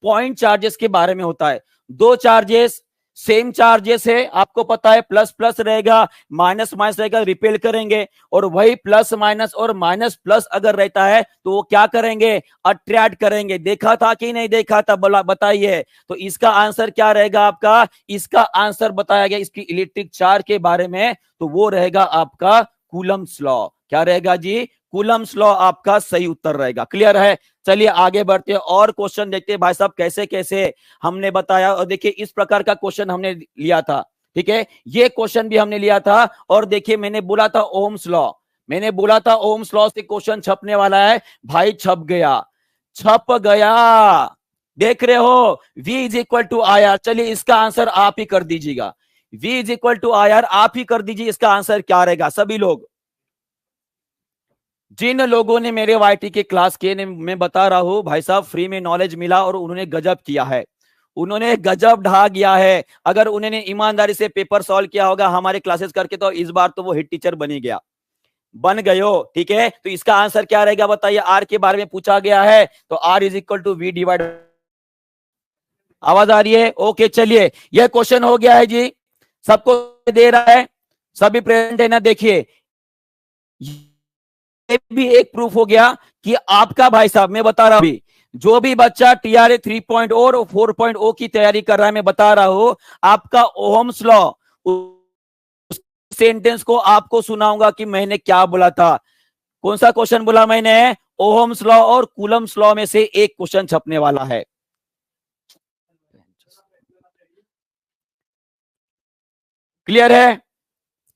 पॉइंट चार्जेस के बारे में होता है। दो चार्जेस सेम चार्जेस है, आपको पता है, प्लस प्लस रहेगा, माइनस माइनस रहेगा, रिपेल करेंगे। और वही प्लस माइनस और माइनस प्लस अगर रहता है तो वो क्या करेंगे, अट्रैक्ट करेंगे। देखा था कि नहीं देखा था, बताइए। तो इसका आंसर क्या रहेगा आपका, इसका आंसर बताया गया इसकी इलेक्ट्रिक चार्ज के बारे में, तो वो रहेगा आपका कूलम्स लॉ। क्या रहेगा जी, कूलम्स लॉ आपका सही उत्तर रहेगा। क्लियर है, चलिए आगे बढ़ते हैं और क्वेश्चन देखते हैं भाई साहब कैसे कैसे हमने बताया। और देखिए इस प्रकार का क्वेश्चन हमने लिया था, ठीक है, ये क्वेश्चन भी हमने लिया था। और देखिए मैंने बोला था ओम्स लॉ, मैंने बोला था ओम्स लॉ से क्वेश्चन छपने वाला है, भाई छप गया, छप गया, देख रहे हो, V is equal to I R. चलिए इसका आंसर आप ही कर दीजिएगा, V is equal to I R आप ही कर दीजिए। इसका आंसर क्या रहेगा, सभी लोग जिन लोगों ने मेरे वाईटी के क्लास किए, मैं बता रहा हूं भाई साहब फ्री में नॉलेज मिला और उन्होंने गजब किया है, उन्होंने गजब ढा गया है। अगर उन्होंने ईमानदारी से पेपर सॉल्व किया होगा हमारे क्लासेस करके तो इस बार तो वो हेड टीचर बन गए, ठीक है। तो इसका आंसर क्या रहेगा बताइए, आर के बारे में पूछा गया है, तो R is equal to V divide, आवाज आ रही है, ओके। चलिए यह क्वेश्चन हो गया है जी, सबको दे रहा है, सभी प्रेजेंट है ना। देखिए ये भी एक प्रूफ हो गया कि आपका भाई साहब, मैं बता रहा हूं, जो भी बच्चा TRA 3.0 और 4.0 की तैयारी कर रहा है, मैं बता रहा हूं आपका ओहम्स लॉ सेंटेंस को आपको सुनाऊंगा कि मैंने क्या बोला था। कौन सा क्वेश्चन बोला मैंने, ओहम्स लॉ और कूलम्स लॉ में से एक क्वेश्चन छपने वाला है। क्लियर है,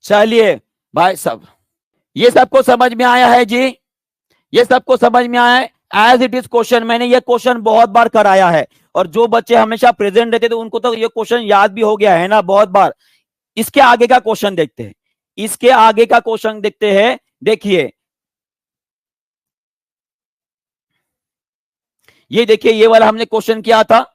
चलिए भाई साहब ये सबको समझ में आया है जी, ये सबको समझ में आया है। एज इट इज क्वेश्चन, मैंने ये क्वेश्चन बहुत बार कराया है और जो बच्चे हमेशा प्रेजेंट रहते थे उनको तो ये क्वेश्चन याद भी हो गया है ना बहुत बार। इसके आगे का क्वेश्चन देखते हैं, इसके आगे का क्वेश्चन देखते हैं। देखिए ये देखिए, ये वाला हमने क्वेश्चन किया था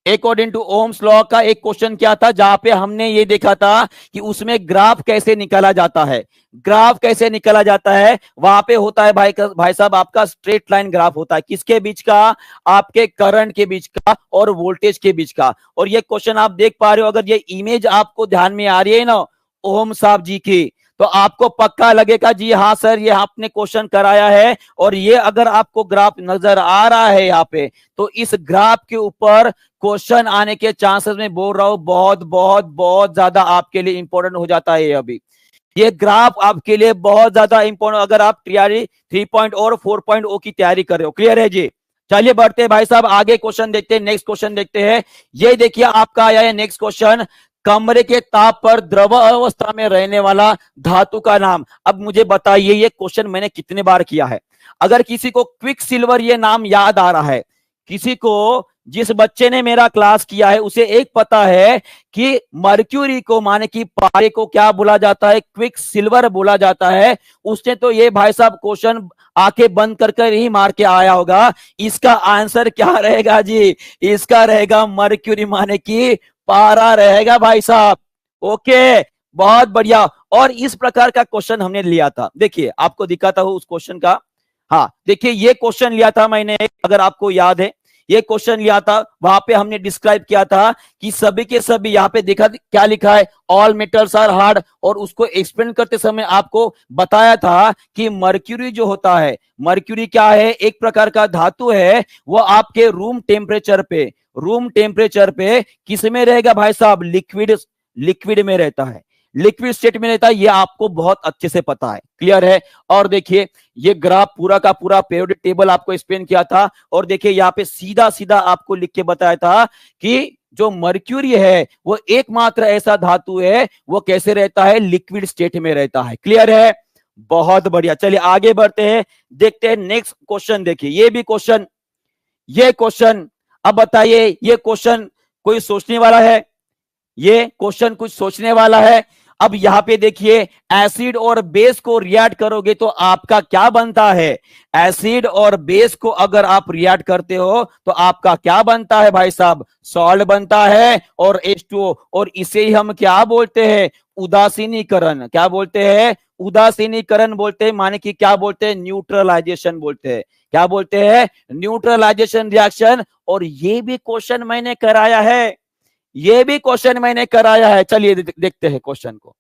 अकॉर्डिंग टू ओम्स लॉ का, एक क्वेश्चन क्या था जहां पे हमने ये देखा था कि उसमें ग्राफ कैसे निकाला जाता है। ग्राफ कैसे निकाला जाता है, वहां पे होता है भाई साहब आपका स्ट्रेट लाइन ग्राफ होता है, किसके बीच का, आपके करंट के बीच का और वोल्टेज के बीच का। और ये क्वेश्चन आप देख पा रहे हो, अगर ये इमेज आपको ध्यान में आ रही है ना ओम साहब जी की, तो आपको पक्का लगेगा जी हाँ सर ये आपने क्वेश्चन कराया है। और ये अगर आपको ग्राफ नजर आ रहा है यहाँ पे, तो इस ग्राफ के ऊपर क्वेश्चन आने के चांसेस में बोल रहा हूं बहुत बहुत बहुत ज्यादा आपके लिए इंपॉर्टेंट हो जाता है। अभी ये ग्राफ आपके लिए बहुत ज्यादा इंपॉर्टेंट अगर आप तैयारी 3.0 और 4.0 की तैयारी कर रहे हो। क्लियर है जी? चलिए बढ़ते हैं भाई साहब आगे, क्वेश्चन देखते हैं, नेक्स्ट क्वेश्चन देखते हैं। ये देखिए आपका आया है नेक्स्ट क्वेश्चन, कमरे के ताप पर द्रव अवस्था में रहने वाला धातु का नाम। अब मुझे बताइए ये क्वेश्चन मैंने कितने बार किया है। अगर किसी को क्विक सिल्वर ये नाम याद आ रहा है, किसी को, जिस बच्चे ने मेरा क्लास किया है उसे एक पता है कि मर्क्यूरी को माने कि पारे को क्या बोला जाता है, क्विक सिल्वर बोला जाता है, उसने तो ये भाई साहब क्वेश्चन आंखें बंद कर ही मार के आया होगा। इसका आंसर क्या रहेगा जी? इसका रहेगा मर्क्यूरी माने कि पारा रहेगा भाई साहब। ओके, बहुत बढ़िया। और इस प्रकार का क्वेश्चन हमने लिया था, देखिए आपको दिखाता हूं उस क्वेश्चन का। हाँ देखिए ये क्वेश्चन लिया था मैंने, अगर आपको याद है ये क्वेश्चन लिया था, वहां पे हमने डिस्क्राइब किया था कि सभी के सभी, यहाँ पे देखा क्या लिखा है, ऑल मेटल्स आर हार्ड, और उसको एक्सप्लेन करते समय आपको बताया था कि मर्क्यूरी जो होता है, मर्क्यूरी क्या है, एक प्रकार का धातु है, वो आपके रूम टेम्परेचर पे किस में रहेगा भाई साहब? लिक्विड में रहता है, लिक्विड स्टेट में रहता है, ये आपको बहुत अच्छे से पता है। क्लियर है? और देखिए ये ग्राफ पूरा का पूरा पीरियोडिक टेबल आपको एक्सप्लेन किया था, और देखिए यहाँ पे सीधा सीधा आपको लिख के बताया था कि जो मर्क्यूरी है वो एकमात्र ऐसा धातु है वो कैसे रहता है? लिक्विड स्टेट में रहता है। क्लियर है? बहुत बढ़िया। चलिए आगे बढ़ते हैं, देखते हैं नेक्स्ट क्वेश्चन। देखिए ये क्वेश्चन अब बताइए, ये क्वेश्चन कोई सोचने वाला है? ये क्वेश्चन कुछ सोचने वाला है। अब यहां पे देखिए एसिड और बेस को रिएक्ट करोगे तो आपका क्या बनता है? एसिड और बेस को अगर आप रिएक्ट करते हो तो आपका क्या बनता है भाई साहब? सॉल्ट बनता है और H2O, और इसे ही हम क्या बोलते हैं? उदासीनीकरण। क्या बोलते हैं? उदासीनीकरण बोलते हैं, माने कि क्या बोलते हैं? न्यूट्रलाइजेशन बोलते हैं। क्या बोलते हैं? Neutralisation reaction. और ये भी क्वेश्चन मैंने कराया है, ये भी क्वेश्चन मैंने कराया है। चलिए देखते हैं क्वेश्चन को।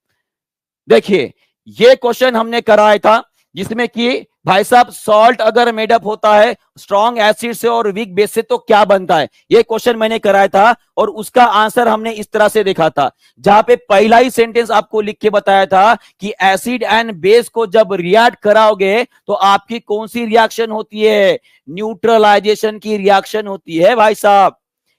देखिए ये क्वेश्चन हमने कराया था जिसमें कि भाई साहब सॉल्ट अगर मेडअप होता है स्ट्रॉन्ग एसिड से और वीक बेस से तो क्या बनता है? ये क्वेश्चन मैंने कराया था, और उसका आंसर हमने इस तरह से देखा था, जहां पे पहला ही सेंटेंस आपको लिख के बताया था कि एसिड एंड बेस को जब रिएक्ट कराओगे तो आपकी कौन सी रिएक्शन होती है? न्यूट्रलाइजेशन की रिएक्शन होती है भाई साहब।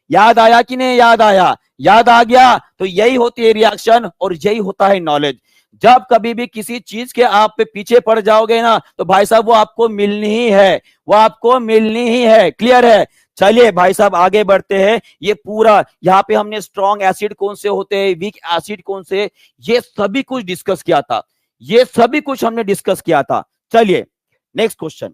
याद आया कि नहीं याद आया? याद आ गया? तो यही होती है रिएक्शन, और यही होता है नॉलेज। जब कभी भी किसी चीज के आप पे पीछे पड़ जाओगे ना तो भाई साहब वो आपको मिलनी ही है, वो आपको मिलनी ही है। क्लियर है? चलिए भाई साहब आगे बढ़ते हैं। ये पूरा यहाँ पे हमने स्ट्रॉन्ग एसिड कौन से होते हैं, वीक एसिड कौन से, ये सभी कुछ डिस्कस किया था, ये सभी कुछ हमने डिस्कस किया था। चलिए नेक्स्ट क्वेश्चन,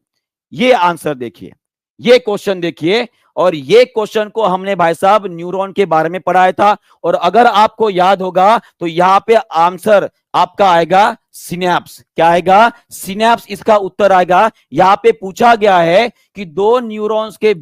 ये आंसर देखिए, ये क्वेश्चन देखिए, और ये क्वेश्चन को हमने भाई साहब न्यूरॉन के बारे में पढ़ाया था, और अगर आपको याद होगा तो यहां पे आंसर आपका आएगा सिनेप्स। क्या आएगा? सिनेप्स इसका उत्तर आएगा। यहां पे पूछा गया है कि दो न्यूरॉन्स के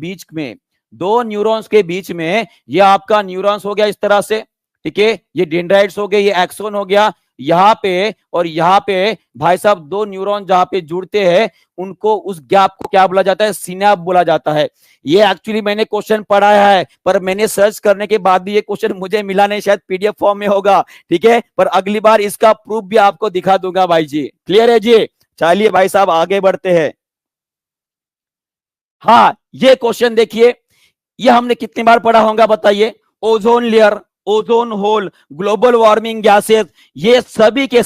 बीच में ये आपका न्यूरॉन्स हो गया इस तरह से, ठीक है, ये डेंड्राइट्स हो गए, ये एक्सोन हो गया यहाँ पे, और यहाँ पे भाई साहब दो न्यूरॉन जहां पे जुड़ते हैं उनको, उस गैप को क्या बोला जाता है? सिनेप्स बोला जाता है। ये एक्चुअली मैंने क्वेश्चन पढ़ाया है, पर मैंने सर्च करने के बाद भी ये क्वेश्चन मुझे मिला नहीं, शायद पीडीएफ फॉर्म में होगा, ठीक है, पर अगली बार इसका प्रूफ भी आपको दिखा दूंगा भाई जी। क्लियर है जी? चलिए भाई साहब आगे बढ़ते हैं। हाँ ये क्वेश्चन देखिए, ये हमने कितनी बार पढ़ा होगा बताइए? Ozone layer, ozone hole, global warming gases, ये सभी के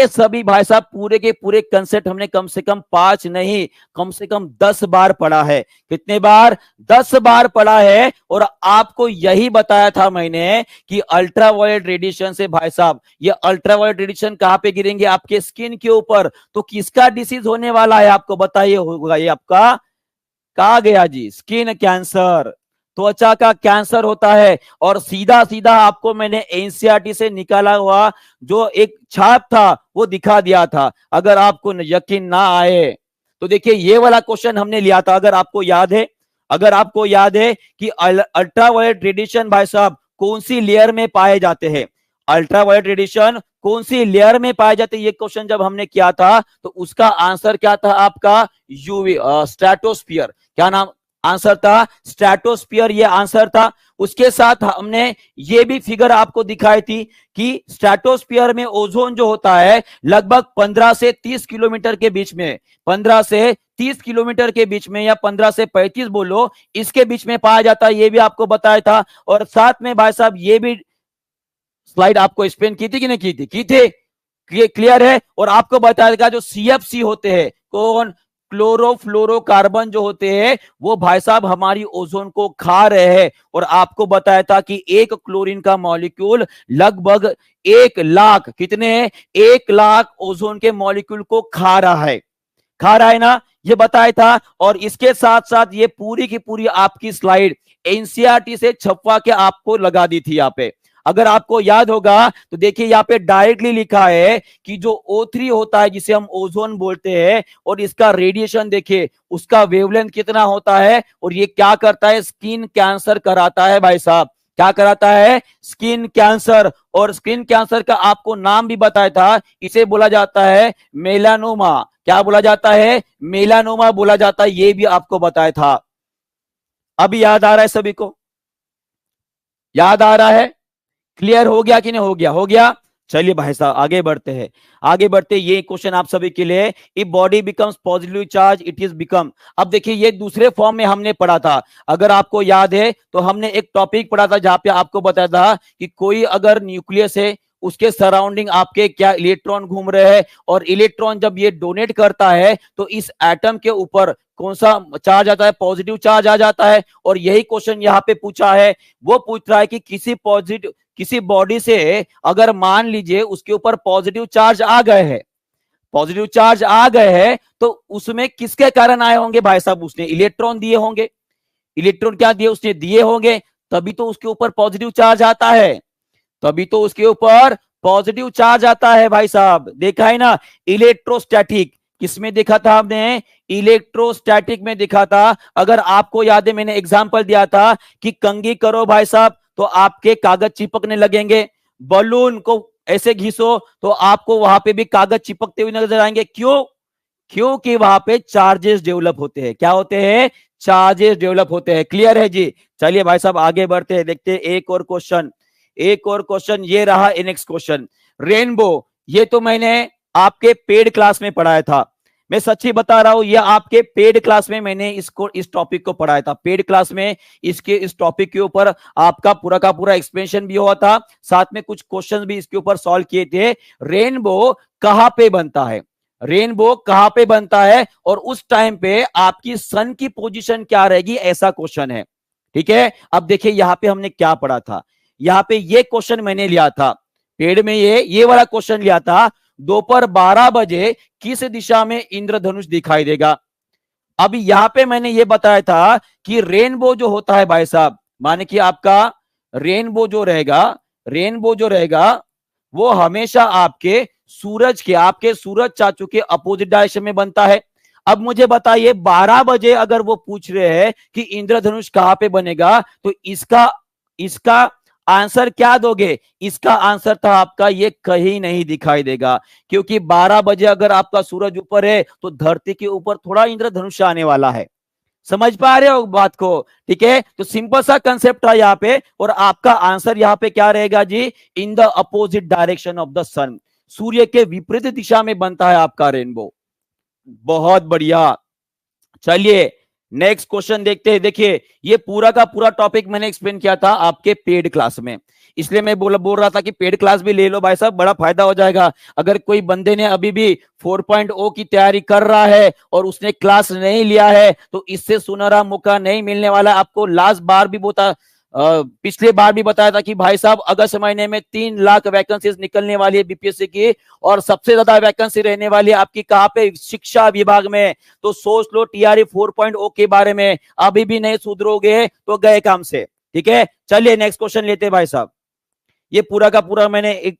सभी भाई साहब पूरे के पूरे कंसेप्ट हमने कम से कम 5 नहीं, कम से कम 10 बार पढ़ा है। कितने बार? 10 बार पढ़ा है। और आपको यही बताया था मैंने कि अल्ट्रावायलेट रेडिएशन से भाई साहब, ये अल्ट्रावायलेट रेडिएशन कहां पे गिरेंगे? आपके स्किन के ऊपर। तो किसका डिसीज होने वाला है आपको बताइए? होगा ये आपका, कहा गया जी, स्किन कैंसर, त्वचा का कैंसर होता है। और सीधा सीधा आपको मैंने एनसीईआरटी से निकाला हुआ जो एक छाप था वो दिखा दिया था। अगर आपको यकीन ना आए तो देखिए ये वाला क्वेश्चन हमने लिया था, अगर आपको याद है कि अल्ट्रावायलेट रेडिएशन भाई साहब कौन सी लेयर में पाए जाते हैं? अल्ट्रावायलेट रेडिएशन कौन सी लेयर में पाए जाते हैं, ये क्वेश्चन जब हमने किया था तो उसका आंसर क्या था आपका, यूवी स्ट्रेटोस्फियर। क्या नाम आंसर था, स्ट्रेटोस्फियर, ये आंसर था। उसके साथ हमने ये भी फिगर आपको दिखाई थी कि स्ट्रेटोस्फियर में ओजोन जो होता है लगभग 15 से 30 किलोमीटर के बीच में, 15 से 30 किलोमीटर के बीच में, या 15 से 35 बोलो, इसके बीच में पाया जाता है, ये भी आपको बताया था। और साथ में भाई साहब ये भी स्लाइड आपको एक्सप्लेन की थी कि नहीं की थी, की थी, क्लियर है। और आपको बताएगा जो सीएफसी होते हैं, कौन, क्लोरोफ्लोरोकार्बन जो होते हैं, वो भाई साहब हमारी ओजोन को खा रहे हैं। और आपको बताया था कि एक क्लोरीन का मॉलिक्यूल लगभग 1 लाख, कितने, 1 लाख ओजोन के मॉलिक्यूल को खा रहा है, खा रहा है ना, ये बताया था। और इसके साथ साथ ये पूरी की पूरी आपकी स्लाइड एनसीईआरटी से छपवा के आपको लगा दी थी यहाँ पे। अगर आपको याद होगा तो देखिए यहाँ पे डायरेक्टली लिखा है कि जो O3 होता है, जिसे हम ओजोन बोलते हैं, और इसका रेडिएशन देखिए, उसका वेवलेंथ कितना होता है, और ये क्या करता है, स्किन कैंसर कराता है भाई साहब, क्या कराता है, स्किन कैंसर। और स्किन कैंसर का आपको नाम भी बताया था, इसे बोला जाता है मेलानोमा। क्या बोला जाता है, मेलानोमा बोला जाता है, ये भी आपको बताया था। अभी याद आ रहा है सभी को, याद आ रहा है, क्लियर हो गया कि नहीं, हो गया, हो गया। चलिए भाई साहब आगे बढ़ते हैं, आगे बढ़ते, ये क्वेश्चन आप सभी के लिए, if body becomes positive charge it is become. अब देखिए ये दूसरे फॉर्म में हमने पढ़ा था, अगर आपको याद है तो हमने एक टॉपिक पढ़ा था जहां पे आपको बताया था कि कोई अगर न्यूक्लियस है, उसके सराउंडिंग आपके क्या इलेक्ट्रॉन घूम रहे हैं, और इलेक्ट्रॉन जब ये डोनेट करता है तो इस एटम के ऊपर कौन सा चार्ज आता है, पॉजिटिव चार्ज आ जाता है। और यही क्वेश्चन यहाँ पे पूछा है, वो पूछ रहा है कि किसी बॉडी से अगर मान लीजिए उसके ऊपर पॉजिटिव चार्ज आ गए हैं, पॉजिटिव चार्ज आ गए हैं, तो उसमें किसके कारण आए होंगे भाई साहब, उसने इलेक्ट्रॉन दिए होंगे, इलेक्ट्रॉन क्या दिए, उसने दिए होंगे, तभी तो उसके ऊपर पॉजिटिव चार्ज आता है, तभी तो उसके ऊपर पॉजिटिव चार्ज आता है भाई साहब। देखा है ना, इलेक्ट्रोस्टैटिक किसमें देखा था हमने, इलेक्ट्रोस्टैटिक में देखा था। अगर आपको याद है मैंने एग्जांपल दिया था कि कंघी करो भाई साहब तो आपके कागज चिपकने लगेंगे, बलून को ऐसे घिसो तो आपको वहां पे भी कागज चिपकते हुए नजर आएंगे, क्यों, क्योंकि वहां पे चार्जेस डेवलप होते हैं, क्या होते हैं, चार्जेस डेवलप होते हैं। क्लियर है जी, चलिए भाई साहब आगे बढ़ते हैं, देखते हैं एक और क्वेश्चन, एक और क्वेश्चन ये रहा नेक्स्ट क्वेश्चन, रेनबो। ये तो मैंने आपके पेड क्लास में पढ़ाया था, मैं सच्ची बता रहा हूं, ये आपके पेड क्लास में मैंने इसको, इस टॉपिक को पढ़ाया था, पेड क्लास में इसके इस टॉपिक के ऊपर आपका पूरा का पूरा एक्सप्लेनेशन भी हुआ था, साथ में कुछ क्वेश्चन भी इसके ऊपर सॉल्व किए थे। रेनबो कहां पे बनता है, रेनबो कहां पे बनता है, और उस टाइम पे आपकी सन की पोजीशन क्या रहेगी, ऐसा क्वेश्चन है, ठीक है। अब देखिए यहां पे हमने क्या पढ़ा था, यहां पे ये क्वेश्चन मैंने लिया था पेड़ में, ये वाला क्वेश्चन लिया था, दोपहर 12 बजे किस दिशा में इंद्रधनुष दिखाई देगा। अभी यहां पे मैंने ये बताया था कि रेनबो जो होता है भाई साहब, माने कि आपका रेनबो जो रहेगा, रेनबो जो रहेगा वो हमेशा आपके सूरज के, आपके सूरज चाचू के अपोजिट डायरेक्शन में बनता है। अब मुझे बताइए 12 बजे अगर वो पूछ रहे हैं कि इंद्रधनुष कहां पे बनेगा, तो इसका इसका आंसर क्या दोगे, इसका आंसर था आपका ये कहीं नहीं दिखाई देगा, क्योंकि 12 बजे अगर आपका सूरज ऊपर है तो धरती के ऊपर थोड़ा इंद्रधनुष आने वाला है, समझ पा रहे हो बात को, ठीक है। तो सिंपल सा कंसेप्ट था यहाँ पे, और आपका आंसर यहाँ पे क्या रहेगा जी, in the opposite direction of the sun, सूर्य के विपरीत दिशा में बनता है आपका रेनबो। बहुत बढ़िया, चलिए नेक्स्ट क्वेश्चन देखते हैं। देखिए ये पूरा का पूरा टॉपिक मैंने एक्सप्लेन किया था आपके पेड क्लास में, इसलिए मैं बोल रहा था कि पेड क्लास भी ले लो भाई साहब, बड़ा फायदा हो जाएगा। अगर कोई बंदे ने अभी भी 4.0 की तैयारी कर रहा है और उसने क्लास नहीं लिया है तो इससे सुनहरा मौका नहीं मिलने वाला। आपको लास्ट बार भी पिछले बार भी बताया था कि भाई साहब अगस्त महीने में 3 लाख वैकेंसीज निकलने वाली है बीपीएससी की, और सबसे ज्यादा वैकेंसी रहने वाली है आपकी कहां पे, शिक्षा विभाग में। तो सोच लो टीआरई 4.0 के बारे में, अभी भी नहीं सुधरोगे तो गए काम से, ठीक है। चलिए नेक्स्ट क्वेश्चन लेते हैं भाई साहब, ये पूरा का पूरा मैंने एक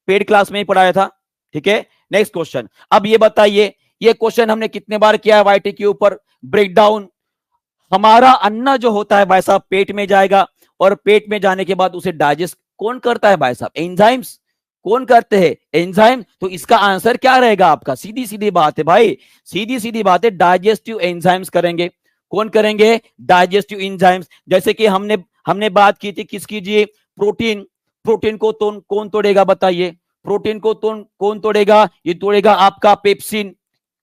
पेड क्लास में ही पढ़ाया था, ठीक है। नेक्स्ट क्वेश्चन, अब ये बताइए, ये क्वेश्चन हमने कितने बार किया है वाईटी के ऊपर, ब्रेकडाउन। हमारा अन्न जो होता है भाई साहब पेट में जाएगा, और पेट में जाने के बाद उसे डाइजेस्ट कौन करता है भाई साहब, एंजाइम्स। कौन करते हैं? एंजाइम। तो इसका आंसर क्या रहेगा आपका? सीधी सीधी बात है भाई, सीधी सीधी बात है, डाइजेस्टिव एंजाइम्स करेंगे। कौन करेंगे? Digestive enzymes. जैसे कि हमने हमने बात की थी किसकी जी? प्रोटीन। प्रोटीन को तो कौन तोड़ेगा बताइए? प्रोटीन को तो कौन तोड़ेगा? ये तोड़ेगा आपका पेप्सिन।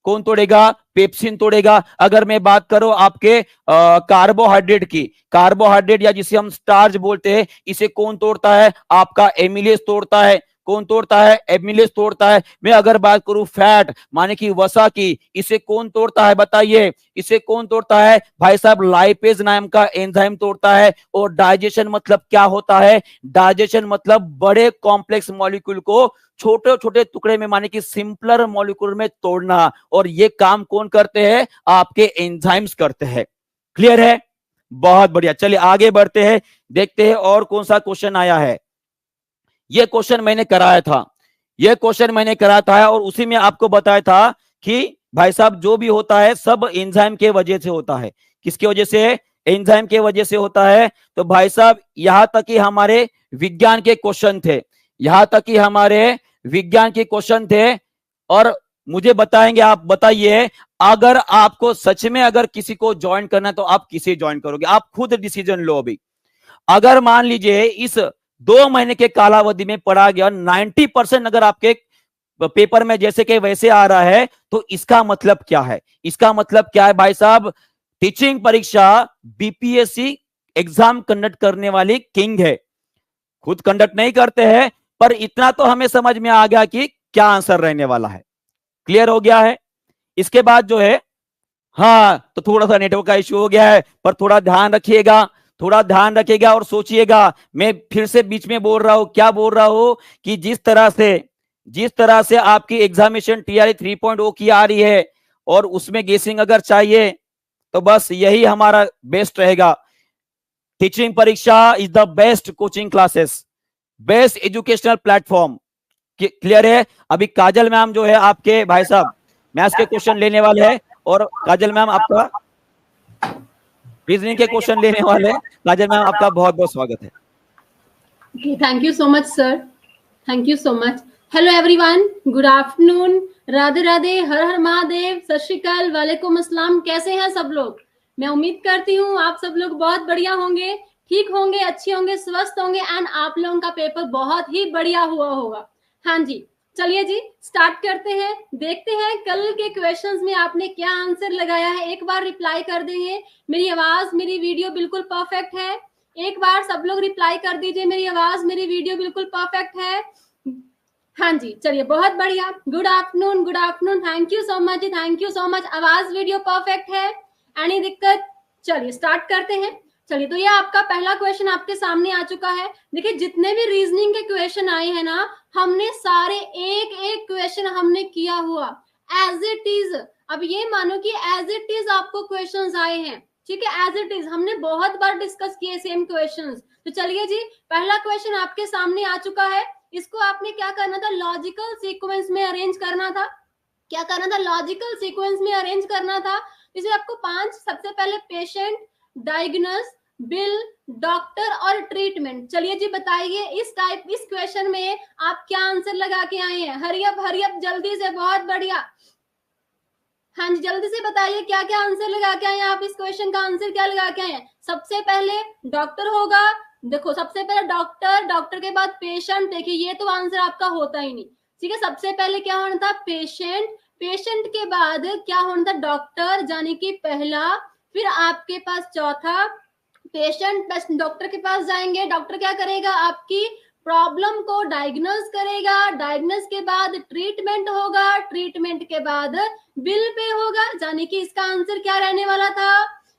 कौन तोड़ेगा? पेप्सिन तोड़ेगा। अगर मैं बात करूं आपके कार्बोहाइड्रेट की, कार्बोहाइड्रेट या जिसे हम स्टार्च बोलते हैं, इसे कौन तोड़ता है? आपका एमिलेज तोड़ता है। कौन तोड़ता है? एमिलेज तोड़ता है। मैं अगर बात करूं फैट माने कि वसा की, इसे कौन तोड़ता है बताइए? इसे कौन तोड़ता है भाई साहब? लाइपेज नाम का एंजाइम तोड़ता है। और डाइजेशन मतलब क्या होता है? डाइजेशन मतलब बड़े कॉम्प्लेक्स मॉलिक्यूल को छोटे छोटे टुकड़े में माने कि सिंपलर मॉलिक्यूल में तोड़ना। और ये काम कौन करते हैं? आपके एंजाइम्स करते हैं। क्लियर है? बहुत बढ़िया। चलिए आगे बढ़ते हैं, देखते हैं और कौन सा क्वेश्चन आया है। ये क्वेश्चन मैंने कराया था, ये क्वेश्चन मैंने कराया था और उसी में आपको बताया था कि भाई साहब जो भी होता है सब एंजाइम के वजह से होता है। किसकी वजह से? एंजाइम के वजह से होता है। तो भाई साहब यहां तक कि हमारे विज्ञान के क्वेश्चन थे, यहां तक कि हमारे विज्ञान के क्वेश्चन थे। और मुझे बताएंगे, आप बताइए, अगर आपको सच में अगर किसी को ज्वाइन करना है तो आप किसे ज्वाइन करोगे? आप खुद डिसीजन लो अभी। अगर मान लीजिए इस 2 महीने के कालावधि में पढ़ा गया 90% अगर आपके पेपर में जैसे कि वैसे आ रहा है, तो इसका मतलब क्या है? इसका मतलब क्या है भाई साहब? टीचिंग परीक्षा बीपीएससी एग्जाम कंडक्ट करने वाली किंग है। खुद कंडक्ट नहीं करते हैं, पर इतना तो हमें समझ में आ गया कि क्या आंसर रहने वाला है। क्लियर हो गया है? इसके बाद जो है, हाँ, तो थोड़ा सा नेटवर्क का इश्यू हो गया है, पर थोड़ा ध्यान रखिएगा, थोड़ा ध्यान रखिएगा और सोचिएगा। मैं फिर से बीच में बोल रहा हूं, क्या बोल रहा हूं कि जिस तरह से आपकी एग्जामिनेशन टीआरई 3.0 की आ रही है और उसमें गेसिंग अगर चाहिए तो बस यही हमारा बेस्ट रहेगा। टीचिंग परीक्षा is the best coaching classes, best educational platform. Clear है? अभी काजल मैम जो है आपके भाई साहब मैथ्स के क्वेश्चन लेने वाले हैं और काजल मैम आपका रीजनिंग के क्वेश्चन लेने वाले हैं। काजल मैम आपका बहुत बहुत स्वागत है। Thank you so much sir, thank you so much. Hello everyone, good afternoon, Radhe Radhe, हर हर महादेव, सत श्री अकाल, वालेकुम अस्सलाम। कैसे हैं सब लोग? मैं उम्मीद करती हूँ आप सब लोग बहुत बढ़िया होंगे, ठीक होंगे, अच्छे होंगे, स्वस्थ होंगे एंड आप लोगों का पेपर बहुत ही बढ़िया हुआ होगा। हाँ जी, चलिए जी स्टार्ट करते हैं। देखते हैं कल के क्वेश्चंस में आपने क्या आंसर लगाया है। एक बार रिप्लाई कर देंगे। मेरी आवाज, मेरी वीडियो बिल्कुल परफेक्ट है? एक बार सब लोग रिप्लाई कर दीजिए, मेरी आवाज, मेरी वीडियो बिल्कुल परफेक्ट है? हाँ जी, चलिए बहुत बढ़िया। Good afternoon, good afternoon, thank you so much, thank you so much. आवाज वीडियो परफेक्ट है? एनी दिक्कत? चलिए स्टार्ट करते हैं। चलिए, तो ये आपका पहला क्वेश्चन आपके सामने आ चुका है। देखिए जितने भी रीजनिंग के क्वेश्चन आए हैं ना, हमने सारे एक एक क्वेश्चन हमने किया हुआ एज इट इज। अब ये मानो कि एज इट इज आपको क्वेश्चंस आए हैं, ठीक है? एज इट इज हमने बहुत बार डिस्कस किए सेम क्वेश्चंस। तो चलिए जी, पहला क्वेश्चन आपके सामने आ चुका है। इसको आपने क्या करना था? लॉजिकल सीक्वेंस में अरेंज करना था। क्या करना था? लॉजिकल सीक्वेंस में अरेंज करना था। इसमें आपको 5, सबसे पहले पेशेंट, डायग्नोस, बिल, डॉक्टर और ट्रीटमेंट। चलिए जी बताइए इस क्वेश्चन में आप क्या आंसर लगा के आए हैं? हरियप जल्दी से, बहुत बढ़िया। हाँ जी, जल्दी से बताइए क्या क्या आंसर लगा के आए हैं आप? इस क्वेश्चन का आंसर क्या लगा के आए हैं? सबसे पहले डॉक्टर होगा। देखो सबसे पहले डॉक्टर, डॉक्टर के बाद पेशेंट। देखिए ये तो आंसर आपका होता ही नहीं, ठीक है? सबसे पहले क्या होना था? पेशेंट। पेशेंट के बाद क्या होना था? डॉक्टर, यानी कि पहला। फिर आपके पास चौथा, पेशेंट डॉक्टर के पास जाएंगे। डॉक्टर क्या करेगा? आपकी प्रॉब्लम को डायग्नोज करेगा। डायग्नोज के बाद ट्रीटमेंट होगा। ट्रीटमेंट के बाद बिल पे होगा। यानी कि इसका आंसर क्या रहने वाला था?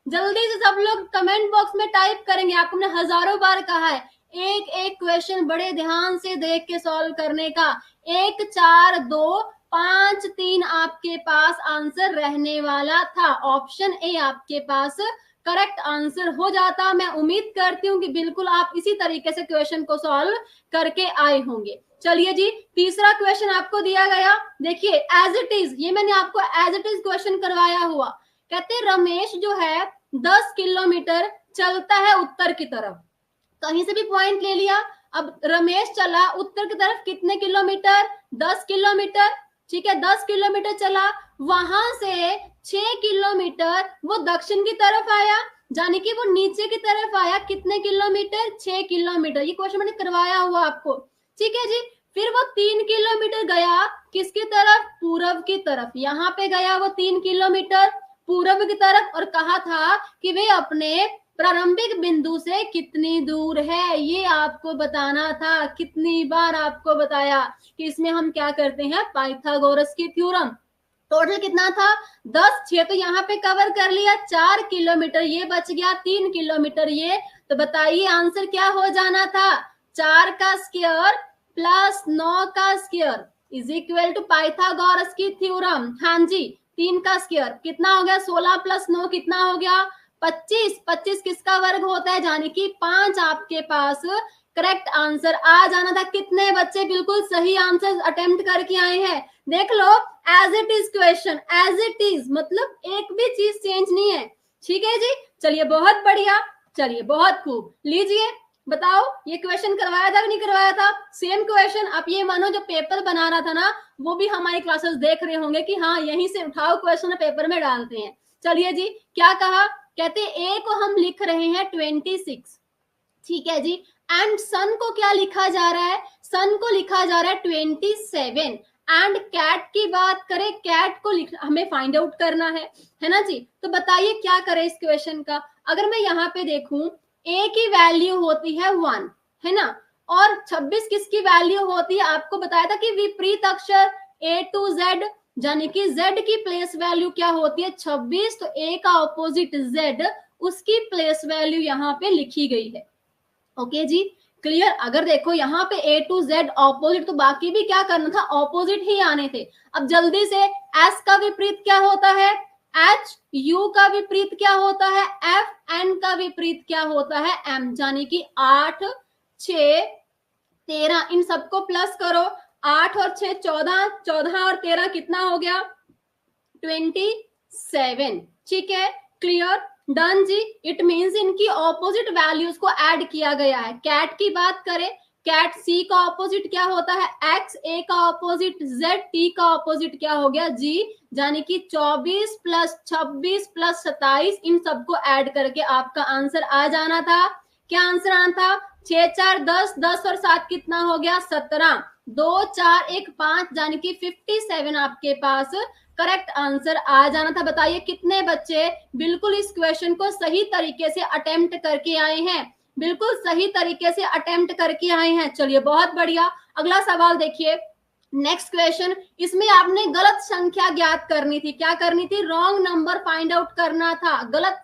जल्दी से सब लोग कमेंट बॉक्स में टाइप करेंगे। आपको हमने हजारों बार कहा है एक एक क्वेश्चन बड़े ध्यान से देख के सॉल्व करने का। 1 4 2 5 3 आपके पास आंसर रहने वाला था। ऑप्शन ए आपके पास करेक्ट आंसर हो जाता। मैं उम्मीद करती हूँ कि बिल्कुल आप इसी तरीके से क्वेश्चन को सॉल्व करके आए होंगे। चलिए जी, तीसरा क्वेश्चन आपको दिया गया। देखिए एज इट इज, ये मैंने आपको एज इट इज क्वेश्चन करवाया हुआ। कहते रमेश जो है 10 किलोमीटर चलता है उत्तर की तरफ। कहीं से भी पॉइंट ले लिया, अब रमेश चला उत्तर की तरफ कितने किलोमीटर, 10 किलोमीटर, ठीक है, 10 किलोमीटर चला, वहां से 6 किलोमीटर वो दक्षिण की तरफ आया, यानी कि वो नीचे की तरफ आया, कितने किलोमीटर, 6 किलोमीटर। ये क्वेश्चन मैंने करवाया हुआ आपको, ठीक है जी। फिर वो 3 किलोमीटर गया किसकी तरफ, पूरब की तरफ, यहाँ पे गया वो 3 किलोमीटर पूरब की तरफ, और कहा था कि वे अपने प्रारंभिक बिंदु से कितनी दूर है, ये आपको बताना था। कितनी बार आपको बताया कि इसमें हम क्या करते हैं, पाइथागोरस की थ्योरम। टोटल कितना था, 10, 6 तो यहाँ पे कवर कर लिया, 4 किलोमीटर ये बच गया, 3 किलोमीटर ये, तो बताइए आंसर क्या हो जाना था, 4 का स्क्वायर प्लस 9 का square is equal to Pythagoras की थ्योरम। हाँ जी, 3 का स्क्वायर कितना हो गया, 16 प्लस 9 कितना हो गया, 25। 25 किसका वर्ग होता है, यानी कि 5 आपके पास करेक्ट आंसर आ जाना था। कितने बच्चे बिल्कुल सही आंसर अटेम्प्ट करके आए हैं, देख लो, as it is question, as it is, मतलब एक भी चीज चेंज नहीं है, ठीक है जी। चलिए बहुत बढ़िया, चलिए बहुत खूब, लीजिए बताओ ये क्वेश्चन करवाया था कि नहीं करवाया था, सेम क्वेश्चन। आप ये मानो जो पेपर बना रहा था ना, वो भी हमारी क्लासेस देख रहे होंगे कि हाँ यहीं से उठाओ क्वेश्चन पेपर में डालते हैं। चलिए जी, क्या कहा, कहते ए को हम लिख रहे हैं 26, ठीक है जी, एंड सन को क्या लिखा जा रहा है, सन को लिखा जा रहा है 27, एंड कैट की बात करें, कैट को हमें फाइंड आउट करना है ना जी। तो बताइए क्या करें इस क्वेश्चन का। अगर मैं यहाँ पे देखूं, ए की वैल्यू होती है 1, है ना, और 26 किसकी वैल्यू होती है, आपको बताया था कि विपरीत अक्षर ए टू जेड, यानी कि z की प्लेस वैल्यू क्या होती है 26, तो a का ऑपोजिट z, उसकी प्लेस वैल्यू यहाँ पे लिखी गई है। ओके जी, क्लियर। अगर देखो यहाँ पे a टू z ऑपोजिट, तो बाकी भी क्या करना था, ऑपोजिट ही आने थे। अब जल्दी से, s का विपरीत क्या होता है h, u का विपरीत क्या होता है f, n का विपरीत क्या होता है m, यानी कि 8, 6, 13, इन सबको प्लस करो, 8 और 6 14, 14 और 13 कितना हो गया 27, ठीक है, क्लियर, डन जी। इट मींस इनकी ऑपोजिट वैल्यूज को ऐड किया गया है। कैट की बात करें, कैट सी का ऑपोजिट क्या होता है x, a का ऑपोजिट z, t का ऑपोजिट क्या हो गया g, यानी कि 24 प्लस 26 प्लस 27, इन सबको ऐड करके आपका आंसर आ जाना था। क्या आंसर आना था, 6 4 10, 10 और 7 कितना हो गया 17, 2 4 1 5, यानी कि 57 आपके पास करेक्ट आंसर आ जाना था। बताइए कितने बच्चे बिल्कुल इस क्वेश्चन को सही तरीके से अटेम्प्ट करके आए हैं, बिल्कुल सही तरीके से अटेम्प्ट करके आए हैं। चलिए बहुत बढ़िया, अगला सवाल देखिए, नेक्स्ट क्वेश्चन। इसमें आपने गलत संख्या ज्ञात करनी थी, क्या करनी थी, रॉन्ग नंबर फाइंड आउट करना था, गलत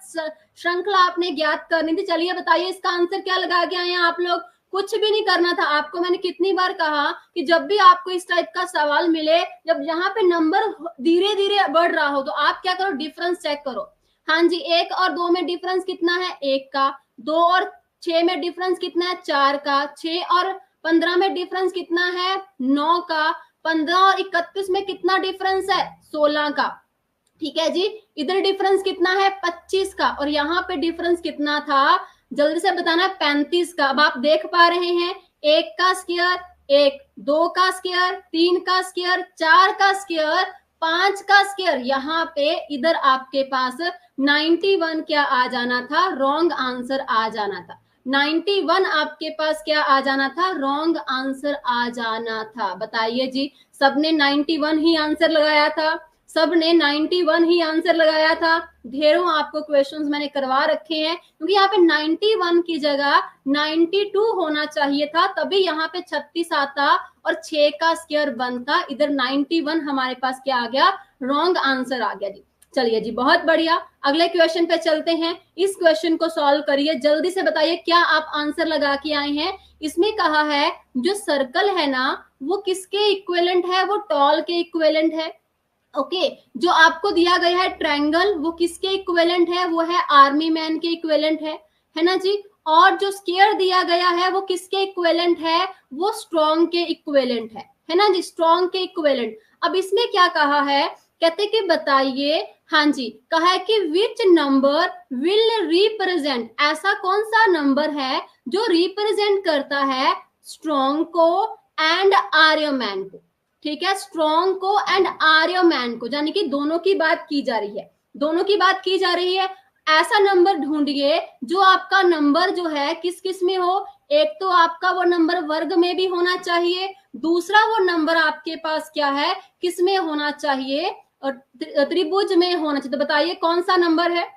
श्रृंखला आपने ज्ञात करनी थी। चलिए बताइए इसका आंसर क्या लगा के आए हैं आप लोग, कुछ भी नहीं करना था आपको। मैंने कितनी बार कहा कि जब भी आपको इस टाइप का सवाल मिले, जब यहाँ पे नंबर धीरे धीरे बढ़ रहा हो, तो आप क्या करो, डिफरेंस चेक करो। हाँ जी, 1 और 2 में डिफरेंस कितना है 1 का, 2 और 6 में डिफरेंस कितना है 4 का, 6 और 15 में डिफरेंस कितना है 9 का, 15 और 31 में कितना डिफरेंस है 16 का, ठीक है जी। इधर डिफरेंस कितना है 25 का, और यहाँ पे डिफरेंस कितना था, जल्दी से बताना है 35 का। अब आप देख पा रहे हैं 1 का स्क्वायर 1, 2 का स्क्वायर 3 का स्क्वायर, 4 का स्क्वायर 5 का स्क्वायर, यहाँ पे इधर आपके पास 91 क्या आ जाना था, रॉन्ग आंसर आ जाना था। 91 आपके पास क्या आ जाना था, रॉन्ग आंसर आ जाना था। बताइए जी, सबने 91 ही आंसर लगाया था, सबने 91 ही आंसर लगाया था। ढेरों आपको क्वेश्चंस मैंने करवा रखे हैं, क्योंकि यहाँ पे 91 की जगह 92 होना चाहिए था, तभी यहाँ पे 36 आता और 6 का स्क्वायर बनता। इधर 91 हमारे पास क्या आ गया, रॉन्ग आंसर आ गया जी। चलिए जी बहुत बढ़िया, अगले क्वेश्चन पे चलते हैं। इस क्वेश्चन को सॉल्व करिए, जल्दी से बताइए क्या आप आंसर लगा के आए हैं। इसमें कहा है जो सर्कल है ना, वो किसके इक्विवेलेंट है, वो टॉल के इक्विवेलेंट है। ओके, जो आपको दिया गया है ट्रायंगल, वो किसके इक्विवेलेंट है, वो है आर्मी मैन के इक्विवेलेंट है ना जी। और जो स्क्वायर दिया गया है वो किसके इक्विवेलेंट है, वो स्ट्रॉन्ग के इक्विवेलेंट है ना जी, स्ट्रॉन्ग के इक्विवेलेंट। अब इसमें क्या कहा है, कहते कि बताइए, हाँ जी, कहा है कि विच नंबर विल रिप्रेजेंट, ऐसा कौन सा नंबर है जो रिप्रेजेंट करता है स्ट्रॉन्ग को एंड आर्यमैन को, ठीक है, स्ट्रॉन्ग को एंड आर्यमैन को, यानी कि दोनों की बात की जा रही है, दोनों की बात की जा रही है। ऐसा नंबर ढूंढिए जो आपका नंबर जो है किस किस में हो, एक तो आपका वो नंबर वर्ग में भी होना चाहिए, दूसरा वो नंबर आपके पास क्या है, किस में होना चाहिए, और त्रिभुज में होना चाहिए। तो बताइए कौन सा नंबर है,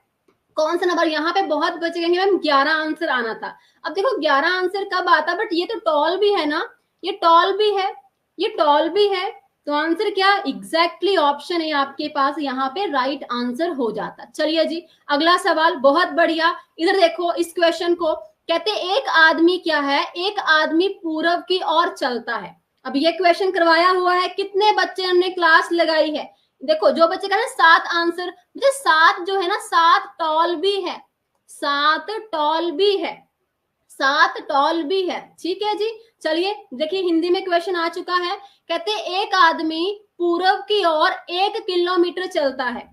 कौन सा नंबर। यहाँ पे बहुत बच्चे कहेंगे मैम 11 आंसर आना था। अब देखो 11 आंसर कब आता, बट ये तो टॉल भी है ना, ये टॉल भी है, ये टॉल भी है, तो आंसर क्या, एग्जैक्टली ऑप्शन है आपके पास, यहाँ पे राइट आंसर हो जाता। चलिए जी अगला सवाल, बहुत बढ़िया। इधर देखो इस क्वेश्चन को, कहते एक आदमी क्या है, एक आदमी पूरब की ओर चलता है। अब ये क्वेश्चन करवाया हुआ है, कितने बच्चे ने क्लास लगाई है, देखो जो बच्चे कह रहे हैं 7 आंसर, मुझे 7 जो है ना 7 टॉल भी है, 7 टॉल भी है, 7 टॉल भी है, ठीक है जी। चलिए देखिए हिंदी में क्वेश्चन आ चुका है, कहते एक आदमी पूरब की ओर 1 किलोमीटर चलता है।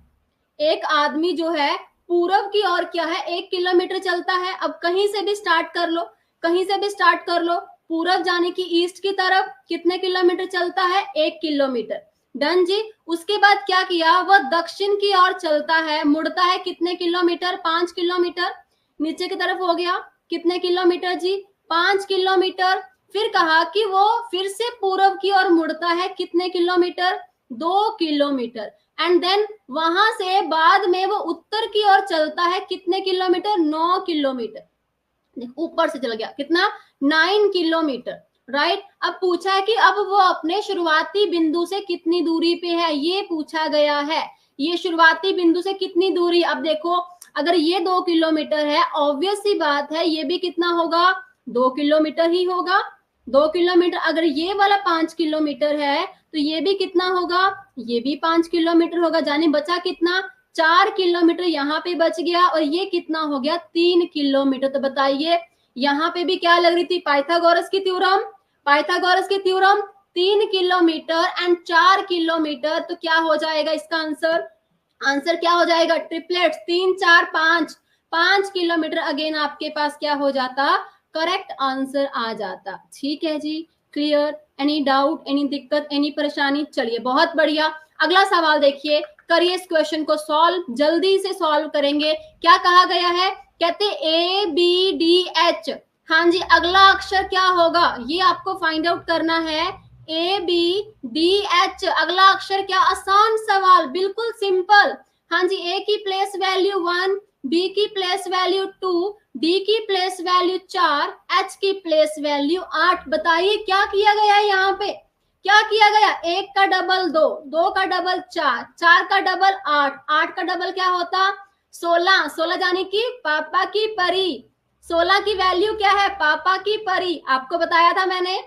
एक आदमी जो है पूरब की ओर क्या है, 1 किलोमीटर चलता है। अब कहीं से भी स्टार्ट कर लो, कहीं से भी स्टार्ट कर लो, पूरब जाने की ईस्ट की तरफ कितने किलोमीटर चलता है, 1 किलोमीटर, डन जी। उसके बाद क्या किया, वह दक्षिण की ओर चलता है, मुड़ता है कितने किलोमीटर, 5 किलोमीटर, नीचे की तरफ हो गया कितने किलोमीटर जी, 5 किलोमीटर। फिर कहा कि वो फिर से पूरब की ओर मुड़ता है कितने किलोमीटर, 2 किलोमीटर, एंड देन वहां से बाद में वो उत्तर की ओर चलता है कितने किलोमीटर, 9 किलोमीटर, ऊपर से चला गया कितना, 9 किलोमीटर, राइट। अब पूछा है कि अब वो अपने शुरुआती बिंदु से कितनी दूरी पे है, ये पूछा गया है, ये शुरुआती बिंदु से कितनी दूरी। अब देखो अगर ये 2 किलोमीटर है, ऑब्वियस सी बात है ये भी कितना होगा, 2 किलोमीटर ही होगा, 2 किलोमीटर। अगर ये वाला 5 किलोमीटर है तो ये भी कितना होगा, ये भी 5 किलोमीटर होगा, यानी बचा कितना, 4 किलोमीटर यहाँ पे बच गया, और ये कितना हो गया, 3 किलोमीटर। तो बताइए यहाँ पे भी क्या लग रही थी, पाइथागोरस की थ्योरम, पाइथागोरस की थ्योरम, 3 किलोमीटर एंड 4 किलोमीटर, तो क्या हो जाएगा इसका आंसर, आंसर क्या हो जाएगा, ट्रिपलेट्स, 3 4 5, 5 किलोमीटर अगेन आपके पास क्या हो जाता, करेक्ट आंसर आ जाता। ठीक है जी, क्लियर, एनी डाउट, एनी दिक्कत, एनी परेशानी। चलिए बहुत बढ़िया, अगला सवाल देखिए, करिए इस क्वेश्चन को सॉल्व, जल्दी से सॉल्व करेंगे। क्या कहा गया है, कहते ए बी डी एच, हाँ जी अगला अक्षर क्या होगा ये आपको फाइंड आउट करना है, ए बी डी एच अगला अक्षर क्या, आसान सवाल, बिल्कुल सिंपल। हाँ जी, ए की प्लेस वैल्यू 1, बी की प्लेस वैल्यू 2, डी की प्लेस वैल्यू 4, एच की प्लेस वैल्यू 8। बताइए क्या किया गया है यहाँ पे, क्या किया गया, 1 का डबल 2, 2 का डबल 4, 4 का डबल 8, 8 का डबल क्या होता 16, 16 जाने की पापा की परी, 16 की वैल्यू क्या है, पापा की परी, आपको बताया था मैंने,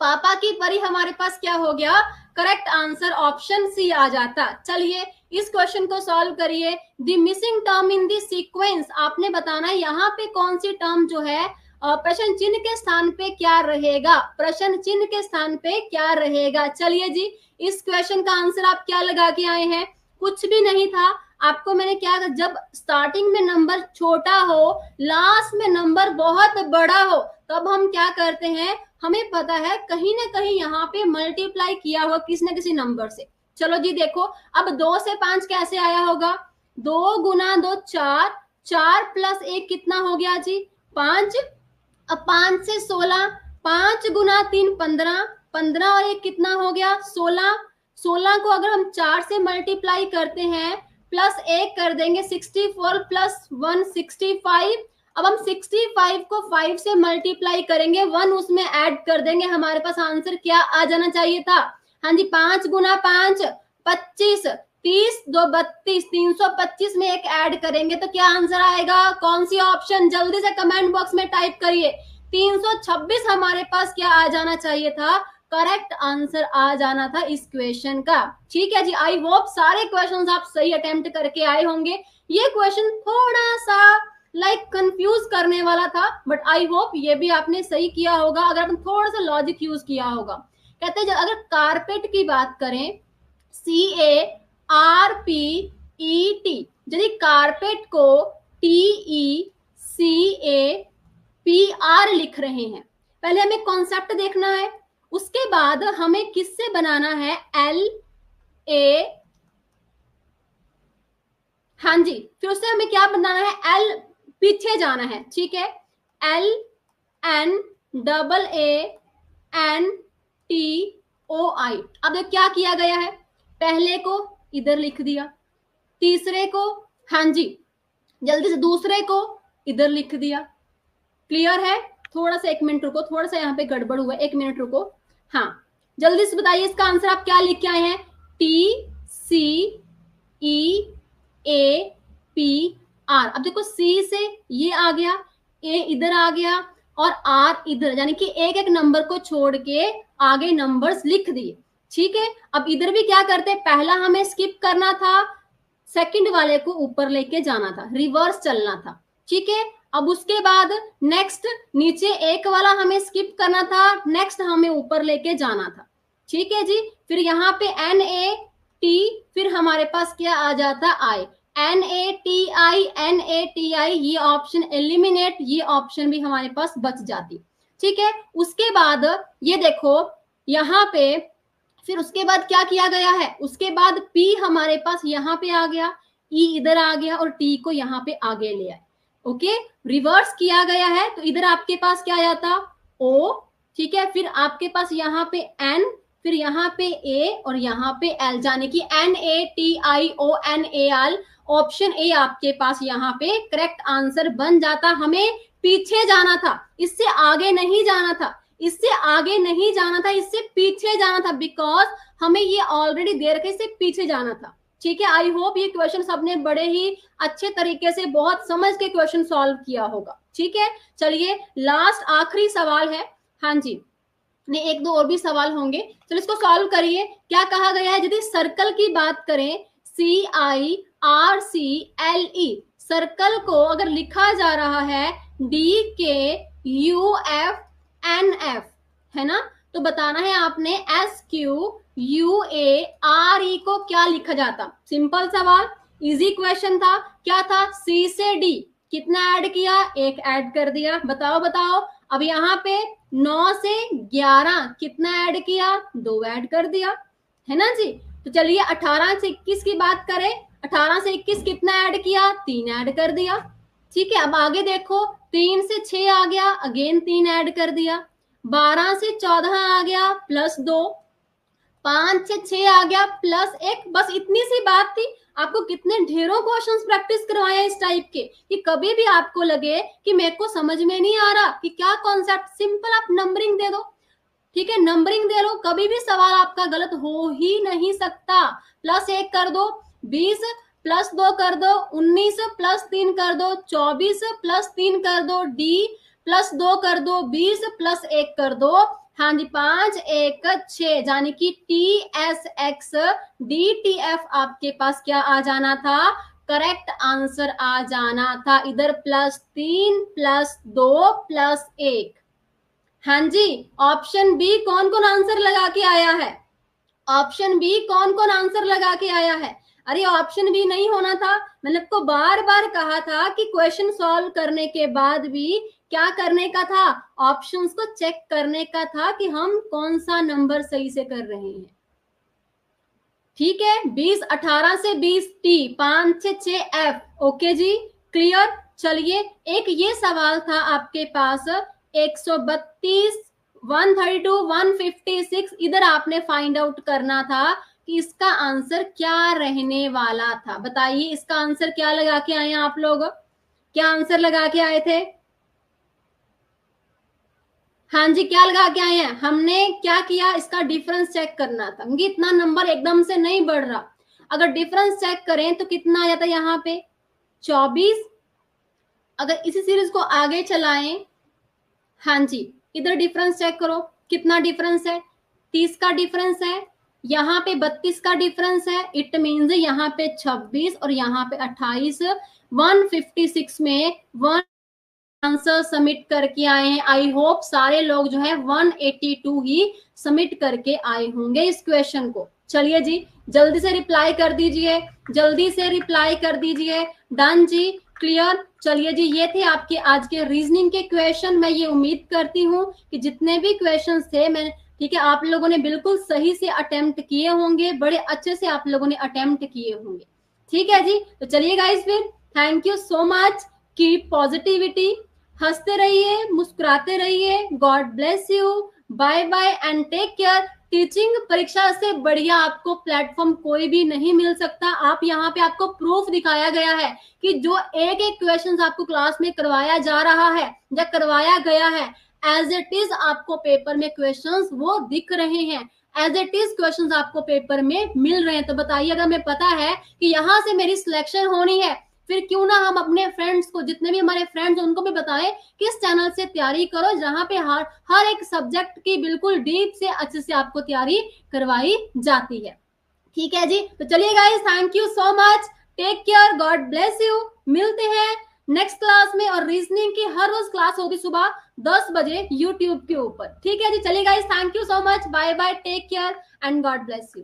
पापा की परी हमारे पास क्या हो गया, करेक्ट आंसर ऑप्शन सी आ जाता। चलिए इस क्वेश्चन को सॉल्व करिए। The missing term in the sequence, आपने बताना है यहाँ पे कौन सी टर्म जो है प्रश्न चिन्ह के स्थान पे क्या रहेगा, प्रश्न चिन्ह के स्थान पे क्या रहेगा। चलिए जी इस क्वेश्चन का आंसर आप क्या लगा के आए हैं, कुछ भी नहीं था। आपको मैंने क्या, जब स्टार्टिंग में नंबर छोटा हो, लास्ट में नंबर बहुत बड़ा हो, तब हम क्या करते हैं, हमें पता है कहीं ना कहीं यहाँ पे मल्टीप्लाई किया हुआ किसी न किसी नंबर से। चलो जी देखो, अब 2 से 5 कैसे आया होगा, 2 गुना 2 4, 4 प्लस 1 कितना हो गया जी 5, अब 5 से 16, 5 गुना 3 15, 15 और 1 कितना हो गया 16, 16 को अगर हम 4 से मल्टीप्लाई करते हैं प्लस 1 कर देंगे 64 प्लस 1 65। अब हम 65 को 5 से मल्टीप्लाई करेंगे, 1 उसमें ऐड कर देंगे, हमारे पास आंसर क्या आ जाना चाहिए था, हाँ जी 5 गुना 5 25, 30 2 32, 325 में 1 ऐड करेंगे तो क्या आंसर आएगा, कौन सी ऑप्शन, जल्दी से कमेंट बॉक्स में टाइप करिए। 326 हमारे पास क्या आ जाना चाहिए था, करेक्ट आंसर आ जाना था इस क्वेश्चन का। ठीक है जी, आई होप सारे क्वेश्चंस आप सही अटेम्प्ट करके आए होंगे। ये क्वेश्चन थोड़ा सा कंफ्यूज करने वाला था, बट आई होप ये भी आपने सही किया होगा अगर आपने थोड़ा सा लॉजिक यूज किया होगा। कहते हैं अगर कारपेट की बात करें, CARPET, यदि कारपेट को TECAPR लिख रहे हैं, पहले हमें कॉन्सेप्ट देखना है, उसके बाद हमें किससे बनाना है, एल ए, हाँ जी, फिर उससे हमें क्या बनाना है, एल पीछे जाना है, ठीक है, L N double A N T O I. अब देखो क्या किया गया है, पहले को इधर लिख दिया, तीसरे को, हाँ जी, जल्दी से दूसरे को इधर लिख दिया, क्लियर है। थोड़ा सा 1 मिनट रुको, थोड़ा सा यहाँ पे गड़बड़ हुआ, 1 मिनट रुको। हाँ, जल्दी से बताइए इसका आंसर आप क्या लिख के आए हैं, T C E A P R. अब देखो सी से ये आ गया, ए इधर आ गया और आर इधर, यानी कि एक एक नंबर को छोड़ के आगे नंबर्स लिख दिए, ठीक है। अब इधर भी क्या करते हैं, पहला हमें स्किप करना था, सेकंड वाले को ऊपर लेके जाना था, रिवर्स चलना था, ठीक है। अब उसके बाद नेक्स्ट नीचे एक वाला हमें स्किप करना था, नेक्स्ट हमें ऊपर लेके जाना था, ठीक है जी। फिर यहाँ पे एन ए टी, फिर हमारे पास क्या आ जाता, आई, एन ए टी आई, ये ऑप्शन एलिमिनेट, ये ऑप्शन भी हमारे पास बच जाती, ठीक है। उसके बाद ये देखो यहाँ पे, फिर उसके बाद क्या किया गया है, उसके बाद P हमारे पास यहाँ पे आ गया, E इधर आ गया और T को यहाँ पे आगे ले आए, ओके, रिवर्स किया गया है। तो इधर आपके पास क्या आया था, O, ठीक है, फिर आपके पास यहाँ पे N, फिर यहाँ पे A और यहाँ पे L, यानी कि NATIONAL, ऑप्शन ए आपके पास यहाँ पे करेक्ट आंसर बन जाता। हमें पीछे जाना था, इससे आगे नहीं जाना था, इससे आगे नहीं जाना था, इससे पीछे जाना था, बिकॉज हमें ये ऑलरेडी दे रखे, इससे पीछे जाना था, ठीक है। आई होप ये क्वेश्चन सबने बड़े ही अच्छे तरीके से बहुत समझ के क्वेश्चन सॉल्व किया होगा, ठीक है। चलिए लास्ट आखिरी सवाल है, हाँ जी, नहीं 1-2 और भी सवाल होंगे, चलो इसको सॉल्व करिए। क्या कहा गया है, यदि सर्कल की बात करें, CIRCLE, सर्कल को अगर लिखा जा रहा है DKUFNF, है ना, तो बताना है आपने SQUARE को क्या लिखा जाता। सिंपल सवाल, इजी क्वेश्चन था, क्या था, C से D कितना ऐड किया, 1 ऐड कर दिया, बताओ बताओ। अब यहाँ पे 9 से 11 कितना ऐड किया, 2 ऐड कर दिया, है ना जी। तो चलिए 18 से 21 की बात करें, 18 से 21 कितना ऐड किया, 3 ऐड कर दिया, ठीक है। अब आगे देखो, 3 से 6 आ गया, अगेन 3 ऐड कर दिया, 12 से 14 आ गया +2, 5 से 6 आ गया +1, बस इतनी सी बात थी। आपको कितने ढेरों क्वेश्चंस प्रैक्टिस करवाया इस टाइप के, कि कभी भी आपको लगे कि मेरे को समझ में नहीं आ रहा कि क्या कॉन्सेप्ट, सिंपल आप नंबरिंग दे दो, ठीक है, नंबरिंग दे लो, कभी भी सवाल आपका गलत हो ही नहीं सकता। +1 कर दो 20, +2 कर दो 19, +3 कर दो 24, +3 कर दो D, +2 कर दो 20, +1 कर दो, हाँ जी 5 1 6, यानी कि TSX DTF आपके पास क्या आ जाना था, करेक्ट आंसर आ जाना था। इधर +3 +2 +1, हाँ जी। ऑप्शन बी कौन कौन आंसर लगा के आया है, ऑप्शन बी कौन कौन आंसर लगा के आया है। अरे ऑप्शन बी नहीं होना था, मैंने आपको बार बार कहा था कि क्वेश्चन सॉल्व करने के बाद भी क्या करने का था, ऑप्शंस को चेक करने का था कि हम कौन सा नंबर सही से कर रहे हैं, ठीक है। 20 18 से 20 T, 5 से 6 F, ओके जी, क्लियर। चलिए एक ये सवाल था आपके पास 132, 132, 156, इधर आपने फाइंड आउट करना था कि इसका आंसर क्या रहने वाला था। बताइए इसका आंसर क्या लगा के आए आप लोग, क्या आंसर लगा के आए थे, हाँ जी क्या लगा के आए हैं। हमने क्या किया, इसका डिफरेंस चेक करना था, क्योंकि इतना नंबर एकदम से नहीं बढ़ रहा। अगर डिफरेंस चेक करें तो कितना आ जाता है यहाँ पे 24। अगर इसी सीरीज को आगे चलाएं, हाँ जी इधर डिफरेंस चेक करो कितना डिफरेंस है, 30 का डिफरेंस है, यहाँ पे 32 का डिफरेंस है, इट मीन्स यहाँ पे 26 और यहाँ पे 28, 156 में 1 आंसर सबमिट करके आए हैं। आई होप सारे लोग जो है 182 ही सबमिट करके आए होंगे इस क्वेश्चन को। चलिए जी जल्दी से रिप्लाई कर दीजिए, जल्दी से रिप्लाई कर दीजिए। डन जी, क्लियर, चलिए जी, ये थे आपके आज के रीजनिंग के क्वेश्चन। मैं ये उम्मीद करती हूँ कि जितने भी क्वेश्चंस थे मैं ठीक है आप लोगों ने बिल्कुल सही से अटेम्प्ट किए होंगे, बड़े अच्छे से आप लोगों ने अटेम्प्ट किए होंगे। ठीक है जी, तो चलिए गाइस फिर thank you so much, keep positivity, हंसते रहिए, मुस्कुराते रहिए, God bless you, bye bye and take care. Teaching परीक्षा से बढ़िया आपको प्लेटफॉर्म कोई भी नहीं मिल सकता। आप यहाँ पे आपको प्रूफ दिखाया गया है कि जो एक एक क्वेश्चन आपको क्लास में करवाया जा रहा है या करवाया गया है, एज इट इज आपको पेपर में क्वेश्चंस वो दिख रहे हैं, एज इट इज क्वेश्चंस आपको पेपर में मिल रहे हैं। तो बताइए, अगर हमें पता है कि यहाँ से मेरी सिलेक्शन होनी है, फिर क्यों ना हम अपने फ्रेंड्स को, जितने भी हमारे फ्रेंड्स उनको भी बताएं कि इस चैनल से तैयारी करो, जहां पे हर एक सब्जेक्ट की बिल्कुल डीप से अच्छे से आपको तैयारी करवाई जाती है। ठीक है जी, तो चलिए guys, thank you so much, take care, God bless you. मिलते हैं नेक्स्ट क्लास में। और रीजनिंग की हर रोज क्लास होगी सुबह 10 बजे यूट्यूब के ऊपर। ठीक है जी, चलिए guys, thank you so much, bye bye, take care and God bless you.